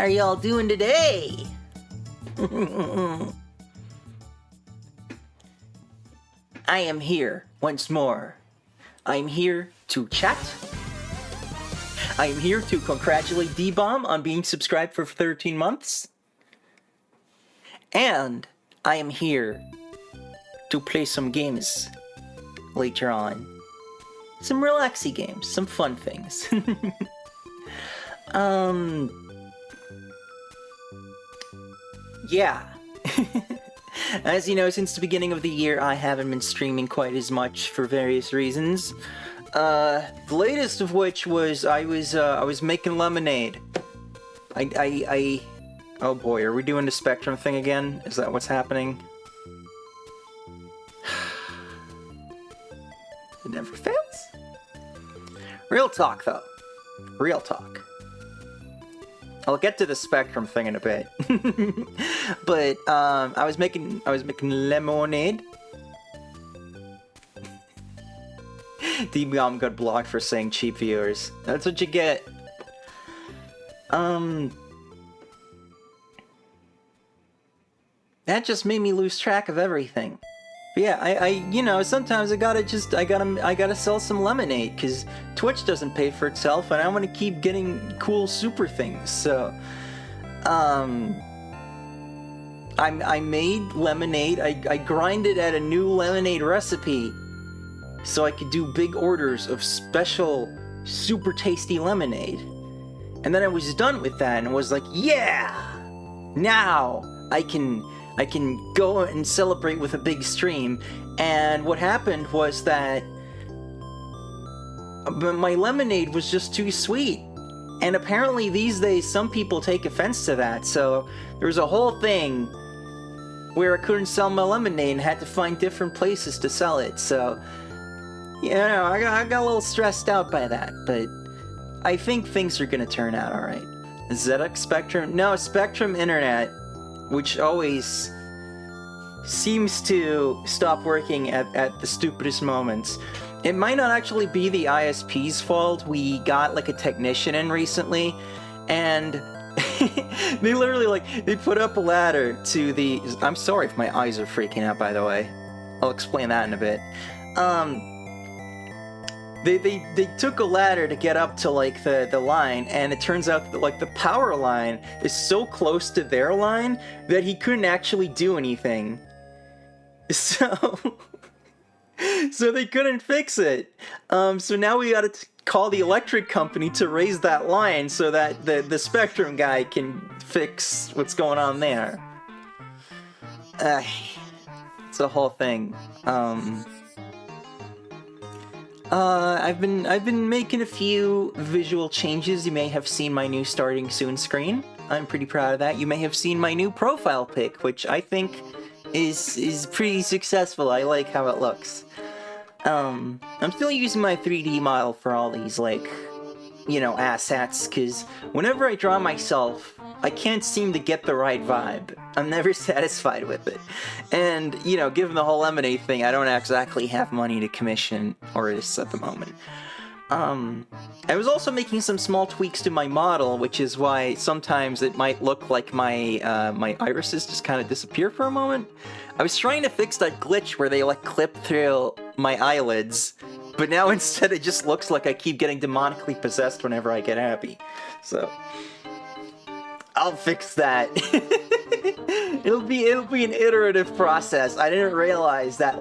How are y'all doing today? I am here once more. I'm here to chat. I am here to congratulate D-Bomb on being subscribed for 13 months. And I am here to play some games later on. Some relaxy games, some fun things. Yeah. As you know, since the beginning of the year, I haven't been streaming quite as much for various reasons. The latest of which was I was making lemonade. Oh boy, are we doing the Spectrum thing again? Is that what's happening? It never fails. Real talk, though. Real talk. I'll get to the Spectrum thing in a bit. But I was making lemonade. D-Bomb got blocked for saying cheap viewers. That's what you get. That just made me lose track of everything. But yeah, I you know, sometimes I gotta sell some lemonade, because Twitch doesn't pay for itself, and I want to keep getting cool super things, so... I made lemonade, I grinded at a new lemonade recipe, so I could do big orders of special, super tasty lemonade. And then I was done with that, and was like, yeah! Now I can go and celebrate with a big stream. And what happened was that my lemonade was just too sweet. And apparently these days some people take offense to that, so there was a whole thing where I couldn't sell my lemonade and had to find different places to sell it. So, you know, I got a little stressed out by that, but I think things are gonna turn out alright. ZX Spectrum? No, Spectrum Internet, which always seems to stop working at the stupidest moments. It might not actually be the ISP's fault. We got like a technician in recently, and they literally they put up a ladder to the... I'm sorry if my eyes are freaking out, by the way. I'll explain that in a bit. They took a ladder to get up to the line, and it turns out that the power line is so close to their line that he couldn't actually do anything. So they couldn't fix it. So now we gotta call the electric company to raise that line so that the Spectrum guy can fix what's going on there. It's a whole thing. I've been making a few visual changes. You may have seen my new starting soon screen. I'm pretty proud of that. You may have seen my new profile pic, which I think is pretty successful. I like how it looks. I'm still using my 3D model for all these, assets, because whenever I draw myself, I can't seem to get the right vibe. I'm never satisfied with it. And, given the whole lemonade thing, I don't exactly have money to commission artists at the moment. I was also making some small tweaks to my model, which is why sometimes it might look like my irises just kind of disappear for a moment. I was trying to fix that glitch where they clip through my eyelids, but now instead it just looks like I keep getting demonically possessed whenever I get happy. So I'll fix that. It'll be an iterative process. I didn't realize that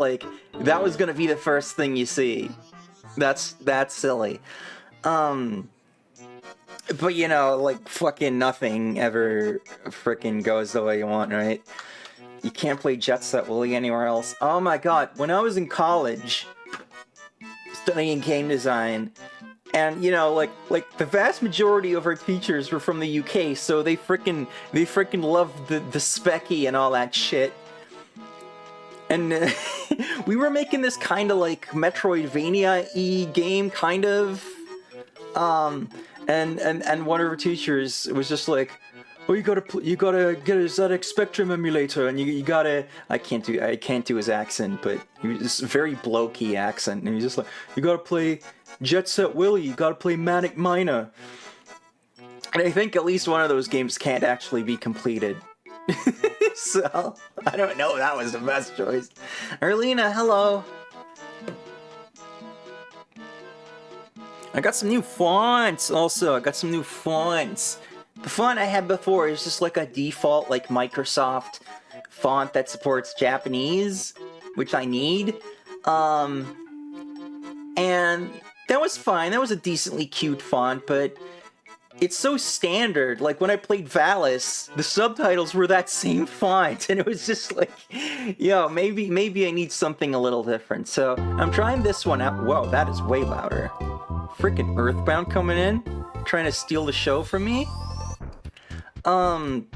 that was gonna be the first thing you see. That's silly. But fucking nothing ever frickin' goes the way you want, right? You can't play Jet Set Willy anywhere else. Oh my god, when I was in college studying game design, and the vast majority of our teachers were from the UK, so they frickin' loved the specky and all that shit. And we were making this kind of Metroidvania-y game, kind of. And one of our teachers was just like, "Oh, you gotta get a ZX Spectrum emulator, and you gotta..." I can't do his accent, but he was just a very blokey accent, and he was just like, "You gotta play Jet Set Willy, you gotta play Manic Miner." And I think at least one of those games can't actually be completed. So, I don't know if that was the best choice. Erlina, hello. I got some new fonts also. I got some new fonts. The font I had before is just like a default like Microsoft font that supports Japanese, which I need. And that was fine. That was a decently cute font, but it's so standard. Like when I played Valis, the subtitles were that same font, and it was just like, yo, maybe I need something a little different. So I'm trying this one out. Whoa, that is way louder. Freaking Earthbound coming in, trying to steal the show from me. But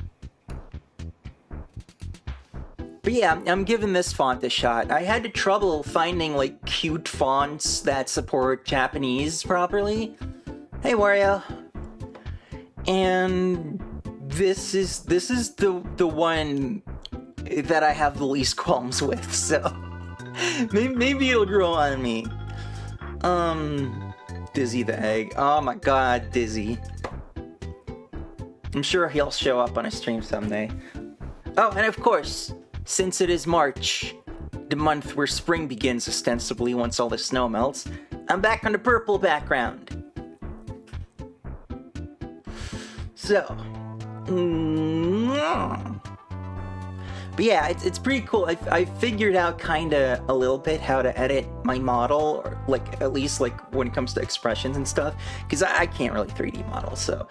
yeah, I'm giving this font a shot. I had trouble finding like cute fonts that support Japanese properly. Hey Wario. And this is the one that I have the least qualms with, so maybe it'll grow on me. Dizzy the egg. Oh my god, Dizzy. I'm sure he'll show up on a stream someday. Oh, and of course, since it is March, the month where spring begins ostensibly once all the snow melts, I'm back on the purple background. So, but yeah, it's pretty cool. I figured out kinda a little bit how to edit my model, or like at least like when it comes to expressions and stuff, because I can't really 3D model. So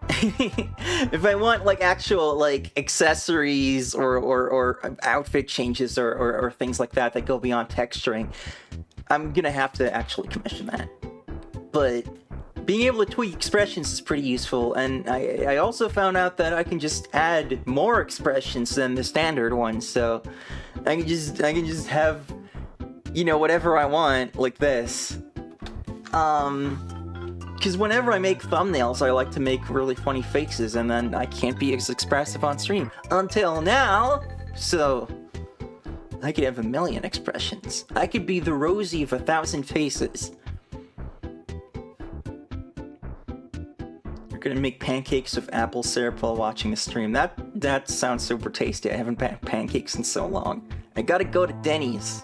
if I want like actual like accessories or outfit changes or things like that that go beyond texturing, I'm gonna have to actually commission that. But being able to tweak expressions is pretty useful, and I also found out that I can just add more expressions than the standard ones, so I can just have, you know, whatever I want, like this. Because whenever I make thumbnails, I like to make really funny faces, and then I can't be as expressive on stream. Until now, so I could have 1,000,000 expressions. I could be the Rosie of 1,000 faces. Gonna make pancakes with apple syrup while watching the stream. That sounds super tasty. I haven't had pancakes in so long. I gotta go to Denny's.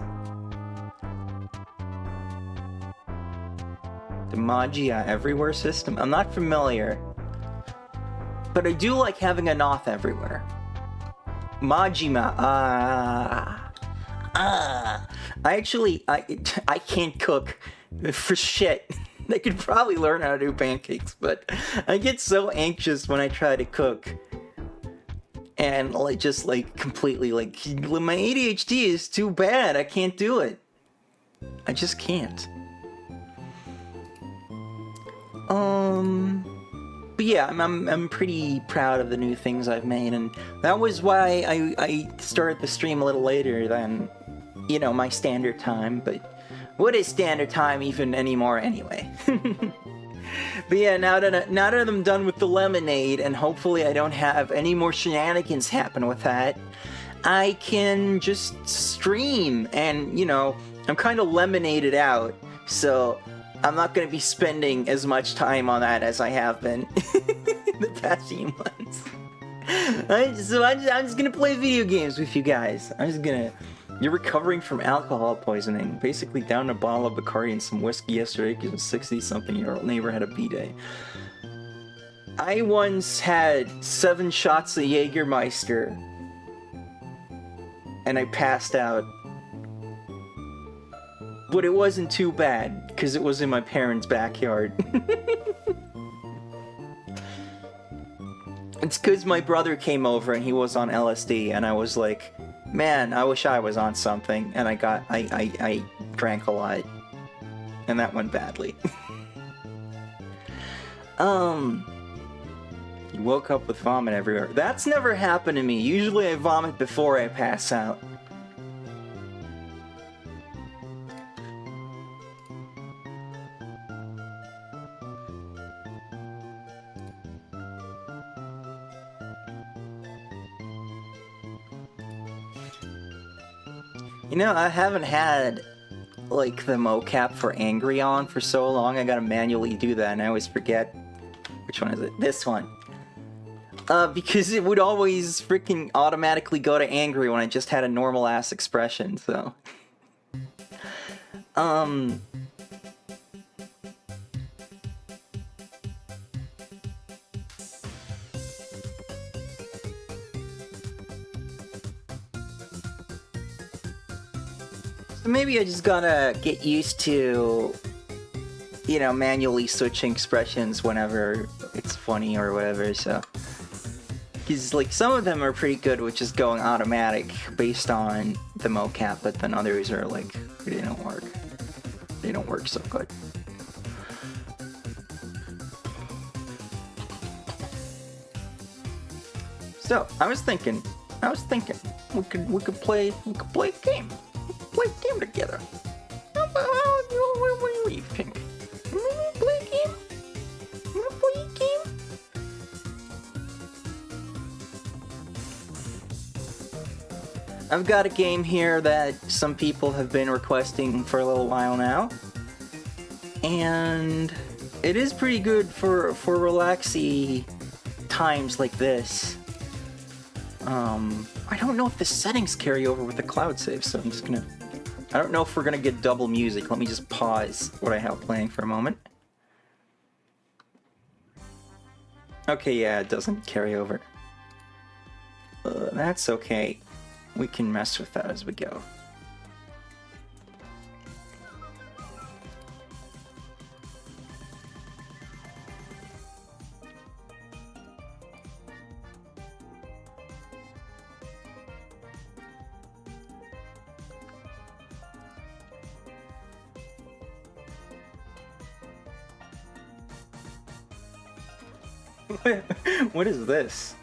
The Magia Everywhere system? I'm not familiar. But I do like having a Noth everywhere. Majima. I can't cook for shit. I could probably learn how to do pancakes, but I get so anxious when I try to cook. And like just like completely like my ADHD is too bad. I can't do it. I just can't. But yeah, I'm pretty proud of the new things I've made, and that was why I started the stream a little later than, you know, my standard time, but what is standard time even anymore anyway? But yeah, now that I'm done with the lemonade, and hopefully I don't have any more shenanigans happen with that, I can just stream, and, you know, I'm kind of lemonaded out, so I'm not going to be spending as much time on that as I have been the past few months. I'm just going to play video games with you guys. You're recovering from alcohol poisoning. Basically down a bottle of Bacardi and some whiskey yesterday because a 60-something-year-old neighbor had a B-day. I once had 7 shots of Jägermeister, and I passed out. But it wasn't too bad, because it was in my parents' backyard. It's because my brother came over and he was on LSD, and I was like, man, I wish I was on something, and I drank a lot, and that went badly. You woke up with vomit everywhere. That's never happened to me. Usually I vomit before I pass out. You know, I haven't had, like, the mocap for Angry on for so long, I gotta manually do that, and I always forget Which one is it? This one. Because it would always freaking automatically go to angry when I just had a normal ass expression, so. So maybe I just gotta get used to, you know, manually switching expressions whenever it's funny or whatever, so. Because, like, some of them are pretty good with just going automatic based on the mocap, but then others are, like, they don't work. They don't work so good. So, I was thinking, we could play a game. Play a game together. What do you think? Play a game? Play a game? I've got a game here that some people have been requesting for a little while now, and it is pretty good for relaxy times like this. I don't know if the settings carry over with the cloud save, so I'm just gonna... I don't know if we're gonna get double music. Let me just pause what I have playing for a moment. Okay, yeah, it doesn't carry over. That's okay. We can mess with that as we go. What is this?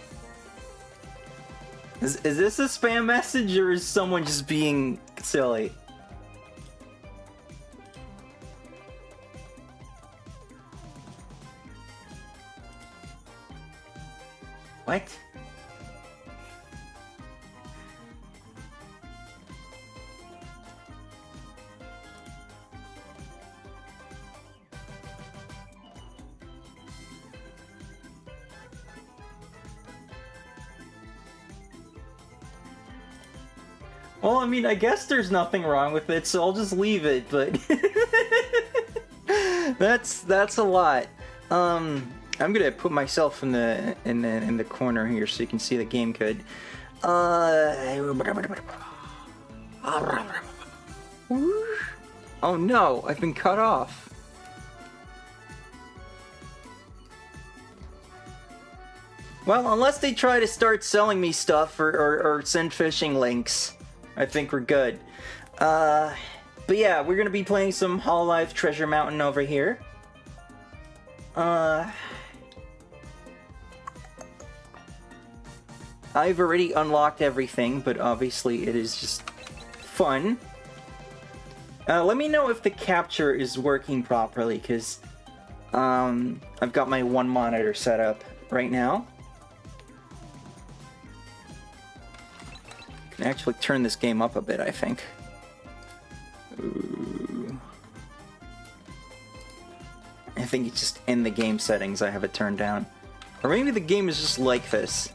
Is this a spam message, or is someone just being silly? What? Well, I mean, I guess there's nothing wrong with it, so I'll just leave it, but... that's a lot. I'm gonna put myself in the corner here so you can see the game good. Oh no, I've been cut off. Well, unless they try to start selling me stuff or send phishing links, I think we're good. But yeah, we're gonna be playing some Hololive Treasure Mountain over here. I've already unlocked everything, but obviously it is just fun. Let me know if the capture is working properly, because I've got my one monitor set up right now. Can actually turn this game up a bit, I think. Ooh. I think it's just in the game settings I have it turned down. Or maybe the game is just like this.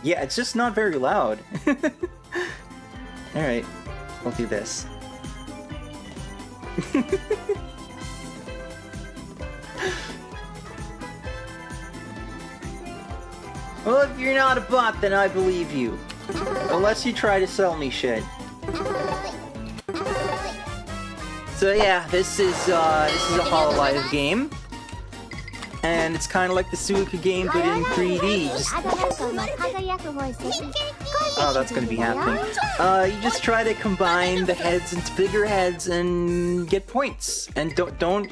Yeah, it's just not very loud. Alright, we'll do this. Well, if you're not a bot, then I believe you. Unless you try to sell me shit. So yeah, this is a Hololive game. And it's kind of like the Suika game, but in 3D. Oh, that's gonna be happening. You just try to combine the heads into bigger heads and get points. And don't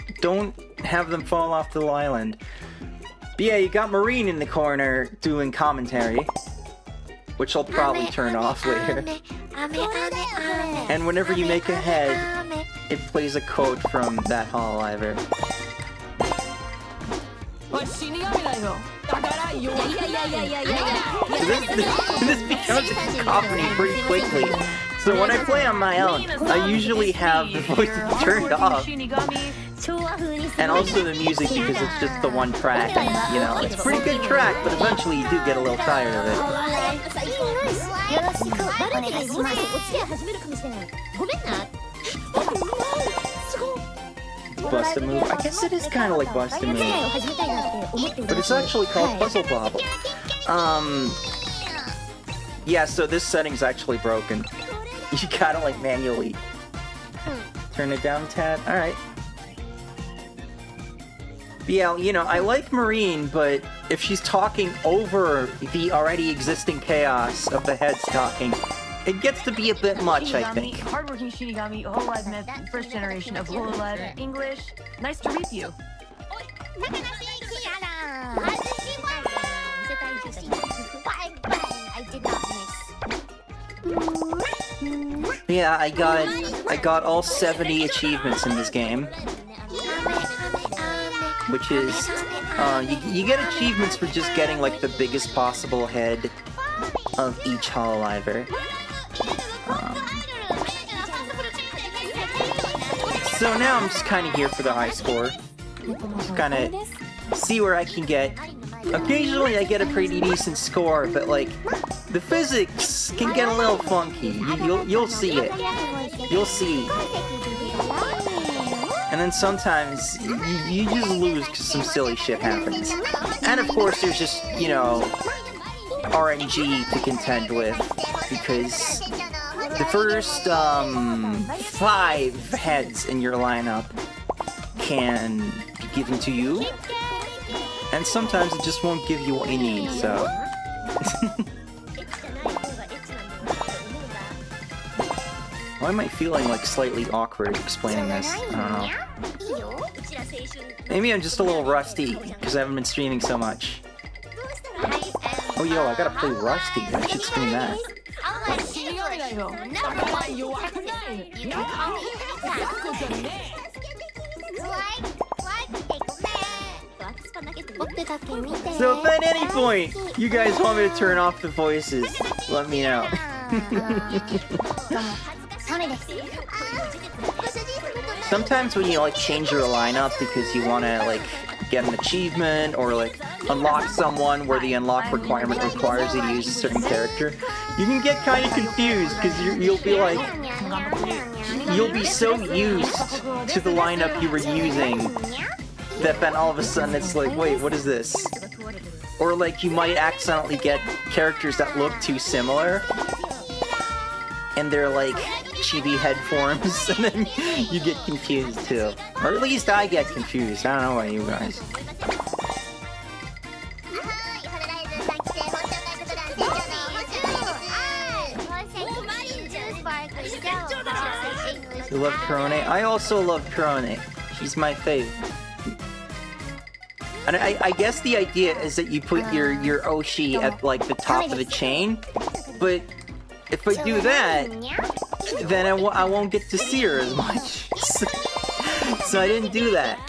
have them fall off the island. But yeah, you got Marine in the corner doing commentary, which I'll probably turn off later. And whenever you make a head, it plays a code from that Hololiver. This becomes a cacophony pretty quickly. So when I play on my own, I usually have the voices turned off. And also the music, because it's just the one track, and, you know, it's a pretty good track, but eventually you do get a little tired of it. Bust a Move? I guess it is kind of like Bust a Move, but it's actually called Puzzle Bobble. Yeah, so this setting's actually broken. You gotta, like, manually turn it down a tad. Alright. Yeah, you know, I like Marine, but if she's talking over the already existing chaos of the heads talking, it gets to be a bit much, I think. Hardworking Shinigami, Hololive myth, first generation of Hololive English. Nice to meet you. Yeah, I got all 70 achievements in this game, which is you get achievements for just getting like the biggest possible head of each Hololiver. So now I'm just kind of here for the high score. Just kind of see where I can get. Occasionally I get a pretty decent score, but like the physics can get a little funky. You'll see it. You'll see. And then sometimes you just lose because some silly shit happens. And of course there's just, you know, RNG to contend with, because the first 5 heads in your lineup can be given to you, and sometimes it just won't give you what you need, so... Why am I feeling like slightly awkward explaining this? I don't know. Maybe I'm just a little rusty, because I haven't been streaming so much. Oh yo, I gotta play Rusty, I should stream that. So if at any point you guys want me to turn off the voices, let me know. Sometimes when you like change your lineup because you want to like get an achievement or like unlock someone where the unlock requirement requires you to use a certain character, you can get kind of confused because you'll be like, you'll be so used to the lineup you were using that then all of a sudden it's like, wait, what is this? Or like you might accidentally get characters that look too similar and they're like chibi head forms, and then you get confused too. Or at least I get confused. I don't know about you guys. You love Korone? I also love Korone. She's my fave. And I guess the idea is that you put your Oshi at like the top of the chain, but if I do that, then I won't get to see her as much. So I didn't do that.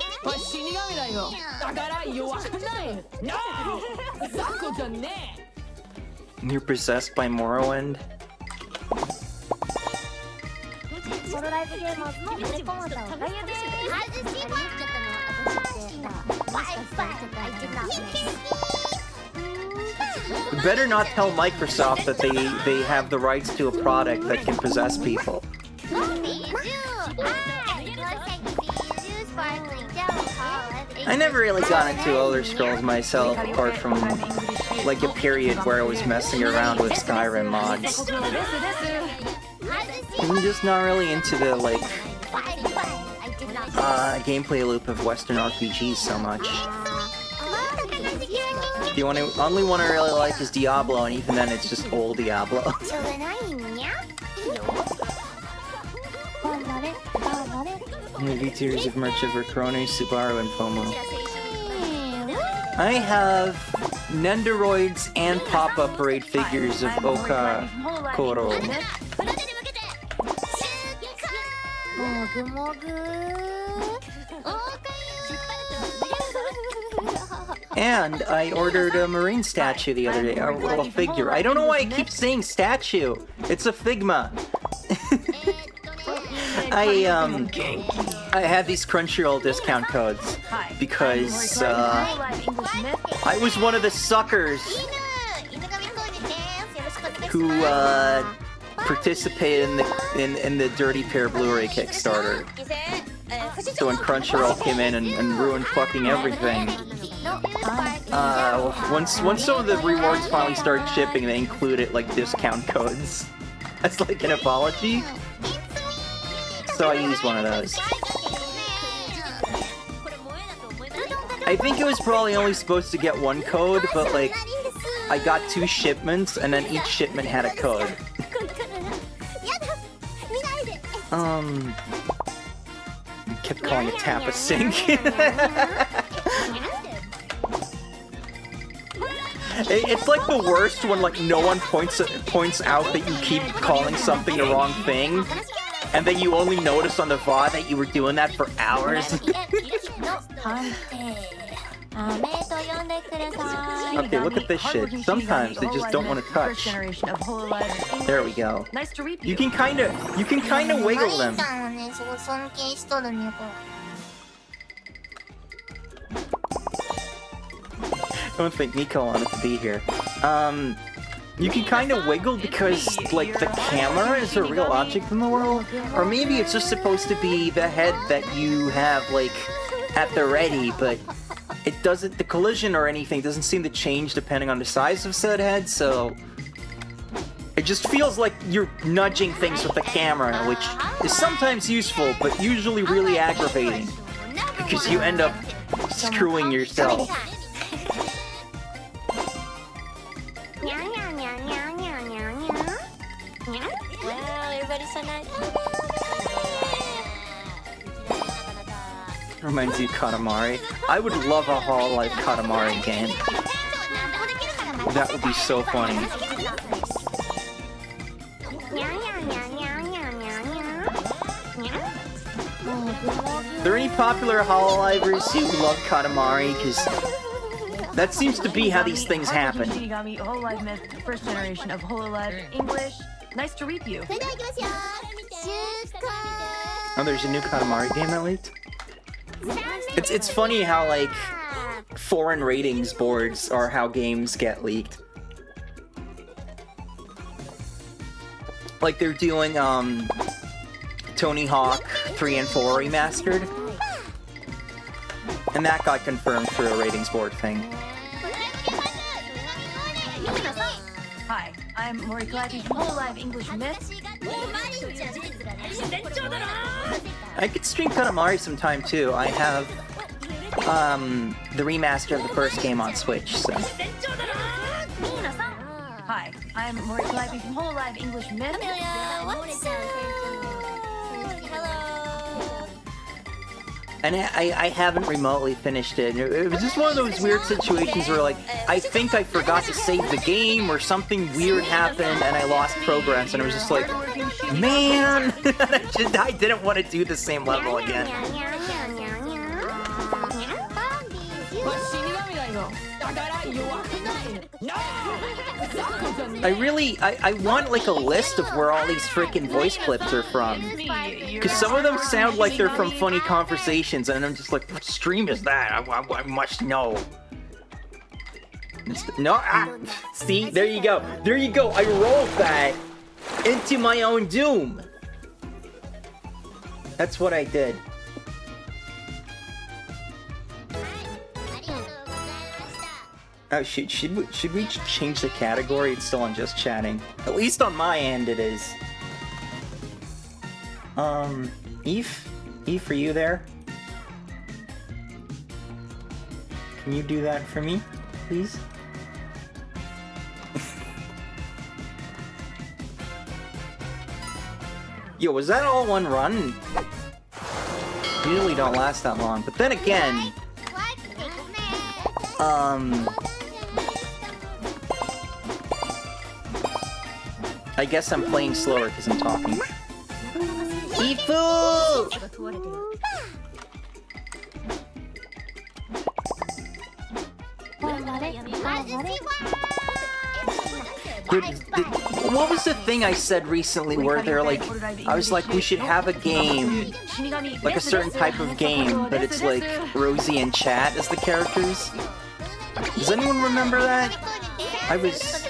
You're possessed by Morrowind? Better not tell Microsoft that they have the rights to a product that can possess people. I never really got into Elder Scrolls myself, apart from like a period where I was messing around with Skyrim mods. I'm just not really into the like gameplay loop of Western RPGs so much. The only one I really like is Diablo, and even then it's just old Diablo. Movie tiers of merch over Korone, Subaru, and Pomo. I have Nendoroids and pop-up raid figures of Oka Koro. And I ordered a marine statue the other day, a little figure. I don't know why I keep saying statue. I had these Crunchyroll discount codes Hi. because Hololive English myth. I was one of the suckers who participated in the Dirty Pair Blu-ray Kickstarter. So when Crunchyroll came in and ruined fucking everything, once some of the rewards finally started shipping, they included like discount codes as like an apology. So I used one of those. I think it was probably only supposed to get one code, but like I got 2 shipments, and then each shipment had a code. Kept calling it tap a sink. It's like the worst when like no one points out that you keep calling something the wrong thing, and then you only notice on the VOD that you were doing that for hours. Okay, look at this shit. Sometimes they just don't want to touch. There we go. Nice to read You can kind of wiggle them. I don't think Nico wanted to be here. You can kind of wiggle because, like, the camera is a real object in the world. Or maybe it's just supposed to be the head that you have, like, at the ready, but it doesn't, the collision or anything doesn't seem to change depending on the size of said head, so it just feels like you're nudging things with the camera, which is sometimes useful, but usually really aggravating, because you end up screwing yourself. Reminds you of Katamari. I would love a Hololive Katamari game. That would be so funny. Are there any popular Hololivers who love Katamari? Because that seems to be how these things happen. Hololive myth, first generation of Hololive English. Nice to read you. Oh, there's a new Katamari game that leaked? It's funny how, like, foreign ratings boards are how games get leaked. Like, they're doing, Tony Hawk 3 and 4 remastered. And that got confirmed through a ratings board thing. Hi, I'm Morikaipi from Hololive English myth. I could stream Katamari sometime too. I have the remaster of the first game on Switch, so. Hi, I'm Morikaipi from Hololive English myth. And I haven't remotely finished it. It was just one of those weird situations where, like, I think I forgot to save the game or something weird happened and I lost progress, and it was just like, man, I didn't want to do the same level again. I want, like, a list of where all these freaking voice clips are from. Because some of them sound like they're from funny conversations, and I'm just like, what stream is that? I must know. No, see, there you go. There you go. I rolled that into my own doom. That's what I did. Oh, should we change the category? It's still on just chatting. At least on my end it is. Eve, are you there? Can you do that for me, please? Yo, was that all one run? Usually don't last that long, but then again, I guess I'm playing slower because I'm talking. Ifu! What was the thing I said recently where they're like, I was like, we should have a game, like a certain type of game, but it's like Rosie and Chat as the characters? Does anyone remember that? I was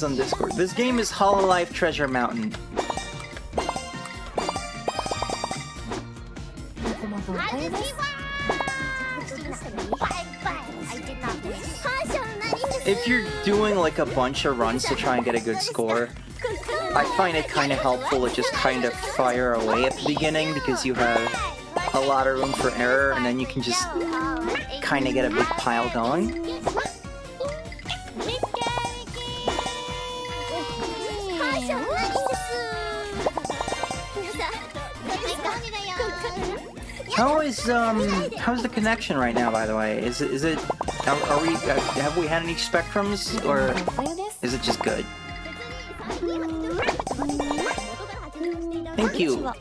on Discord. This game is Hololive Treasure Mountain. If you're doing like a bunch of runs to try and get a good score, I find it kind of helpful to just kind of fire away at the beginning because you have a lot of room for error and then you can just kind of get a big pile going. How's the connection right now, by the way? Is it, have we had any spectrums, or is it just good? Thank you,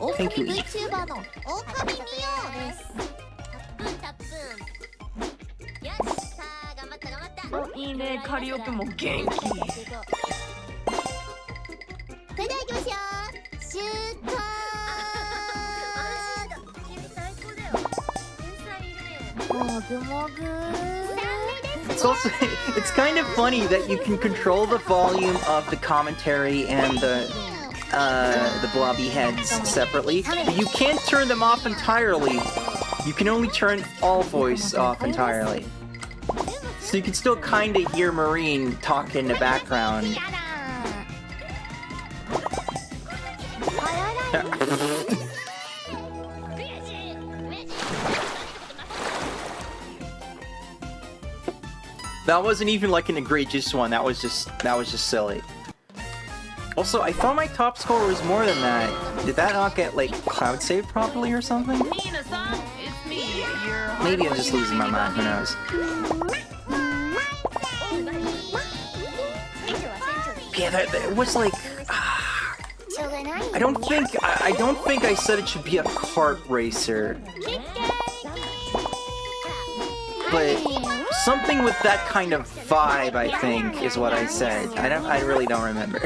Eve. いいね、カリオペも元気。それでは行きますよ。シュート。もぐもぐ。It's also, it's kind of funny that you can control the volume of the commentary and the blobby heads separately, but you can't turn them off entirely. You can only turn all voice off entirely. So you can still kind of hear Marine talk in the background. That wasn't even like an egregious one. That was just silly. Also, I thought my top score was more than that. Did that not get like cloud saved properly or something? Maybe I'm just losing my mind. Who knows? Yeah, that was like. I don't think I said it should be a kart racer. But something with that kind of vibe, I think, is what I said. I really don't remember.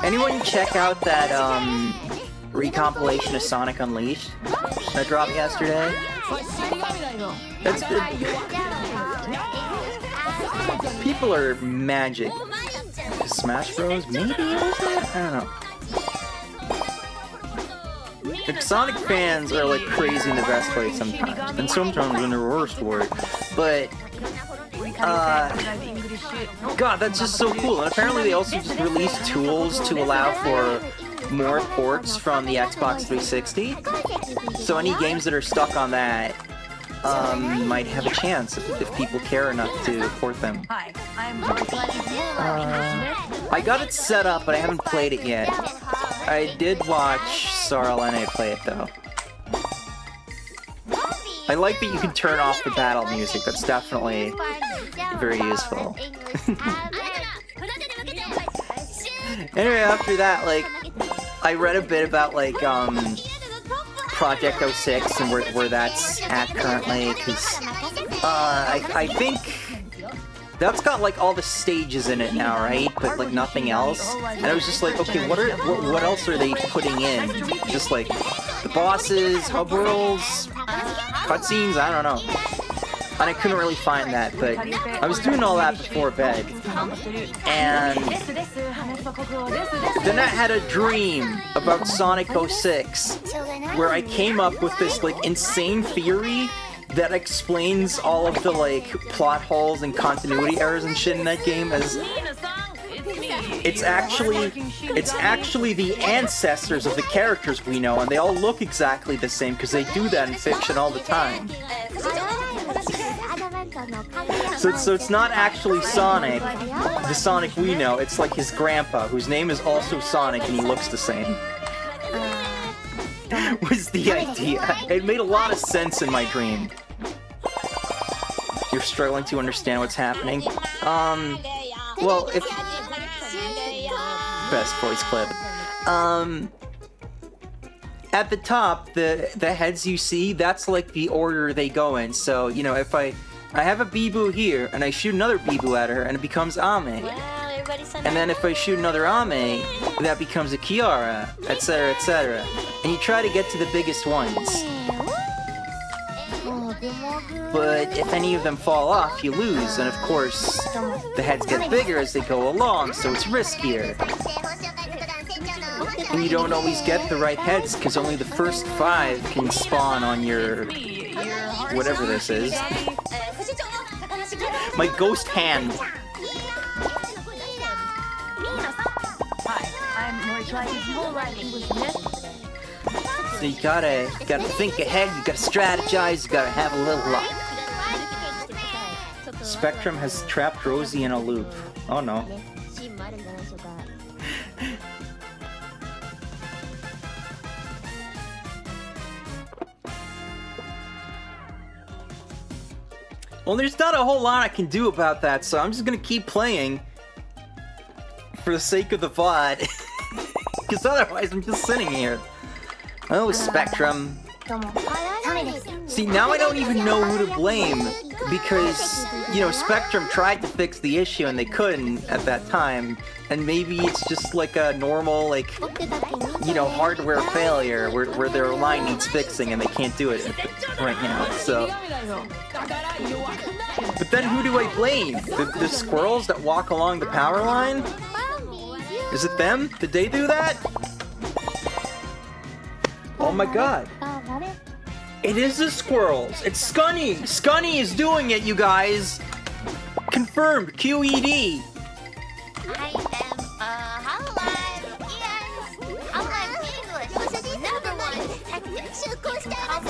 Anyone check out that recompilation of Sonic Unleashed that dropped yesterday? That's people are magic. Smash Bros? Maybe it was that? I don't know. Like, Sonic fans are like crazy in the best way sometimes, and sometimes in the worst way. But God, that's just so cool. And apparently they also just released tools to allow for more ports from the Xbox 360. So any games that are stuck on that might have a chance if people care enough to port them. Hi, I'm I got it set up, but I haven't played it yet. I did watch Sarah Lene play it though. I like that you can turn off the battle music. That's definitely very useful. Anyway, after that, like, I read a bit about like Project 06 and where that's at currently, because I think that's got like all the stages in it now, right? But like nothing else. And I was just like, okay, what else are they putting in? Just like the bosses, hub worlds, cutscenes, I don't know. And I couldn't really find that, but I was doing all that before bed. And then I had a dream about Sonic 06, where I came up with this like insane theory that explains all of the like plot holes and continuity errors and shit in that game as it's actually the ancestors of the characters we know, and they all look exactly the same because they do that in fiction all the time. So it's not actually Sonic, the Sonic we know, it's like his grandpa, whose name is also Sonic and he looks the same. Was the idea. It made a lot of sense in my dream. You're struggling to understand what's happening? Well, best voice clip. At the top, the heads you see, that's like the order they go in. So, you know, if I have a Bibu here, and I shoot another Bibu at her, and it becomes Ame. And then if I shoot another Ame, that becomes a Kiara, etc, etc. And you try to get to the biggest ones. But if any of them fall off, you lose, and of course, the heads get bigger as they go along, so it's riskier. And you don't always get the right heads, because only the first 5 can spawn on your... whatever this is. My ghost hand! Hi, I'm Norishai's Whole Life English Myth. So you gotta think ahead, you gotta strategize, you gotta have a little luck. Spectrum has trapped Rosie in a loop. Oh no. Well, there's not a whole lot I can do about that, so I'm just gonna keep playing for the sake of the VOD. Because otherwise I'm just sitting here. Oh, Spectrum. See, now I don't even know who to blame, because, you know, Spectrum tried to fix the issue and they couldn't at that time, and maybe it's just like a normal, like, you know, hardware failure where their line needs fixing and they can't do it right now, so... But then who do I blame? The squirrels that walk along the power line? Is it them? Did they do that? Oh my god. It is the squirrels. It's Scunny. Scunny is doing it, you guys. Confirmed. QED. I am Holomountain. Yes, Holomountain English. Number 1 detective. 出向しています。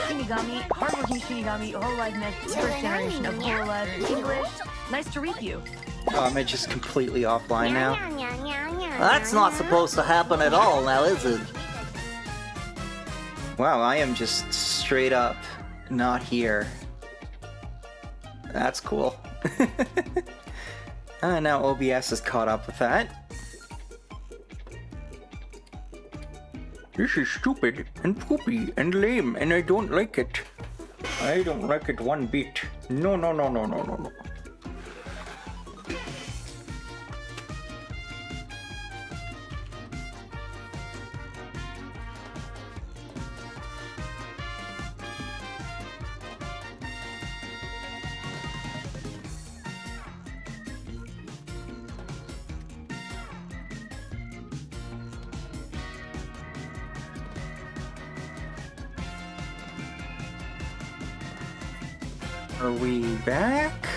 Shinigami, hardworking Shinigami, Hololive Myth, first generation of Hololive English. Nice to read you. Oh, am I just completely offline now? That's not supposed to happen at all now, is it? Wow, I am just straight up not here. That's cool. Now OBS is caught up with that. This is stupid and poopy and lame, and I don't like it. I don't like it one bit. No, no, no, no, no, no, no. Are we back?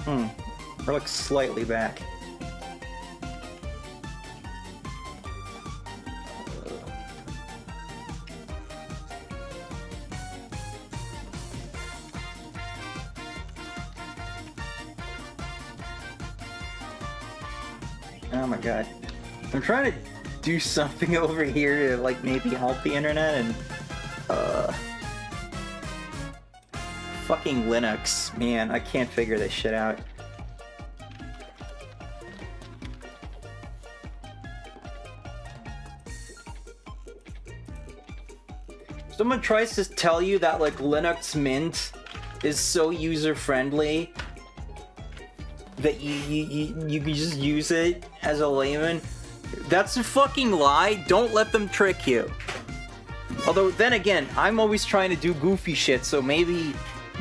We're like slightly back. Oh my god. I'm trying to do something over here to like maybe help the internet and fucking Linux, man, I can't figure this shit out. Someone tries to tell you that like Linux Mint is so user-friendly that you can just use it as a layman. That's a fucking lie. Don't let them trick you. Although then again, I'm always trying to do goofy shit, so maybe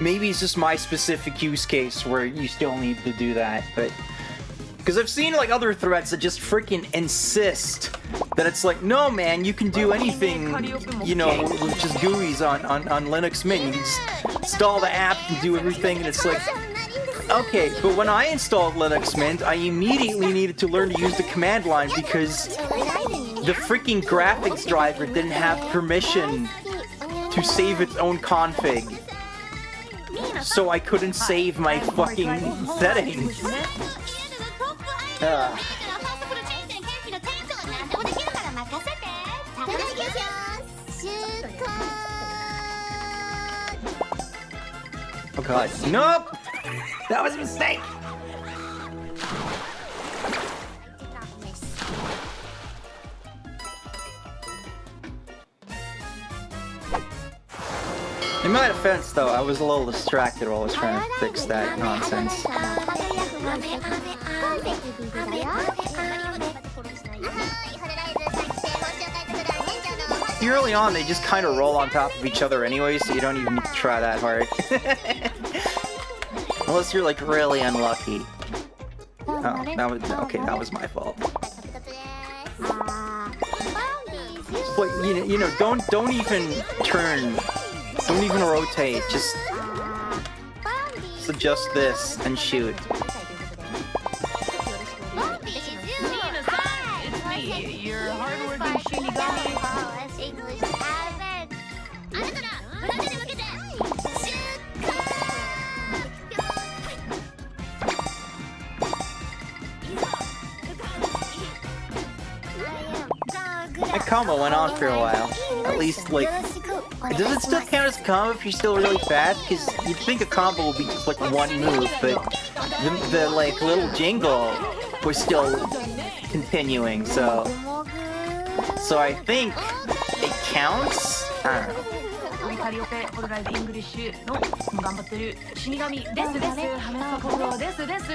it's just my specific use case where you still need to do that, but... Because I've seen, like, other threads that just freaking insist that it's like, no, man, you can do anything, you know, with just GUIs on Linux Mint. You can just install the app and do everything, and it's like... Okay, but when I installed Linux Mint, I immediately needed to learn to use the command line because the freaking graphics driver didn't have permission to save its own config. So I couldn't save my fucking settings. Oh god. Nope! That was a mistake! In my defense, though, I was a little distracted while I was trying to fix that nonsense. Early on, they just kind of roll on top of each other anyway, so you don't even need to try that hard. Unless you're, like, really unlucky. Oh, that was my fault. But, you know, don't even turn. Don't even rotate, just adjust this and shoot. It's me, your hardworking Shinigami. That combo went on for a while. At least, like, does it still count as a combo if you're still really fast? Because you'd think a combo would be just like one move, but the like little jingle was still continuing. So I think it counts. I don't know. カリオペホロライブイングリッシュの頑張ってる死神ですですハメサポロですです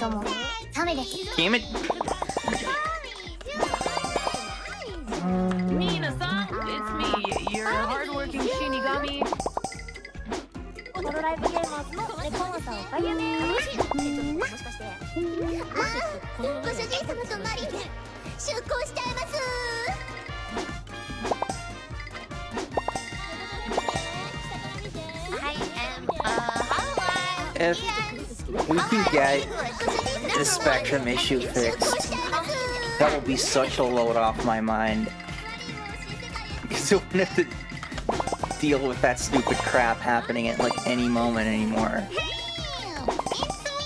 どうもサメです Damn it. Mina-san, it's me, your hardworking Shinigami. ホロライブゲーマーズのレコマさんおかゆですもしかしてご主人様とマリンで出航しちゃいます If we can get the Spectrum issue fixed, that will be such a load off my mind. Because I won't have to deal with that stupid crap happening at like any moment anymore.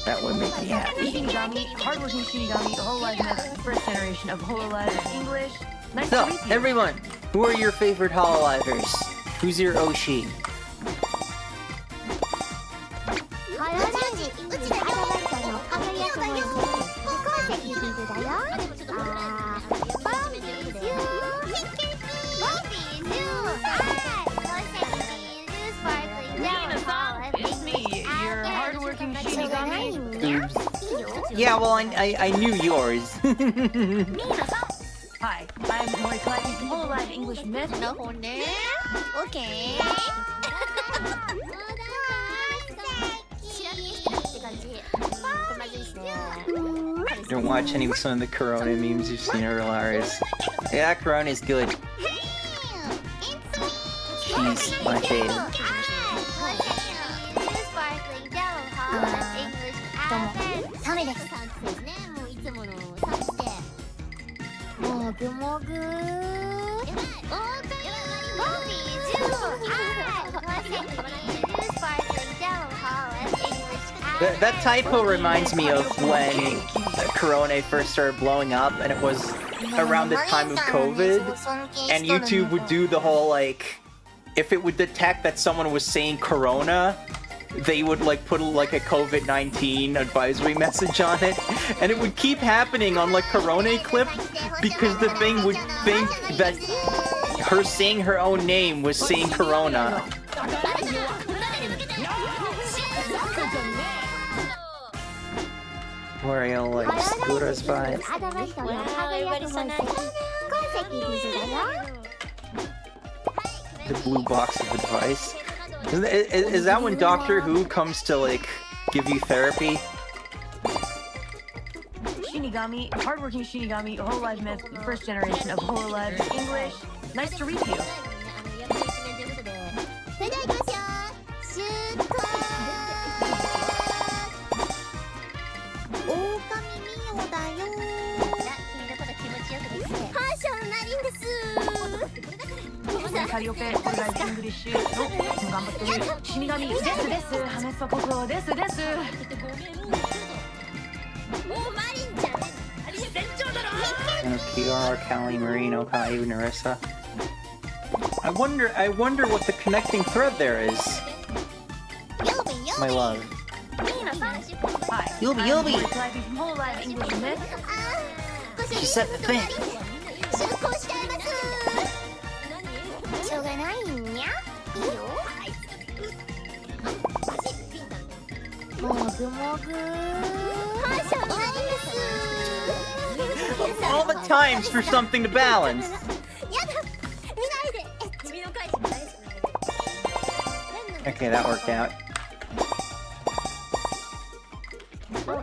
That would make me happy. Shinigami, hardworking Shinigami, Hololive Myth, first generation of Hololive English. Nice to So, meet you. everyone, who are your favorite Hololivers? Who's your Oshi? It's me, your hardworking Shinigami. Oops. Yeah, well, I knew yours. Hi, I'm Morikawa from Hololive English Myth. Okay. Don't watch any of some of the Corona memes you've seen are hilarious. Yeah, Corona is good. She's my favorite. どうもサメですもぐもぐ That typo reminds me of when Corona first started blowing up, and it was around the time of COVID, and YouTube would do the whole, like, if it would detect that someone was saying Corona, they would, like, put, like, a COVID-19 advisory message on it, and it would keep happening on, like, Corona clip, because the thing would think that her saying her own name was saying Corona. Wario, like, Scooter's by. The blue box of advice. Is that when Doctor Who comes to, like, give you therapy? Shinigami, hardworking Shinigami, Hololive Myth, first generation of Hololive English. Nice to meet you. それでは行きますよ出航狼ミオだよ君のこと気持ちよくですねハーションマリンです皆さんカリオペホロライブイングリッシュの頑張ってる死神ですハメスパ国王ですもうマリンちゃん船長だろ。Kiara, Callie, Marino, Kai, Narissa. I wonder what the connecting thread there is. My love. Hi, Yubi, I'm Yubi. Lori Clivey from Hololive English Myth. She said the thing. 出航しちゃいますしょうがないんにゃいいよもぐもぐはしゃないです All the times for something to balance. やだ見ないで君の返し大好き Okay, that worked out.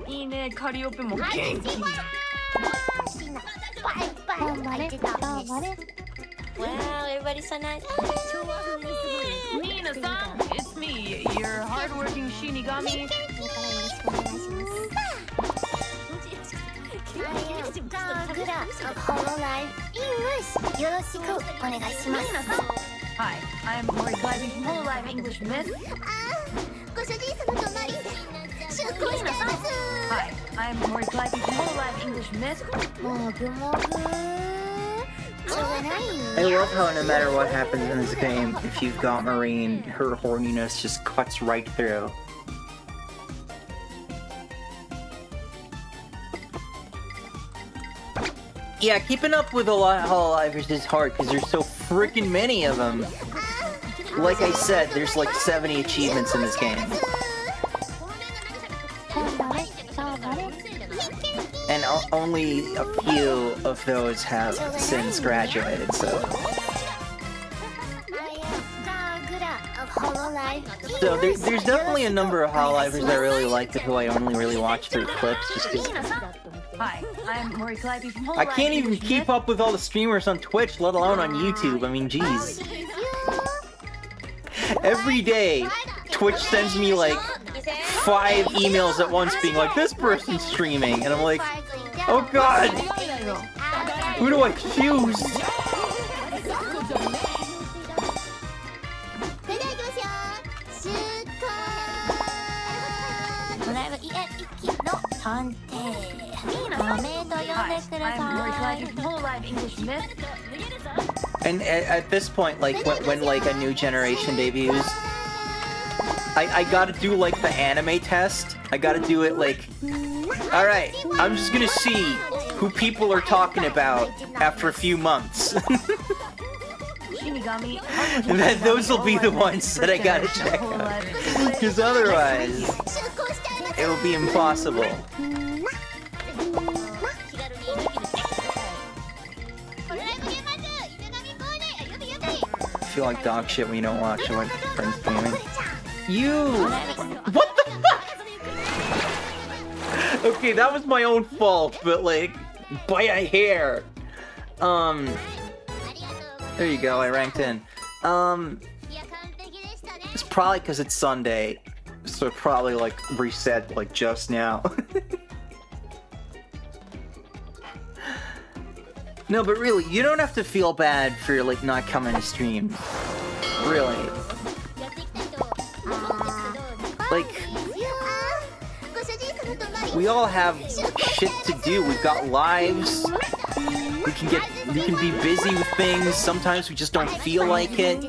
いいね、カリオペも元気。頑張れ頑張れ Wow, everybody's so nice. Mina-san, it's me, your hardworking Shinigami. Hi, I'm Lori Clivey from Hololive English Myth. ご主人様とマリンで出航しちゃいます Hi, I'm Lori Clivey from Hololive English Myth. もぐもぐしょうがないん I love how no matter what happens in this game, if you've got Marine, her horniness just cuts right through. Yeah, keeping up with a lot of Hololivers is hard because there's so freaking many of them. Like I said, there's like 70 achievements in this game. And only a few of those have since graduated, so... So there's definitely a number of Hololivers I really like, but who I only really watch through clips, just because... Hi, I'm Lori Clivey from Hololive I can't even English keep Myth. up with all the streamers on Twitch, let alone on YouTube. I mean, jeez. Every day, Twitch sends me like 5 emails at once being like, this person's streaming, and I'm like, oh god, who do I choose? それではいきますよ出航ドライブ家一機の判定ダメと呼んで Hi, くだ I'm Lori さい Clivey from Hololive English Myth. And at this point, like, when like a new generation debuts, I gotta do like the anime test. I gotta do it like, alright, I'm just gonna see who people are talking about after a few months. Shinigami. And then those will be the ones that I gotta check out. Because otherwise, 出航しちゃいます it will be impossible. ドライブゲーマーズ夢神ボーイあゆびゆび I feel like dog shit when you don't watch what friends gaming. You! What the fuck? Okay, that was my own fault, but like, by a hair. There you go, I ranked in. いや完璧でしたね It's probably because it's Sunday, so it probably like reset like just now. No, but really, you don't have to feel bad for like not coming to stream. Really. やっていきたいと思うんですけど Like, ご主人様とマリン we all have shit to do. We've got lives. We can be busy with things. Sometimes we just don't feel like it.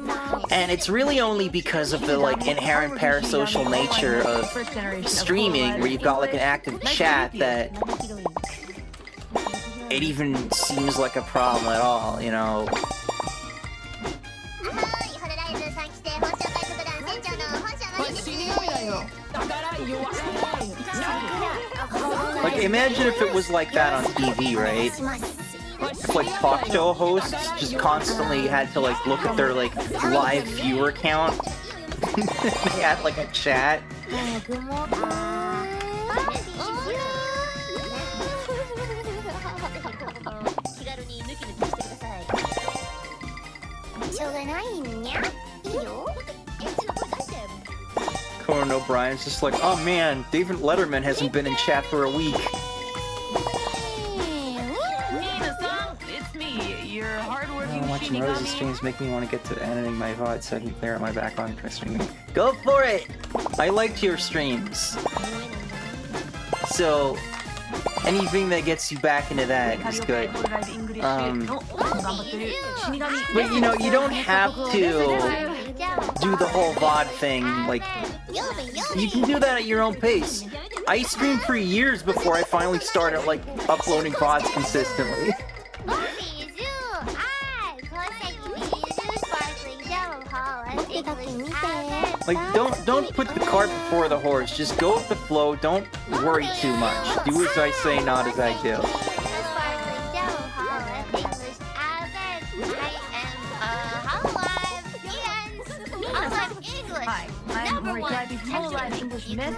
And it's really only because of the like inherent parasocial nature of streaming, where you've got like an active chat, that it even seems like a problem at all, you know. はいホロライブ3期生本社会特団船長の本社マリンです Like, imagine if it was like that on TV, right? If like talk show hosts just constantly had to like look at their like live viewer count. They had like a chat. 気軽に抜き抜きしてくださいしょうがないんにゃいいよエッチな声出して Conan O'Brien's just like, oh man, David Letterman hasn't been in chat for a week. Mina-san, it's me, your hardworking Watching Rose's Shinigami. streams make me want to get to editing my VOD so I can clear out my background for streaming. Go for it! I liked your streams. So, anything that gets you back into that is good. But you know, you don't have to do the whole VOD thing. Like, you can do that at your own pace. I streamed for years before I finally started, like, uploading VODs consistently. Like, don't put the cart before the horse. Just go with the flow. Don't worry too much. Do as I say, not as I do. Hi, I'm Morikawa from Hololive English Myth.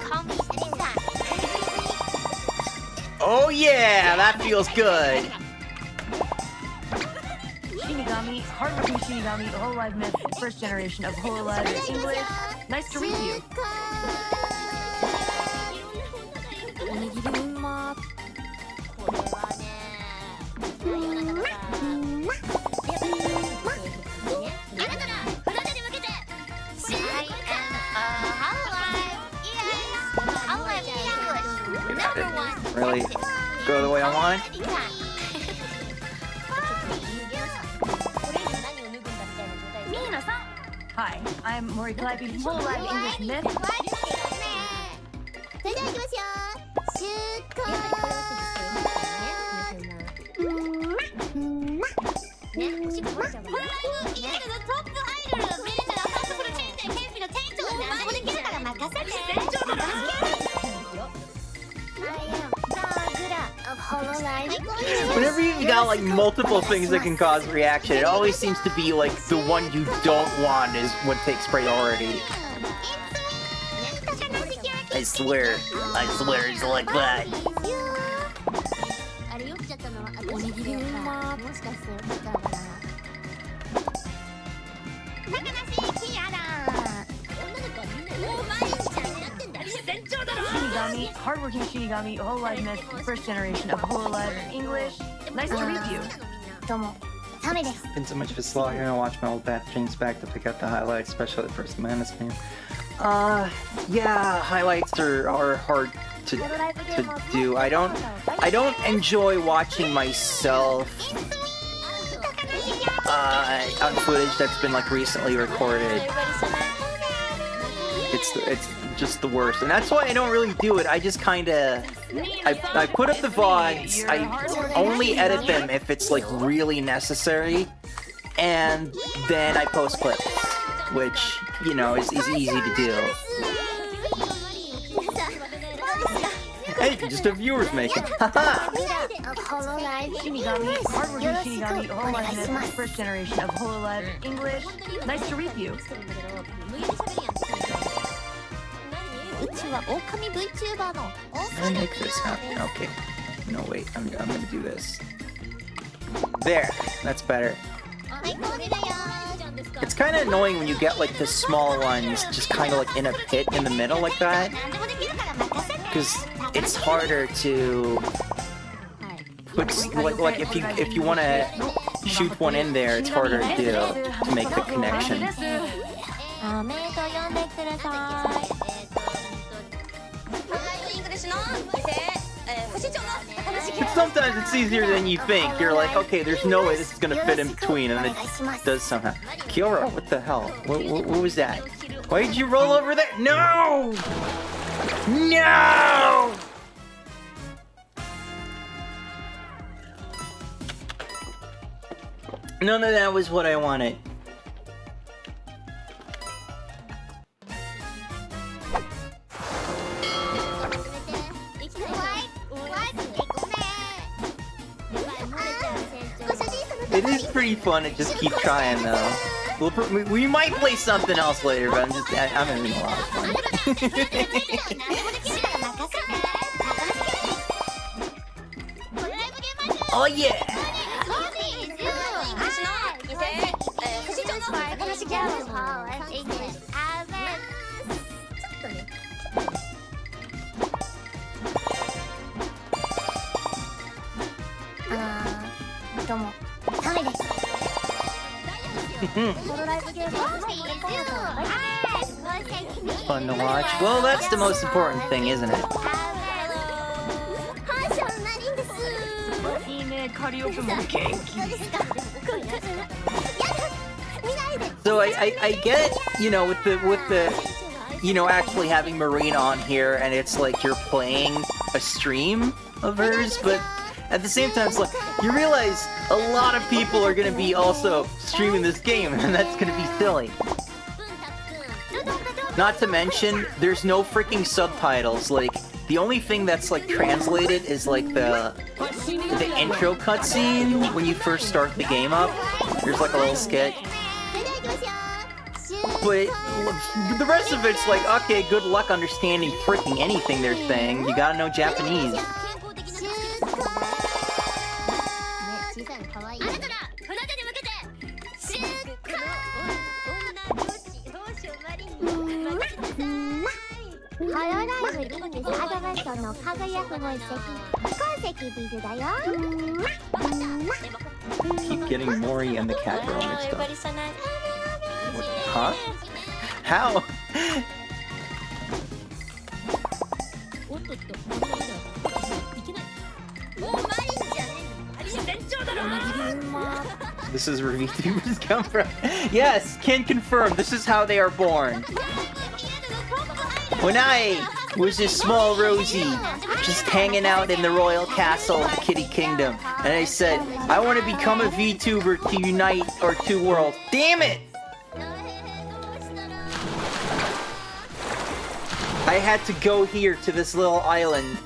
Oh yeah, that feels good. Shinigami, hardworking Shinigami, Hololive Myth, first generation of Hololive English. Nice to read you. Really go the way I want? Hi, I'm Morikawa from Hololive English Myth. それでは行きますよ出航ねおしっこ漏れちゃうからこれはイエルのトップアイドルメリットのファーストフルチェーン店ケンピの店長なんでもできるから任せて店長の助け I am the Gura of Hololive. Whenever you've got like multiple things that can cause reaction, it always seems to be like the one you don't want is what takes priority. I swear it's like that. あれ酔っちゃったのは私もしかして酔っちゃったのかな高梨キアラ女の子はみんなもう毎日あれになってんだ船長だろ Shinigami, hardworking Shinigami, Hololive Myth, first generation of Hololive English. Nice to read you. どうもサメです Been so much of a slog here. I watch my old bath streams back to pick up the highlights, especially the first Mana stream. Yeah, highlights are hard to do. I don't enjoy watching myself on footage that's been like recently recorded. It's just the worst, and that's why I don't really do it. I just kind of I put up the VODs. I only edit them if it's like really necessary, and then I post clips, which you know is easy to do. Hey, just a viewer's making. Haha. Shinigami, hardworking Shinigami, Hololive Myth, first generation of Hololive English. Nice to read you. うちは狼 VTuber の I'm gonna make this happen. Okay. No, wait. I'm gonna do this. There. That's better. はいこれだよ It's kind of annoying when you get like the small ones just kind of like in a pit in the middle like that, 何でもできるから任せて because it's harder to put like if you want to shoot one in there, it's harder to do to make the connection. アメーと呼んでくださいイングリッシュの副市長の高梨 But sometimes it's easier than you think. You're like, okay, there's no way this is gonna fit in between, and then it does somehow. Kiora, what the hell? What was that? Why did you roll over there? No! No! None of that was what I wanted. It is pretty fun to just keep trying though. We might play something else later, but I'm having a lot of fun. Oh yeah! Fun to watch. Well, that's the most important thing, isn't it? いいね、カリオくんも元気。 So I get, you know, with the you know, actually having Marina on here and it's like you're playing a stream of hers, but at the same time it's like you realize a lot of people are gonna be also streaming this game and that's gonna be silly. Not to mention, there's no freaking subtitles. Like, the only thing that's like translated is like the intro cutscene when you first start the game up. There's like a little skit. But the rest of it's like, okay, good luck understanding freaking anything they're saying. You gotta know Japanese. Keep getting Mori and the cat girl mixed up. What, huh? How? This is where VTubers come from. Yes, can confirm. This is how they are born. When I was a small Rosie, just hanging out in the royal castle of the Kitty Kingdom, and I said, I want to become a VTuber to unite our two worlds. Damn it! I had to go here to this little island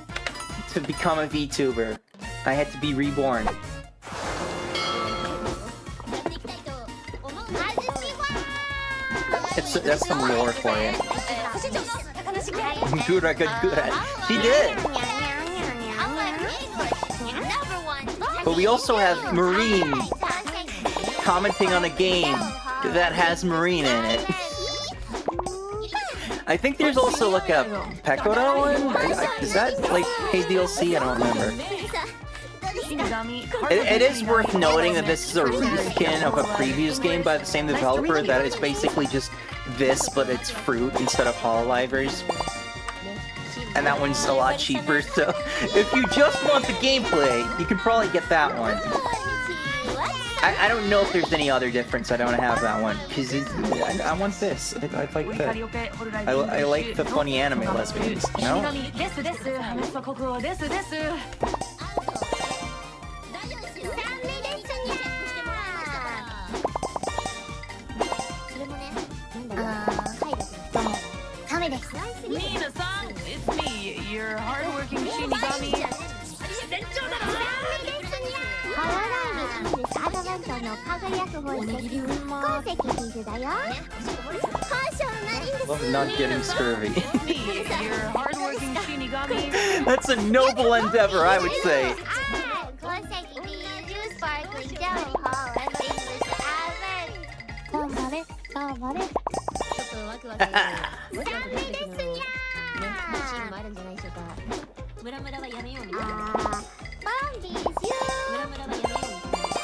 to become a VTuber. I had to be reborn. That's some lore for you. Gura, good. She did! But we also have Marine commenting on a game that has Marine in it. I think there's also like a Pecora one? Is that like paid DLC? I don't remember. It is worth noting that this is a reskin of a previous game by the same developer that is basically just this, but it's fruit instead of Hololivers. And that one's a lot cheaper, so if you just want the gameplay, you can probably get that one. I don't know if there's any other difference. I don't have that one, because I want this. I like the... I like the funny anime lesbians, you know? Nina-san, it's me, your hardworking Shinigami. Love not getting scurvy. Me, your hardworking Shinigami. That's a noble endeavor, I would say.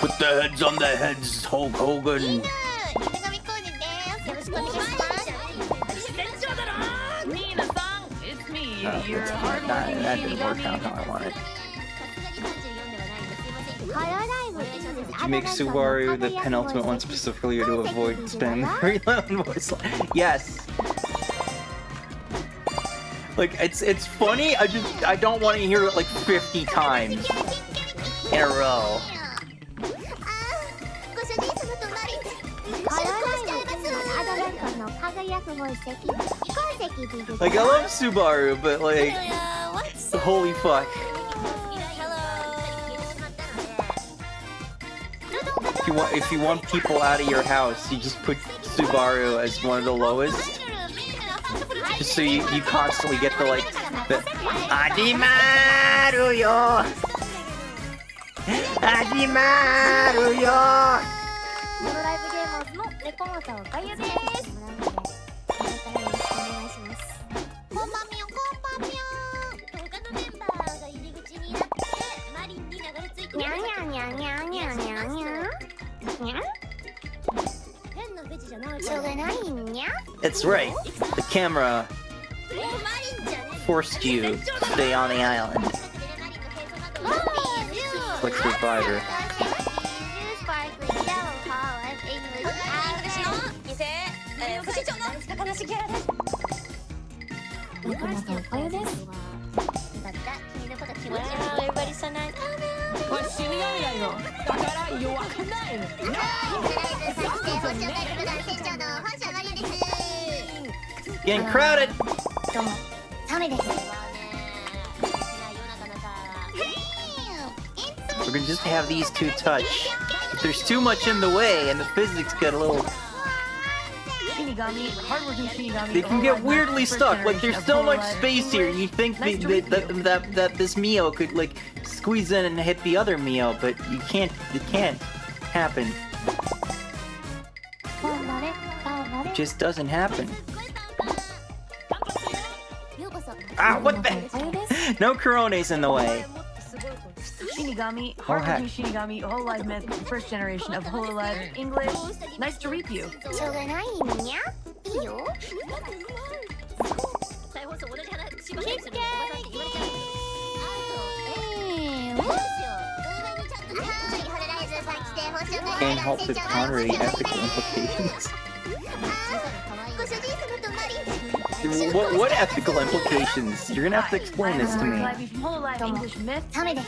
Put the heads on the heads, Hulk Hogan. Nina-san, it's me, your That hardworking didn't work out how I wanted. Did you make Subaru the penultimate one specifically to avoid spamming the very loud voice line? Yes. Like, it's funny, I don't want to hear it like 50 times in a row. Like, I love Subaru, but like, holy fuck. If you want people out of your house, you just put Subaru as one of the lowest. Just so you constantly get the like, the Adimaru yo! Adimaru yo! しょうがないんにゃ It's right. The camera 困りんじゃね forced you to stay on the island. Click survivor. Everybody so nice. これ死神だよ。だから弱くない。 Getting crowded. どうも、サメです。 We're gonna just have these two touch. If there's too much in the way and the physics get a little... Shinigami, hardworking Shinigami. They can get weirdly stuck. Like, there's so much space here. You think that this Mio could, like, squeeze in and hit the other Mio, but you can't. It can't happen. It just doesn't happen. Ah, what the? No Corones in the way. Shinigami, hardworking Shinigami, Hololive Myth, first generation of Hololive English. Nice to reap you. しょうがないんにゃいいよ。Can't help but ponder the ethical implications. What ethical implications? You're gonna have to explain this to me. Hololive English Myth. サメです。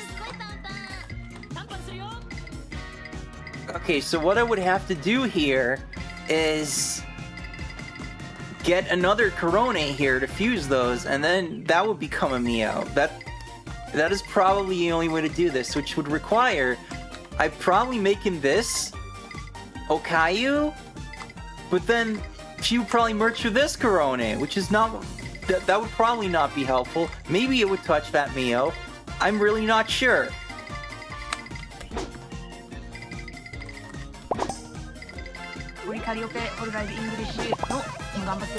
Okay, so what I would have to do here is get another Corone here to fuse those, and then that would become a Mio. That is probably the only way to do this, which would require I'm probably making this Okayu, but then she would probably merge with this Corone, which is not that would probably not be helpful. Maybe it would touch that Mio. I'm really not sure.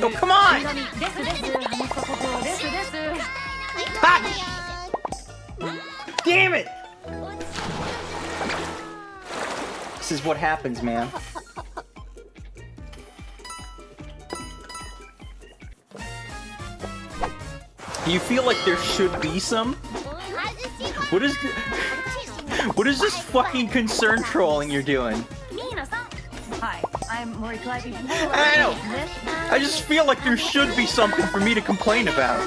Oh, come on! Touch! Damn it! This is what happens, man. Do you feel like there should be some? What is this fucking concern trolling you're doing? Hi, I'm Mori Clivey. I know. I just feel like there should be something for me to complain about.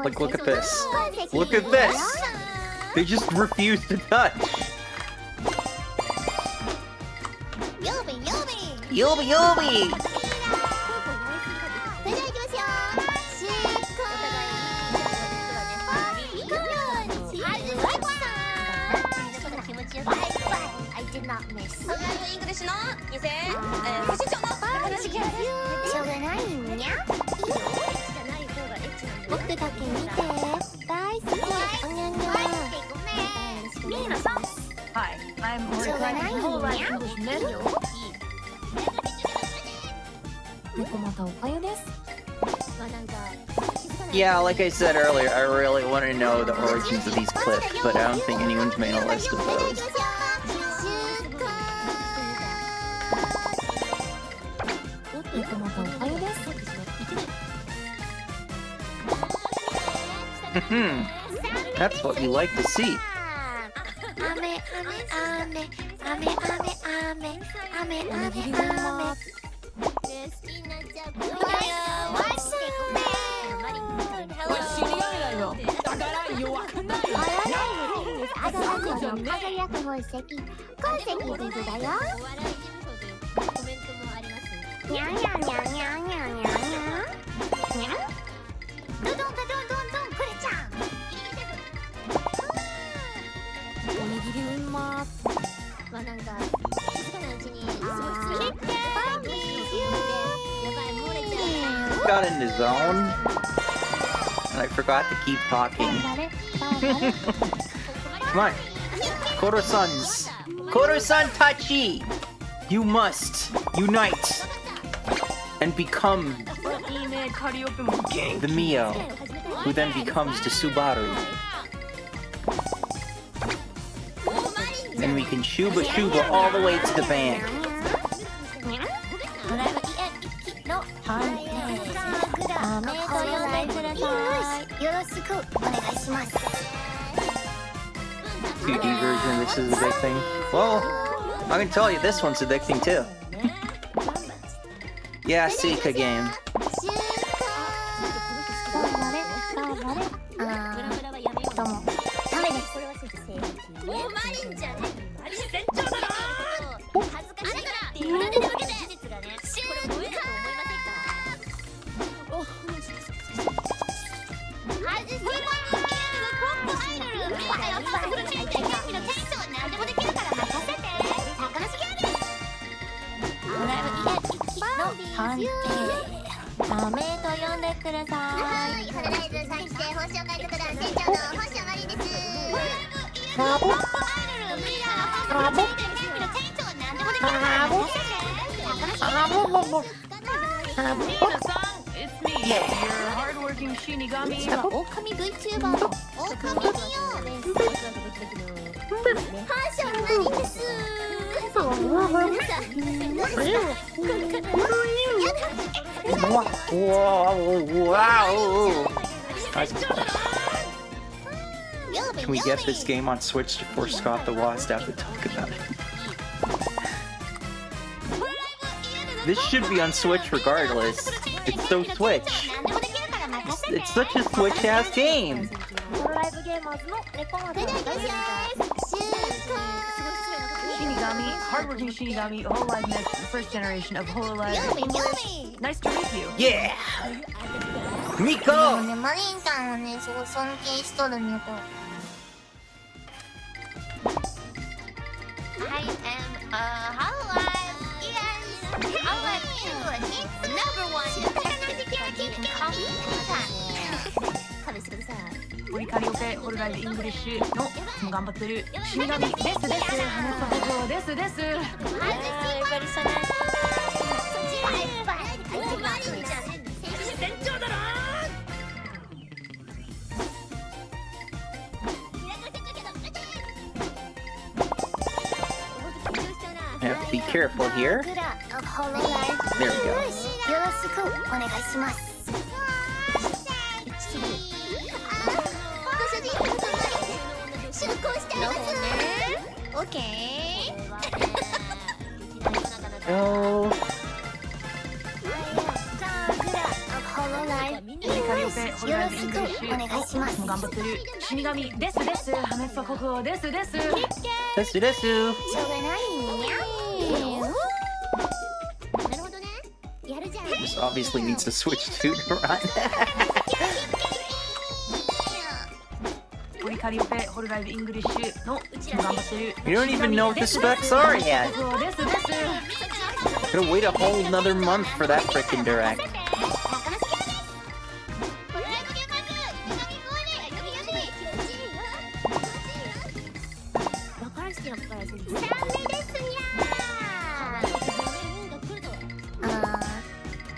Like, look at this. Look at this. They just refuse to touch. Yobi Yobi! I did not miss. しょうがないんにゃ僕だけ見て大好きおにゃにゃ Hi, I'm Mori Clivey. Hololive English Myth. 猫またおかゆです Yeah, like I said earlier, I really want to know the origins of these clips, but I don't think anyone's made a list of those. That's what you like to see. Got in the zone, and I forgot to keep talking. Come on, Koro-sans. Koro-san Tachi! You must unite and become the Mio. who then becomes the Subaru. And we can shuba shuba all the way to the bank. ドライブの判定ダメと呼んでください。よろしくお願いします。 2D version, this is addicting. Well, I can tell you this one's addicting too. Yeah, Seika game. どうもダメです。おマリンじゃねえ。マリン船長だろ。恥ずかしいから手裏で分けて。事実がね。これ燃えると思いませんか。お。外しまーす。アイドル。見たよ。フルチェンジゲームのテンション何でもできるから任せて。高梨ゲーム。ドライブの判定。ダメと呼んでください。ホロライズ3期生本紹介特団船長の本社マリンです。It's me, your hardworking Shinigami. 狼 VTuber の狼よ。本社マリンです。Wow! Can we get this game on Switch before Scott the Wasp have to talk about it? This should be on Switch regardless. It's so Switch. It's such a Switch-ass game. Shinigami, hardworking Shinigami, Hololive Next, first generation of Hololive English. Nice to meet you. Yeah! でも Miko! ね、マリンちゃんはね、すごい尊敬しとるね、これ。I am a Hololive. Yes, Hololive English. It's number one. 試してください。折り返りオペ、ホロライブイングリッシュのいつも頑張ってる死神ですです。羽根と保護ですです。バリソナマリンちゃん船長だろ。 I have to be careful here. There we go. よろしくお願いします。ご主人様とマリン出航しています。オッケー。Oh. 折り返りオペ、ホロライブイングリッシュのいつも頑張ってる死神ですです。羽根と保護ですです。Desu desu. しょうがないにゃ。なるほどね。やるじゃん。 This obviously needs to switch to run. 折り返りオペ、ホロライブイングリッシュのいつも頑張ってる You don't even know what the specs are yet. ですです。 Gotta wait a whole another month for that frickin' direct.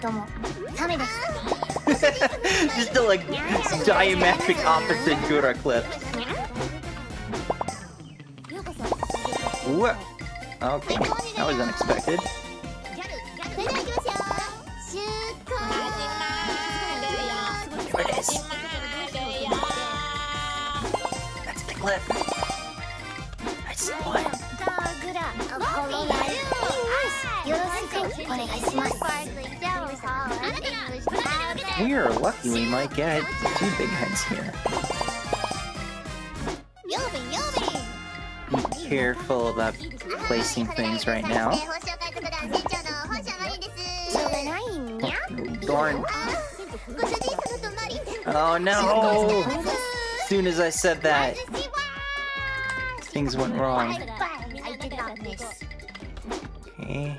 どうもダメです。 Just a like diametric opposite Gura clip. What? Okay, that was unexpected. There it is. That's the clip. Nice one. よろしくお願いします。 We are lucky we might get two big heads here. Be careful about placing things right now. Oh, darn. Oh no! As soon as I said that, things went wrong. Okay.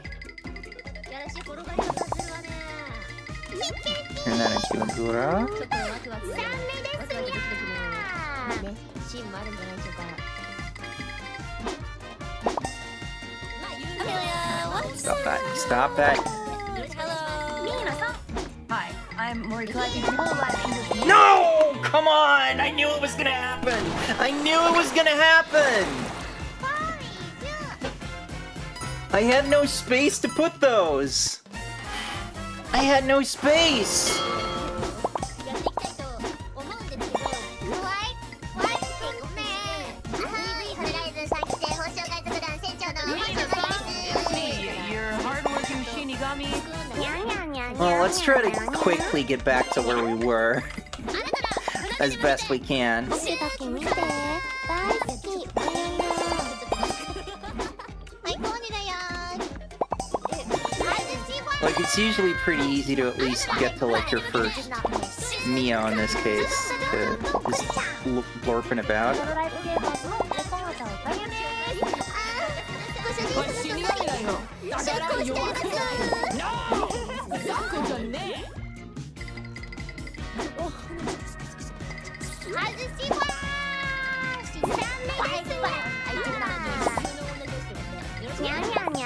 Turn that into a Gura. Stop that. Stop that. Hi, I'm Mori collecting Hololive English. No! come on! I knew it was gonna happen! I knew it was gonna happen! I had no space to put those! I had no space! Well, let's try to quickly get back to where we were. As best we can. Like, it's usually pretty easy to at least get to, like, your first Mio in this case. To just blurping about.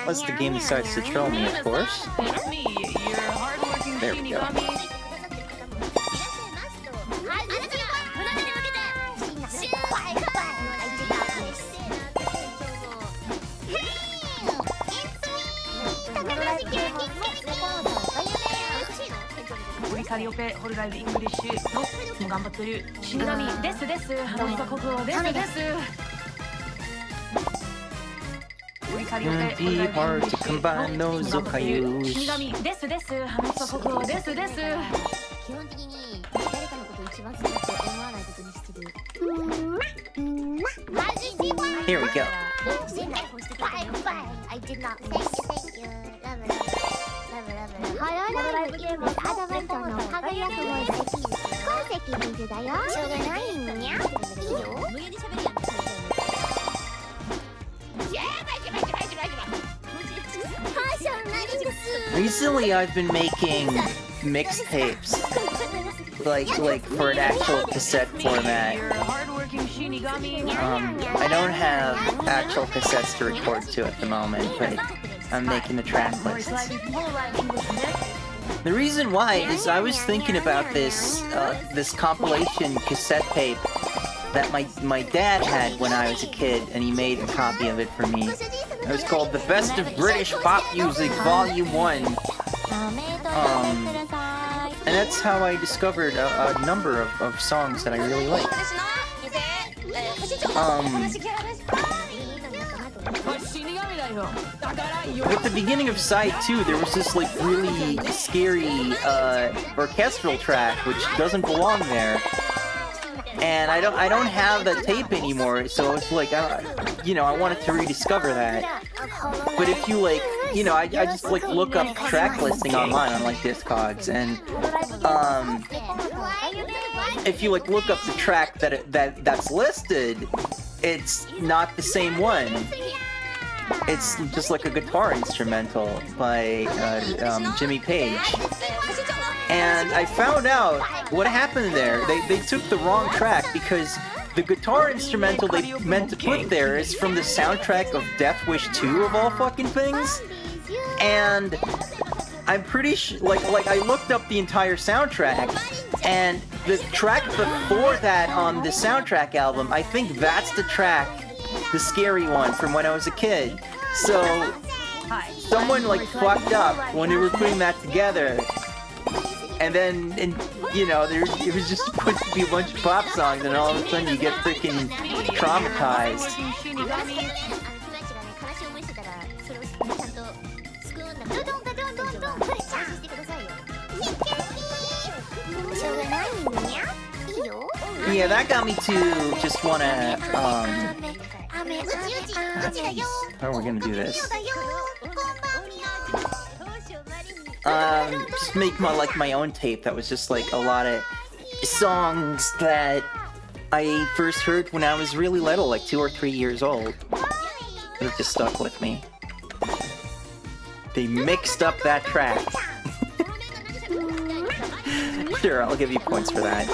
Unless the game decides to troll me, of course. There we go. Indeed hard to combine those okayus. 基本的に誰かのことを一番好きだと思わないことにしてる。Here we go. I did not miss. Thank you. Love it. Love it. ホロライブゲームアドベントの輝くも好き。鉱石水だよ。しょうがないんにゃ。いいよ。無理やり喋るやん。Recently, I've been making mixtapes, like for an actual cassette format. I don't have actual cassettes to record to at the moment, but I'm making the track lists. The reason why is I was thinking about this this compilation cassette tape that my dad had when I was a kid, and he made a copy of it for me. It was called The Best of British Pop Music Volume 1. And that's how I discovered a number of songs that I really like. At the beginning of Side 2, there was this like really scary orchestral track which doesn't belong there. And I don't have that tape anymore, so it's like, you know, I wanted to rediscover that. But if you like, you know, I just like look up track listing online on like Discogs, and if you like look up the track that's listed, it's not the same one. It's just like a guitar instrumental by Jimmy Page. And I found out what happened there. They took the wrong track because the guitar instrumental they meant to put there is from the soundtrack of Death Wish 2 of all fucking things. And I'm pretty sure, like I looked up the entire soundtrack, and the track before that on the soundtrack album, I think that's the track, the scary one from when I was a kid. So someone like fucked up when they were putting that together. And then, you know, it was just supposed to be a bunch of pop songs, and all of a sudden you get freaking traumatized. Yeah, that got me to just wanna, how are we gonna do this? Just make my own tape that was just like a lot of songs that I first heard when I was really little, like 2 or 3 years old. It just stuck with me. They mixed up that track. Sure, I'll give you points for that.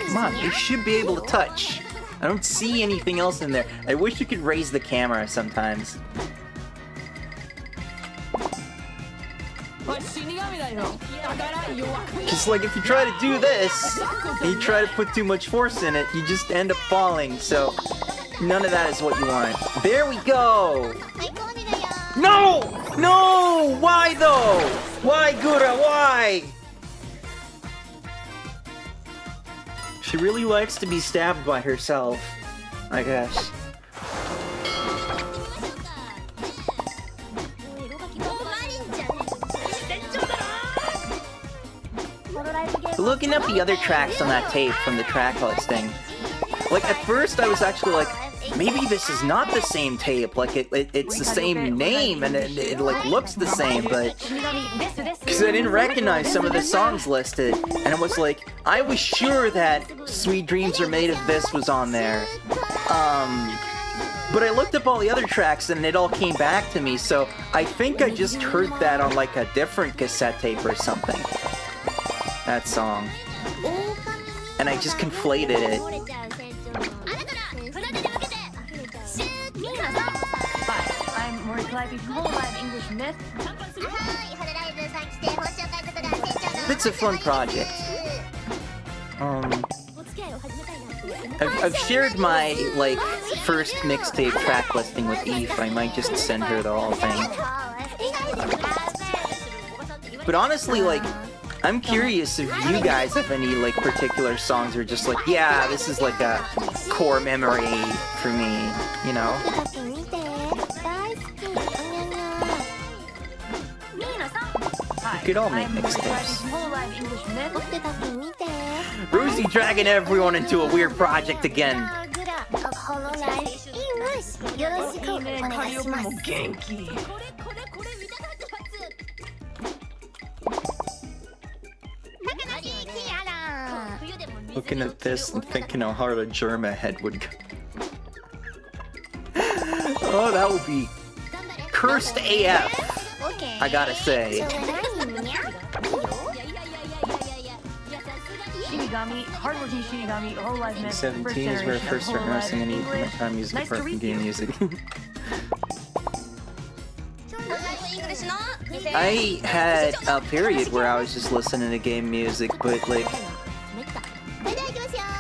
Come on, you should be able to touch. I don't see anything else in there. I wish you could raise the camera sometimes. Just like if you try to do this, and you try to put too much force in it, you just end up falling, so none of that is what you want. There we go! No! No! Why though? Why, Gura? Why? She really likes to be stabbed by herself, I guess. Looking up the other tracks on that tape from the track listing, like at first I was actually like, maybe this is not the same tape, like it's the same name and it like looks the same, but because I didn't recognize some of the songs listed, and it was like, I was sure that Sweet Dreams Are Made of This was on there, but I looked up all the other tracks and it all came back to me, so I think I just heard that on like a different cassette tape or something, that song, and I just conflated it. English Myth. It's a fun project. I've shared my like first mixtape track listing with Eve. I might just send her the whole thing. But honestly, like, I'm curious if you guys have any like particular songs or just like, yeah, this is like a core memory for me, you know? We could all make mixtapes. Rosie dragging everyone into a weird project again. Looking at this and thinking how hard a Germa head would go. Oh, that would be cursed AF. I gotta say. Shinigami, hardworking Shinigami, whole life myth. 17 is where I first started noticing any music apart from game music. I had a period where I was just listening to game music, but like,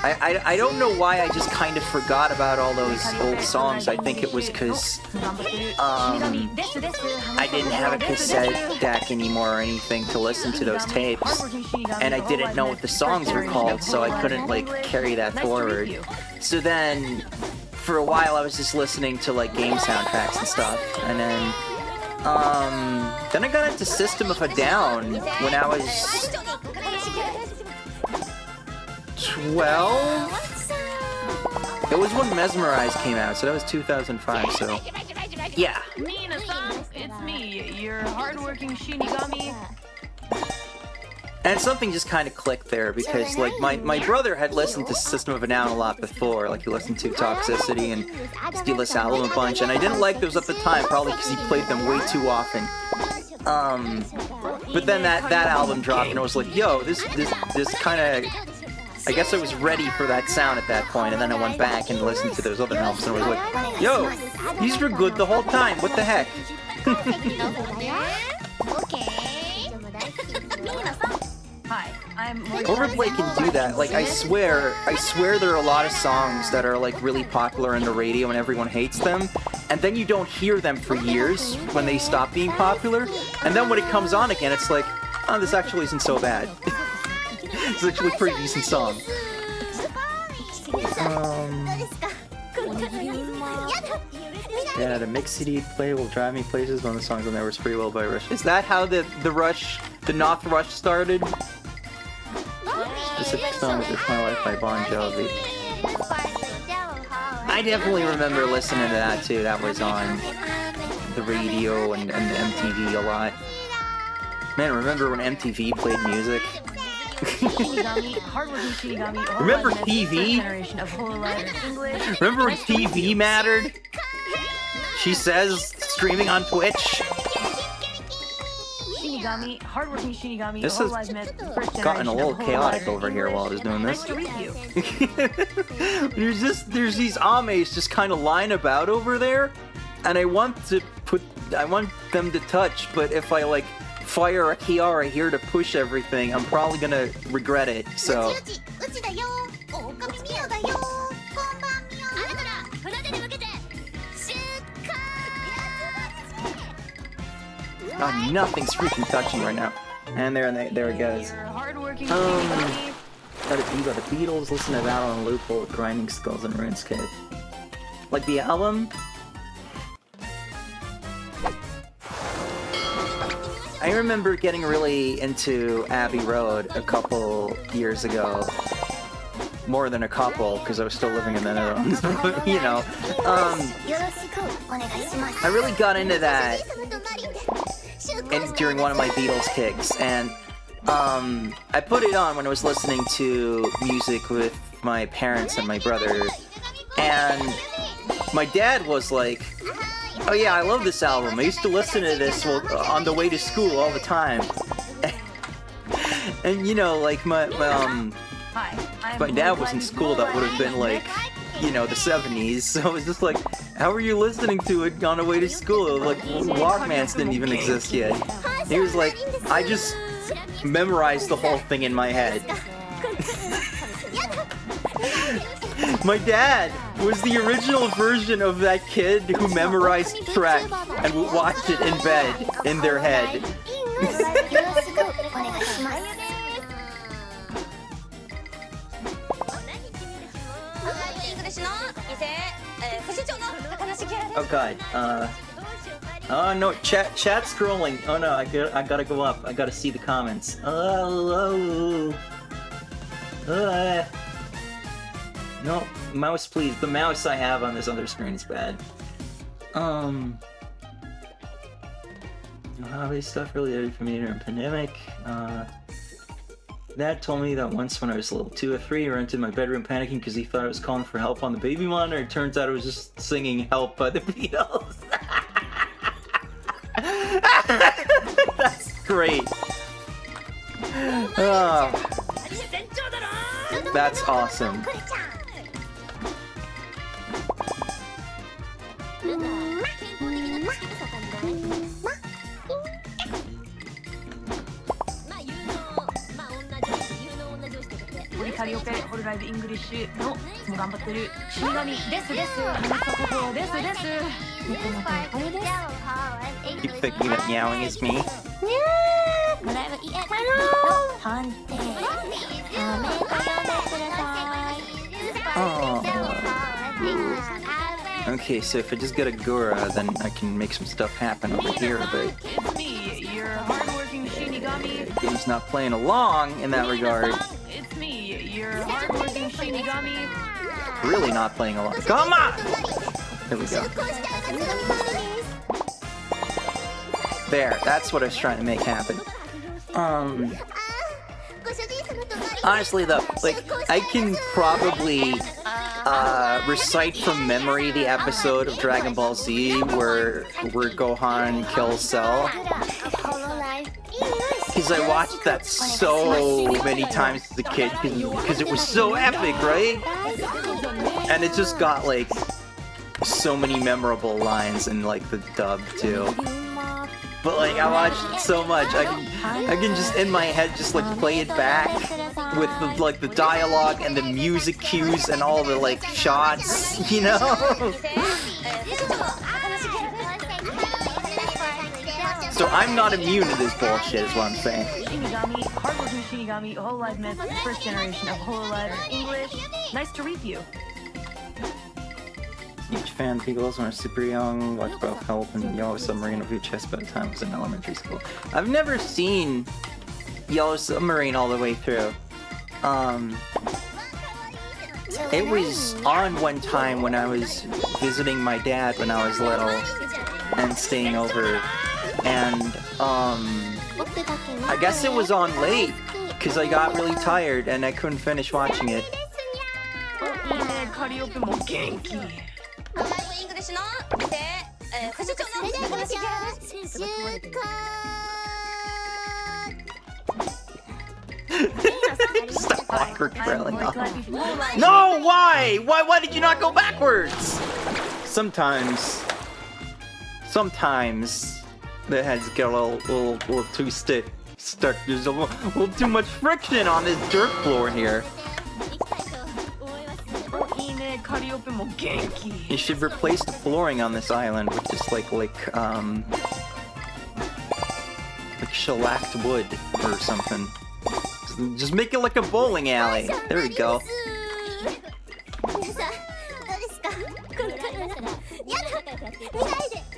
I don't know why I just kind of forgot about all those old songs. I think it was because I didn't have a cassette deck anymore or anything to listen to those tapes, and I didn't know what the songs were called, so I couldn't like carry that forward. So then for a while I was just listening to like game soundtracks and stuff, and then I got into System of a Down when I was 12? It was when Mesmerize came out, so that was 2005, so yeah. Mina-san, it's me, your hardworking Shinigami. And something just kind of clicked there, because like my brother had listened to System of a Down a lot before, like he listened to Toxicity and Steeless Album a bunch, and I didn't like those at the time, probably because he played them way too often. But then that album dropped and I was like, yo, this kind of, I guess I was ready for that sound at that point, and then I went back and listened to those other albums and I was like, yo, these were good the whole time, what the heck? Hi, I'm Overplay can do that. Like, I swear there are a lot of songs that are like really popular on the radio and everyone hates them, and then you don't hear them for years when they stop being popular, and then when it comes on again, it's like, oh, this actually isn't so bad. It's actually a pretty decent song. Yeah, the mix CD play will drive me places. One of the songs on there was Free Will by Rush. Is that how the Noth Rush started? Specific songs, It's My Life by Bon Jovi. I definitely remember listening to that too. That was on the radio and the MTV a lot. Man, remember when MTV played music? Remember TV? Remember when TV mattered? She says, streaming on Twitch. This has gotten a little chaotic over here while I was doing this. there's these ames just kind of lying about over there, and I want to I want them to touch, but if I like fire a Kiara here to push everything, I'm probably gonna regret it. So. うちだよ狼ミオだよこんばんみおあなたら船出に向けて出荷 God, nothing's freaking touching right now. And there it goes. You're hardworking Shinigami. Gotta be by the Beatles, listen to that on a loophole with grinding skulls and RuneScape. Like the album? I remember getting really into Abbey Road a couple years ago. More than a couple, because I was still living in the Netherlands. You know, よろしくお願いします I really got into that during one of my Beatles kicks, and I put it on when I was listening to music with my parents and my brother, and my dad was like, "Oh yeah, I love this album. I used to listen to this on the way to school all the time." And you know, like my dad was in school. That would have been like, you know, the 70s. So it was just like, how are you listening to it on the way to school? Like Walkmans didn't even exist yet. He was like, I just memorized the whole thing in my head. My dad was the original version of that kid who memorized Trek and watched it in bed, in their head. よろしくお願いします Oh god, oh no, chat's scrolling. Oh no, I gotta go up. I gotta see the comments. No, mouse please. The mouse I have on this other screen is bad. Hobby stuff related from the internet pandemic. Dad told me that once when I was level 2 or 3, I ran to my bedroom panicking because he thought I was calling for help on the baby monitor. It turns out I was just singing Help by the Beatles. That's great. Oh, that's awesome. Karaoke, Whole Live English のいつも頑張ってる死神ですです。あなたここですです。これです。 Keep thinking that meowing is me. ドライブイエの判定アメリカ読んでください Oh. Okay, so if I just get a Gura, then I can make some stuff happen over here, but It's me, your hardworking Shinigami. the game's not playing along in that regard. It's me, your hardworking Shinigami. Really not playing along. Come on! There we go. There, that's what I was trying to make happen. Honestly though, like, I can probably recite from memory the episode of Dragon Ball Z where Gohan kills Cell. Because I watched that so many times as a kid, because it was so epic, right? And it just got, like, so many memorable lines in, like, the dub, too. But, like, I watched it so much, I can just, in my head, just, like, play it back with, the dialogue and the music cues and all the, like, shots, you know? So I'm not immune to this bullshit, is what I'm saying. Shinigami, hardworking Shinigami, Hololive Myth, first generation of Hololive English. Nice to read you. Huge fan of Beagles when I was super young, watched both Help and Yellow Submarine of VHS by the time I was in elementary school. I've never seen Yellow Submarine all the way through. It was on one time when I was visiting my dad when I was little and staying over, and I guess it was on late because I got really tired and I couldn't finish watching it. カリオペも元気。ドライブイングリッシュの副所長の話キャラです。Stop awkward trailing off. No, why? Why did you not go backwards? Sometimes sometimes the heads get a little too stiff. Stuck. There's a little too much friction on this dirt floor here. You should replace the flooring on this island with just like shellacked wood or something. Just make it like a bowling alley. There we go.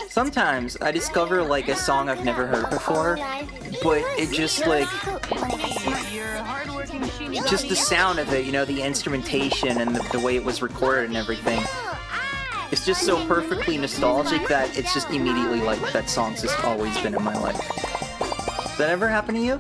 Sometimes I discover like a song I've never heard before, but it just like just the sound of it, you know, the instrumentation and the way it was recorded and everything. It's just so perfectly nostalgic that it's just immediately like that song's just always been in my life. Does that ever happen to you?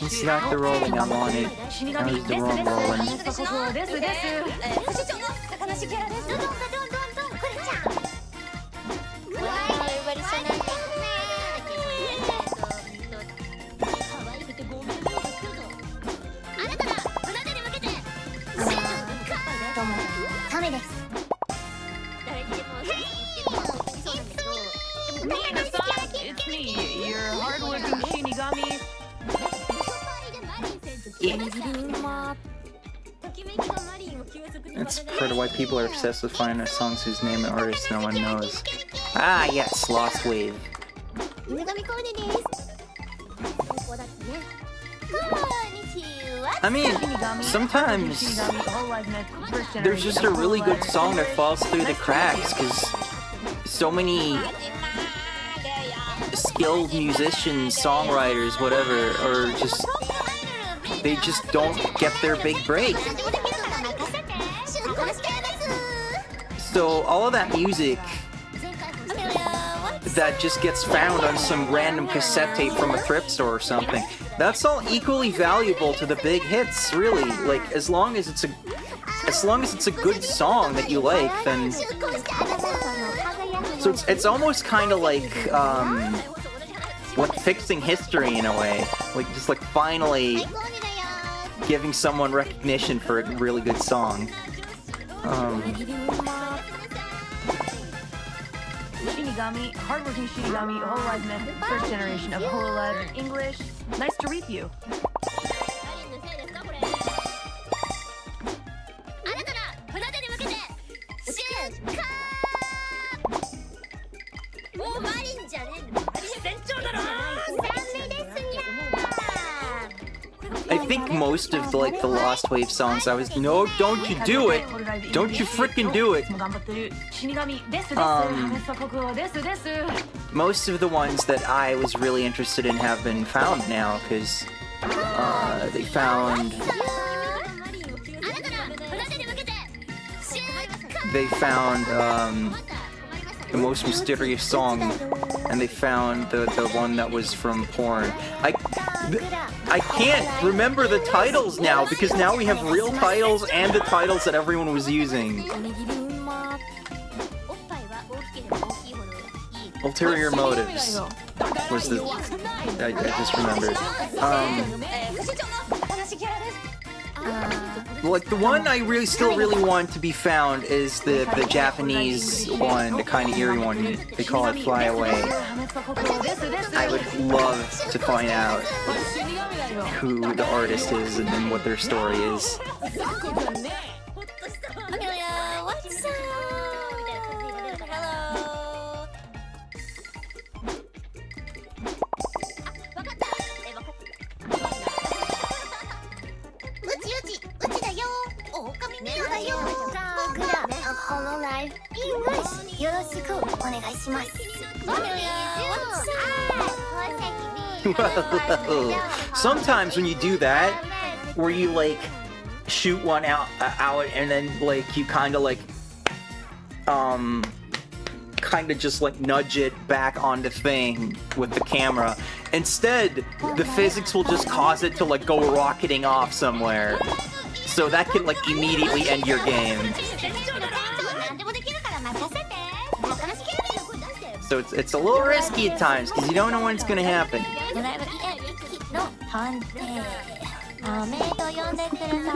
It's not the rolling I wanted. That was the wrong rolling. It's me, your hardworking Shinigami. That's part of why people are obsessed with finding songs whose name and artist no one knows. Ah, yes, Lost Wave. I mean, sometimes there's just a really good song that falls through the cracks because so many skilled musicians, songwriters, whatever, or just they just don't get their big break. So all of that music that just gets found on some random cassette tape from a thrift store or something, that's all equally valuable to the big hits, really. Like as long as it's a good song that you like, then so it's almost kind of like fixing history in a way, like just like finally giving someone recognition for a really good song. Shinigami, hardworking Shinigami, Hololive Myth, first generation of Hololive English. Nice to reap you. I think most of the Lost Wave songs I was, no, don't you do it! Don't you frickin' do it! Most of the ones that I was really interested in have been found now, because they found the most mysterious song, and they found the one that was from porn. I can't remember the titles now, because now we have real titles and the titles that everyone was using. Ulterior Motives was the... I just remembered. Like, the one I still really want to be found is the Japanese one, the kind of eerie one. They call it Fly Away. I would love to find out who the artist is and what their story is. Hololive English. Sometimes when you do that, where you like shoot one out and then like you kind of just like nudge it back on the thing with the camera. Instead, the physics will just cause it to like go rocketing off somewhere. So that can like immediately end your game. So it's a little risky at times because you don't know when it's gonna happen. ドライブ家の探偵雨と呼んでくれさ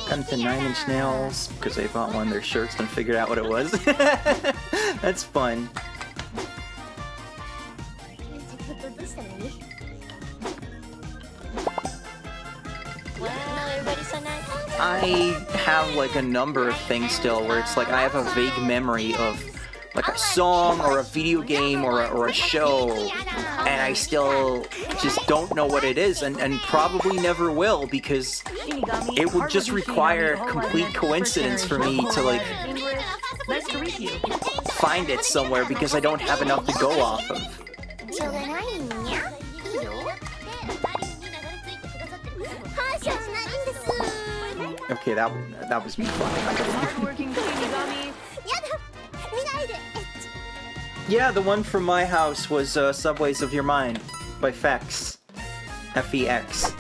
Come to 9-inch nails because they bought one of their shirts and figured out what it was. That's fun. I have like a number of things still where it's like I have a vague memory of like a song or a video game or a show, and I still just don't know what it is, and probably never will because it would just require complete coincidence for me to like find it somewhere because I don't have enough to go off of. Okay, that was me. Yeah, the one from my house was Subways of Your Mind by Fex. F-E-X.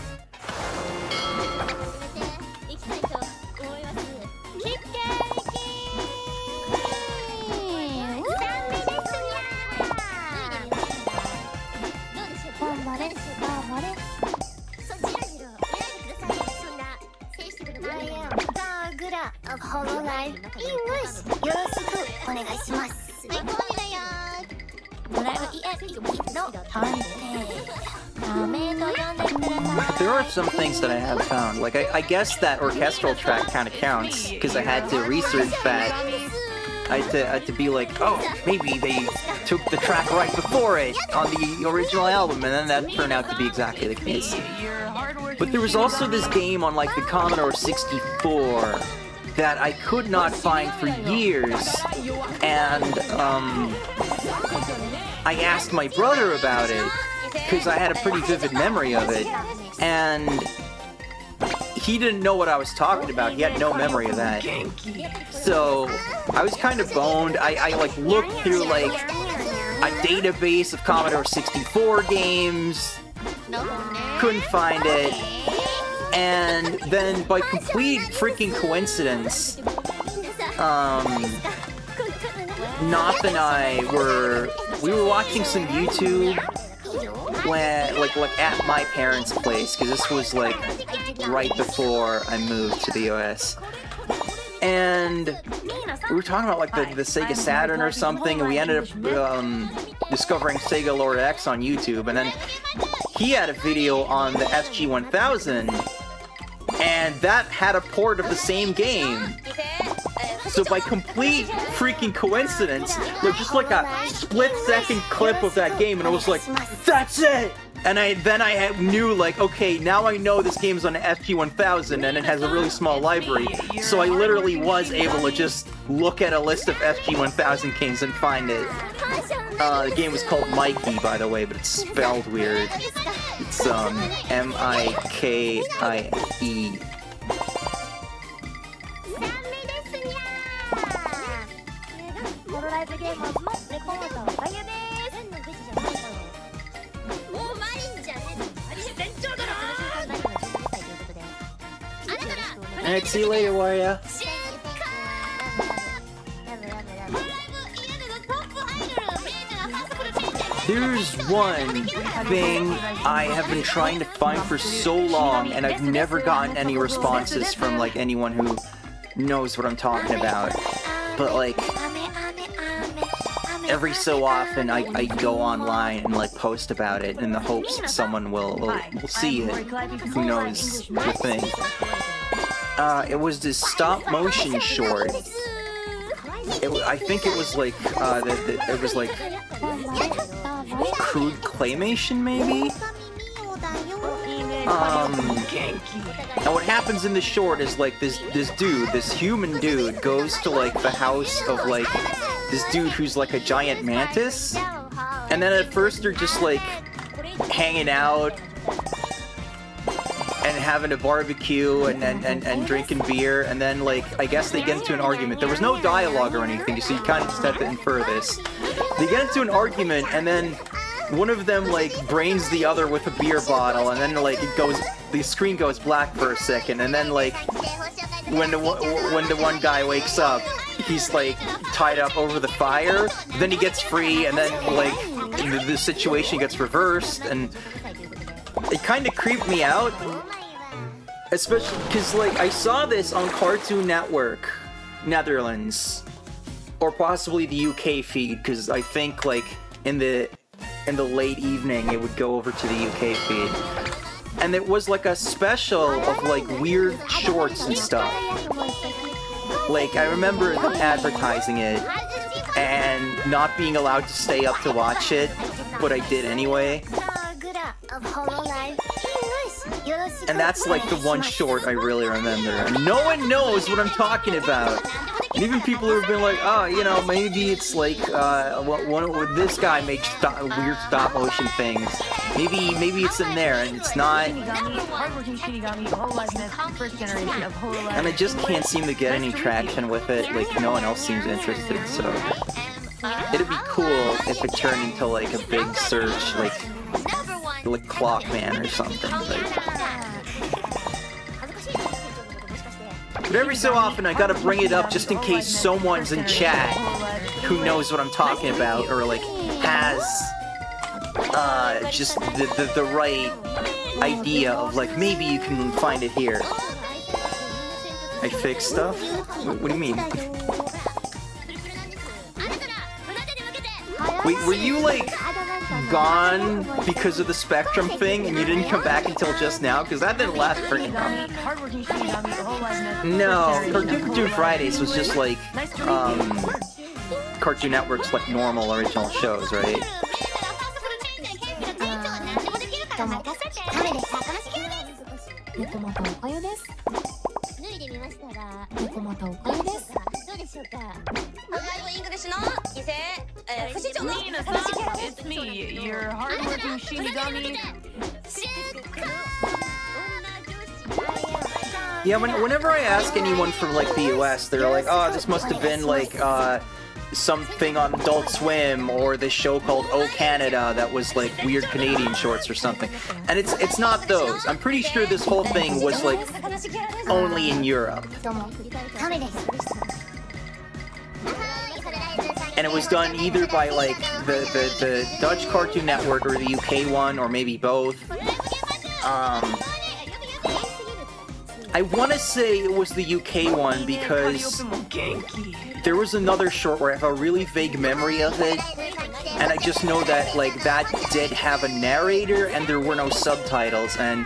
Of Hololive English よろしくお願いします。はい、これだよ。ドライブ家の探偵雨と呼んでくれさ There are some things that I have found. Like, I guess that orchestral track kind of counts because I had to research that. I had to be like, oh, maybe they took the track right before it on the original album, and then that turned out to be exactly the case. But there was also this game on like the Commodore 64 that I could not find for years, and I asked my brother about it because I had a pretty vivid memory of it, and he didn't know what I was talking about. He had no memory of that. So I was kind of boned. I like looked through like a database of Commodore 64 games, couldn't find it. And then, by complete freaking coincidence, Noth and I were watching some YouTube when, like at my parents' place, because this was like right before I moved to the US. And we were talking about like the Sega Saturn or something, and we ended up discovering Sega Lord X on YouTube, and then he had a video on the SG-1000. And that had a port of the same game. So by complete freaking coincidence, like just like a split-second clip of that game, and I was like, that's it! And I knew like, okay, now I know this game's on the SG-1000 and it has a really small library. So I literally was able to just look at a list of SG-1000 games and find it. The game was called Mikey, by the way, but it's spelled weird. It's M-I-K-I-E. Alright, see you later, Waria. There's one thing I have been trying to find for so long, and I've never gotten any responses from like anyone who knows what I'm talking about. But like every so often I go online and like post about it in the hopes that someone will see it. Who knows the thing. It was this stop motion short. I think it was like it was like crude claymation, maybe. And what happens in the short is like this human dude goes to like the house of like this dude who's like a giant mantis, and then at first they're just like hanging out and having a barbecue and drinking beer, and then like I guess they get into an argument. There was no dialogue or anything, so you kind of just have to infer this. They get into an argument, and then one of them like brains the other with a beer bottle, and then like the screen goes black for a second, and then like when the one guy wakes up, he's like tied up over the fire, then he gets free, and then like the situation gets reversed, and it kind of creeped me out, especially because like I saw this on Cartoon Network Netherlands, or possibly the UK feed, because I think like in the late evening it would go over to the UK feed. And it was like a special of like weird shorts and stuff. Like I remember them advertising it and not being allowed to stay up to watch it, but I did anyway. And that's like the one short I really remember. And no one knows what I'm talking about. And even people who have been like, oh, you know, maybe it's like this guy makes weird stop motion things. Maybe it's in there, and it's not. And I just can't seem to get any traction with it. Like no one else seems interested. So it'd be cool if it turned into like a big search, like Clockman or something. But every so often I gotta bring it up just in case someone's in chat who knows what I'm talking about, or like has just the right idea of like maybe you can find it here. I fix stuff? What do you mean? Wait, were you like gone because of the Spectrum thing and you didn't come back until just now? Because that didn't last very long. No, Cartoon Fridays was just like Cartoon Network's like normal original shows, right? It's me, your hardworking Shinigami. Yeah, whenever I ask anyone from like the US, they're like, oh, this must have been like something on Adult Swim or this show called Oh Canada that was like weird Canadian shorts or something. And it's not those. I'm pretty sure this whole thing was like only in Europe. And it was done either by like the Dutch Cartoon Network or the UK one, or maybe both. I want to say it was the UK one because there was another short where I have a really vague memory of it, and I just know that like that did have a narrator and there were no subtitles, and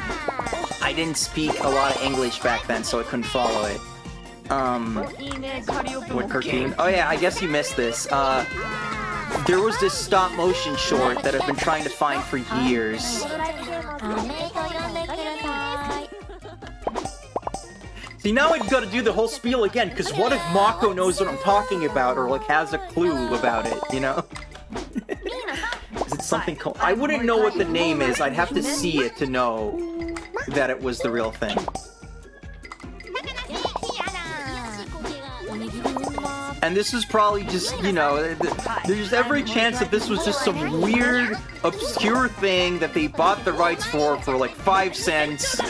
I didn't speak a lot of English back then, so I couldn't follow it. What cartoon? Oh yeah, I guess you missed this. There was this stop motion short that I've been trying to find for years. See, now I've got to do the whole spiel again, because what if Mako knows what I'm talking about, or like has a clue about it, you know? Is it something called... I wouldn't know what the name is, I'd have to see it to know that it was the real thing. And this is probably just, you know, there's every chance that this was just some weird, obscure thing that they bought the rights for like 5 cents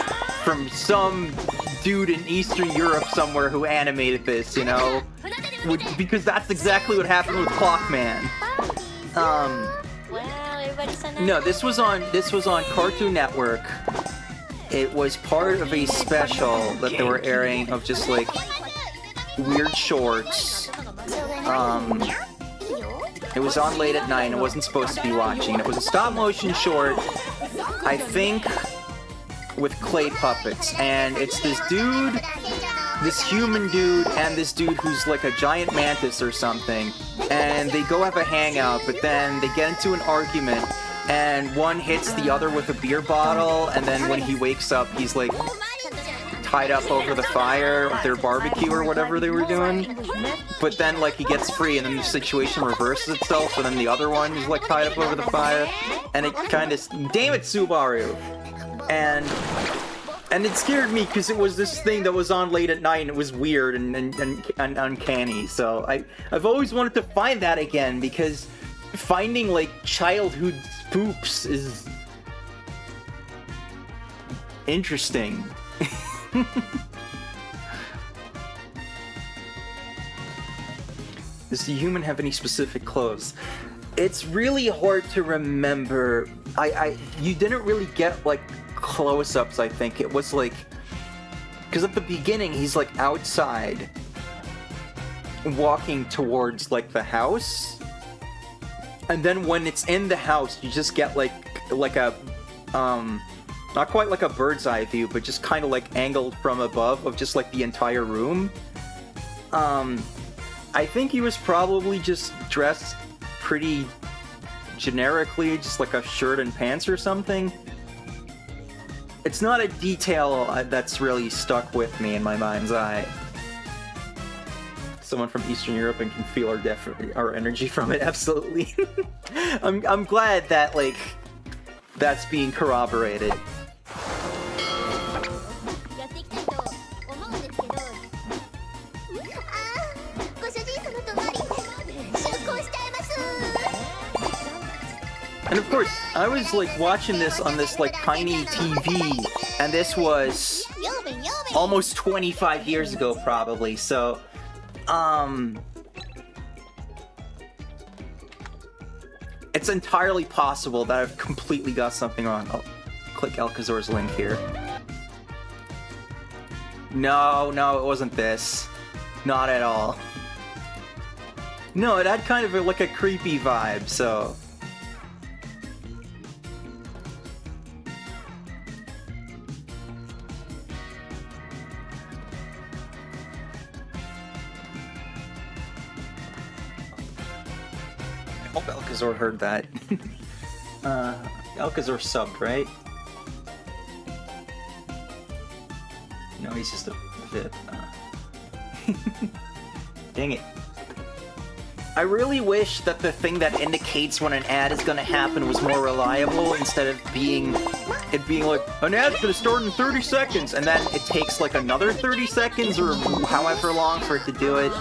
from some dude in Eastern Europe somewhere who animated this, you know? Because that's exactly what happened with Clockman. No, this was on Cartoon Network. It was part of a special that they were airing of just like weird shorts. It was on late at night. I wasn't supposed to be watching. It was a stop motion short, I think, with clay puppets, and it's this dude, this human dude, and this dude who's like a giant mantis or something, and they go have a hangout, but then they get into an argument, and one hits the other with a beer bottle, and then when he wakes up, he's like tied up over the fire with their barbecue or whatever they were doing. But then like he gets free, and then the situation reverses itself, and then the other one is like tied up over the fire, and it kind of, damn it, Subaru. And it scared me because it was this thing that was on late at night, and it was weird and uncanny. So I've always wanted to find that again, because finding like childhood spooks is interesting. Does the human have any specific clothes? It's really hard to remember. You didn't really get like close-ups, I think. It was like, because at the beginning he's like outside walking towards like the house, and then when it's in the house you just get like a not quite like a bird's eye view, but just kind of like angled from above of just like the entire room. I think he was probably just dressed pretty generically, just like a shirt and pants or something. It's not a detail that's really stuck with me in my mind's eye. Someone from Eastern Europe and can feel our energy from it, absolutely. I'm glad that, like, that's being corroborated. And of course, I was like watching this on this like tiny TV, and this was almost 25 years ago probably, so it's entirely possible that I've completely got something wrong. I'll click Alcazor's link here. No, it wasn't this. Not at all. No, it had kind of like a creepy vibe, so... I hope Alcazor heard that. Alcazor subbed, right? No, he's just a VIP. Dang it. I really wish that the thing that indicates when an ad is gonna happen was more reliable, instead of it being like, an ad's gonna start in 30 seconds, and then it takes like another 30 seconds or however long for it to do it.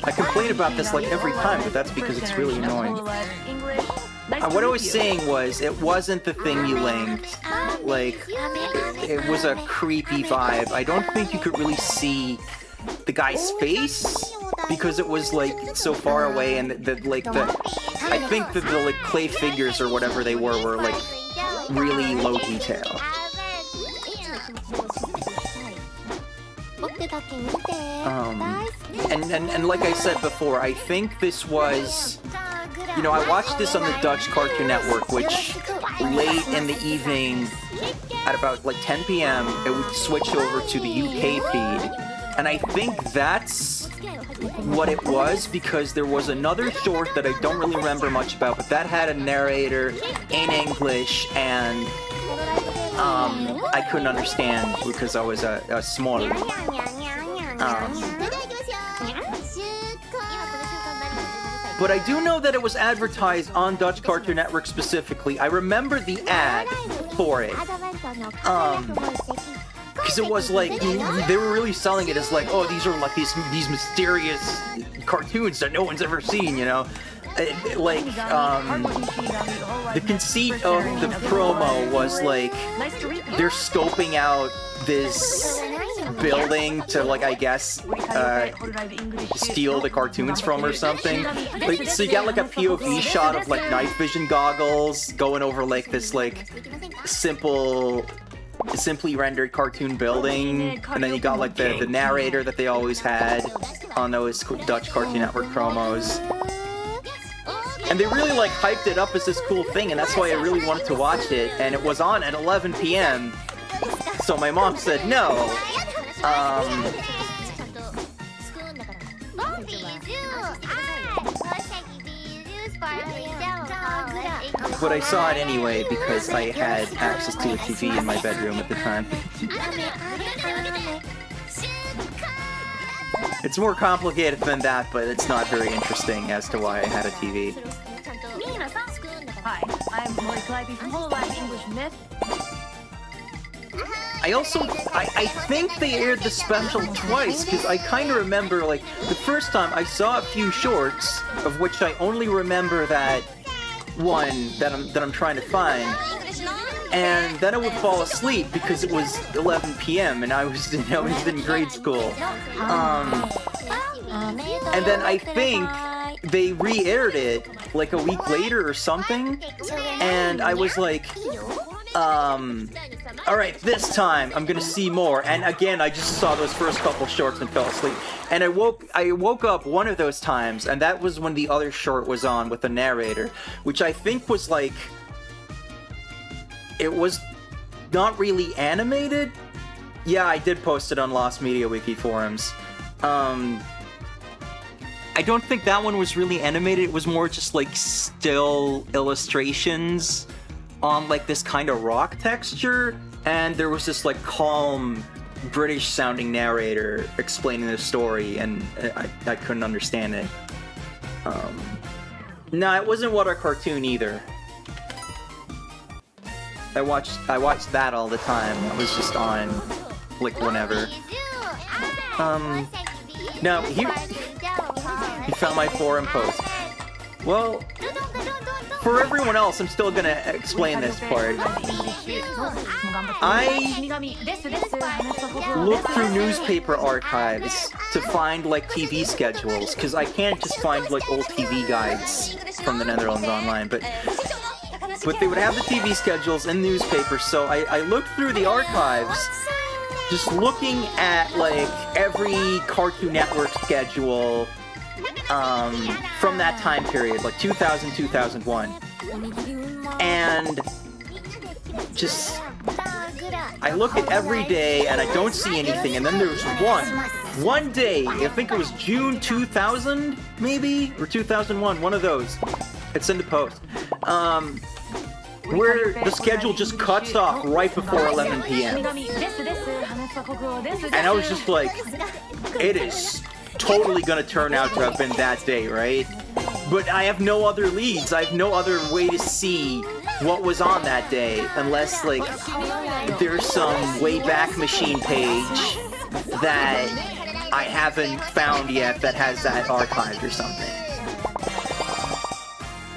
I complain about this like every time, but that's because it's really annoying. What I was saying was, it wasn't the thing you linked. Like, it was a creepy vibe. I don't think you could really see the guy's face, because it was like so far away, and I think that the like clay figures or whatever they were like really low detail. And like I said before, I think this was, you know, I watched this on the Dutch Cartoon Network, which late in the evening at about like 10 p.m. it would switch over to the UK feed. And I think that's what it was, because there was another short that I don't really remember much about, but that had a narrator in English, and I couldn't understand because I was a small. But I do know that it was advertised on Dutch Cartoon Network specifically. I remember the ad for it. Because it was like, they were really selling it as like, oh, these are like these mysterious cartoons that no one's ever seen, you know? The conceit of the promo was like, they're scoping out this building to, like, I guess, steal the cartoons from or something. Like, so you got like a POV shot of like night vision goggles going over like this like simply rendered cartoon building, and then you got like the narrator that they always had on those Dutch Cartoon Network promos. And they really like hyped it up as this cool thing, and that's why I really wanted to watch it, and it was on at 11 p.m. So my mom said no. But I saw it anyway because I had access to a TV in my bedroom at the time. It's more complicated than that, but it's not very interesting as to why I had a TV. Hi, I'm Lori Calliope from Hololive English Myth. I think they aired the special twice, because I kind of remember, like, the first time I saw a few shorts, of which I only remember that one that I'm trying to find, and then I would fall asleep because it was 11 p.m. and I was in grade school. And then I think they re-aired it like a week later or something, and I was like, alright, this time I'm gonna see more. And again, I just saw those first couple shorts and fell asleep. And I woke up one of those times, and that was when the other short was on with the narrator, which I think was like, it was not really animated. Yeah, I did post it on Lost Media Wiki forums. I don't think that one was really animated. It was more just like still illustrations on like this kind of rock texture, and there was this like calm British sounding narrator explaining the story, and I couldn't understand it. No, it wasn't What a Cartoon either. I watched that all the time. That was just on like whenever. No, he found my forum post. Well, for everyone else, I'm still gonna explain this part. I looked through newspaper archives to find like TV schedules, because I can't just find like old TV guides from the Netherlands online, but they would have the TV schedules in newspapers, so I looked through the archives, just looking at like every Cartoon Network schedule from that time period, like 2000, 2001. And just, I look at every day and I don't see anything, and then there's one day, I think it was June 2000, maybe? Or 2001, one of those. It's in the post. Where the schedule just cuts off right before 11 p.m. And I was just like, it is totally gonna turn out to have been that day, right? But I have no other leads. I have no other way to see what was on that day, unless like there's some Wayback Machine page that I haven't found yet that has that archived or something.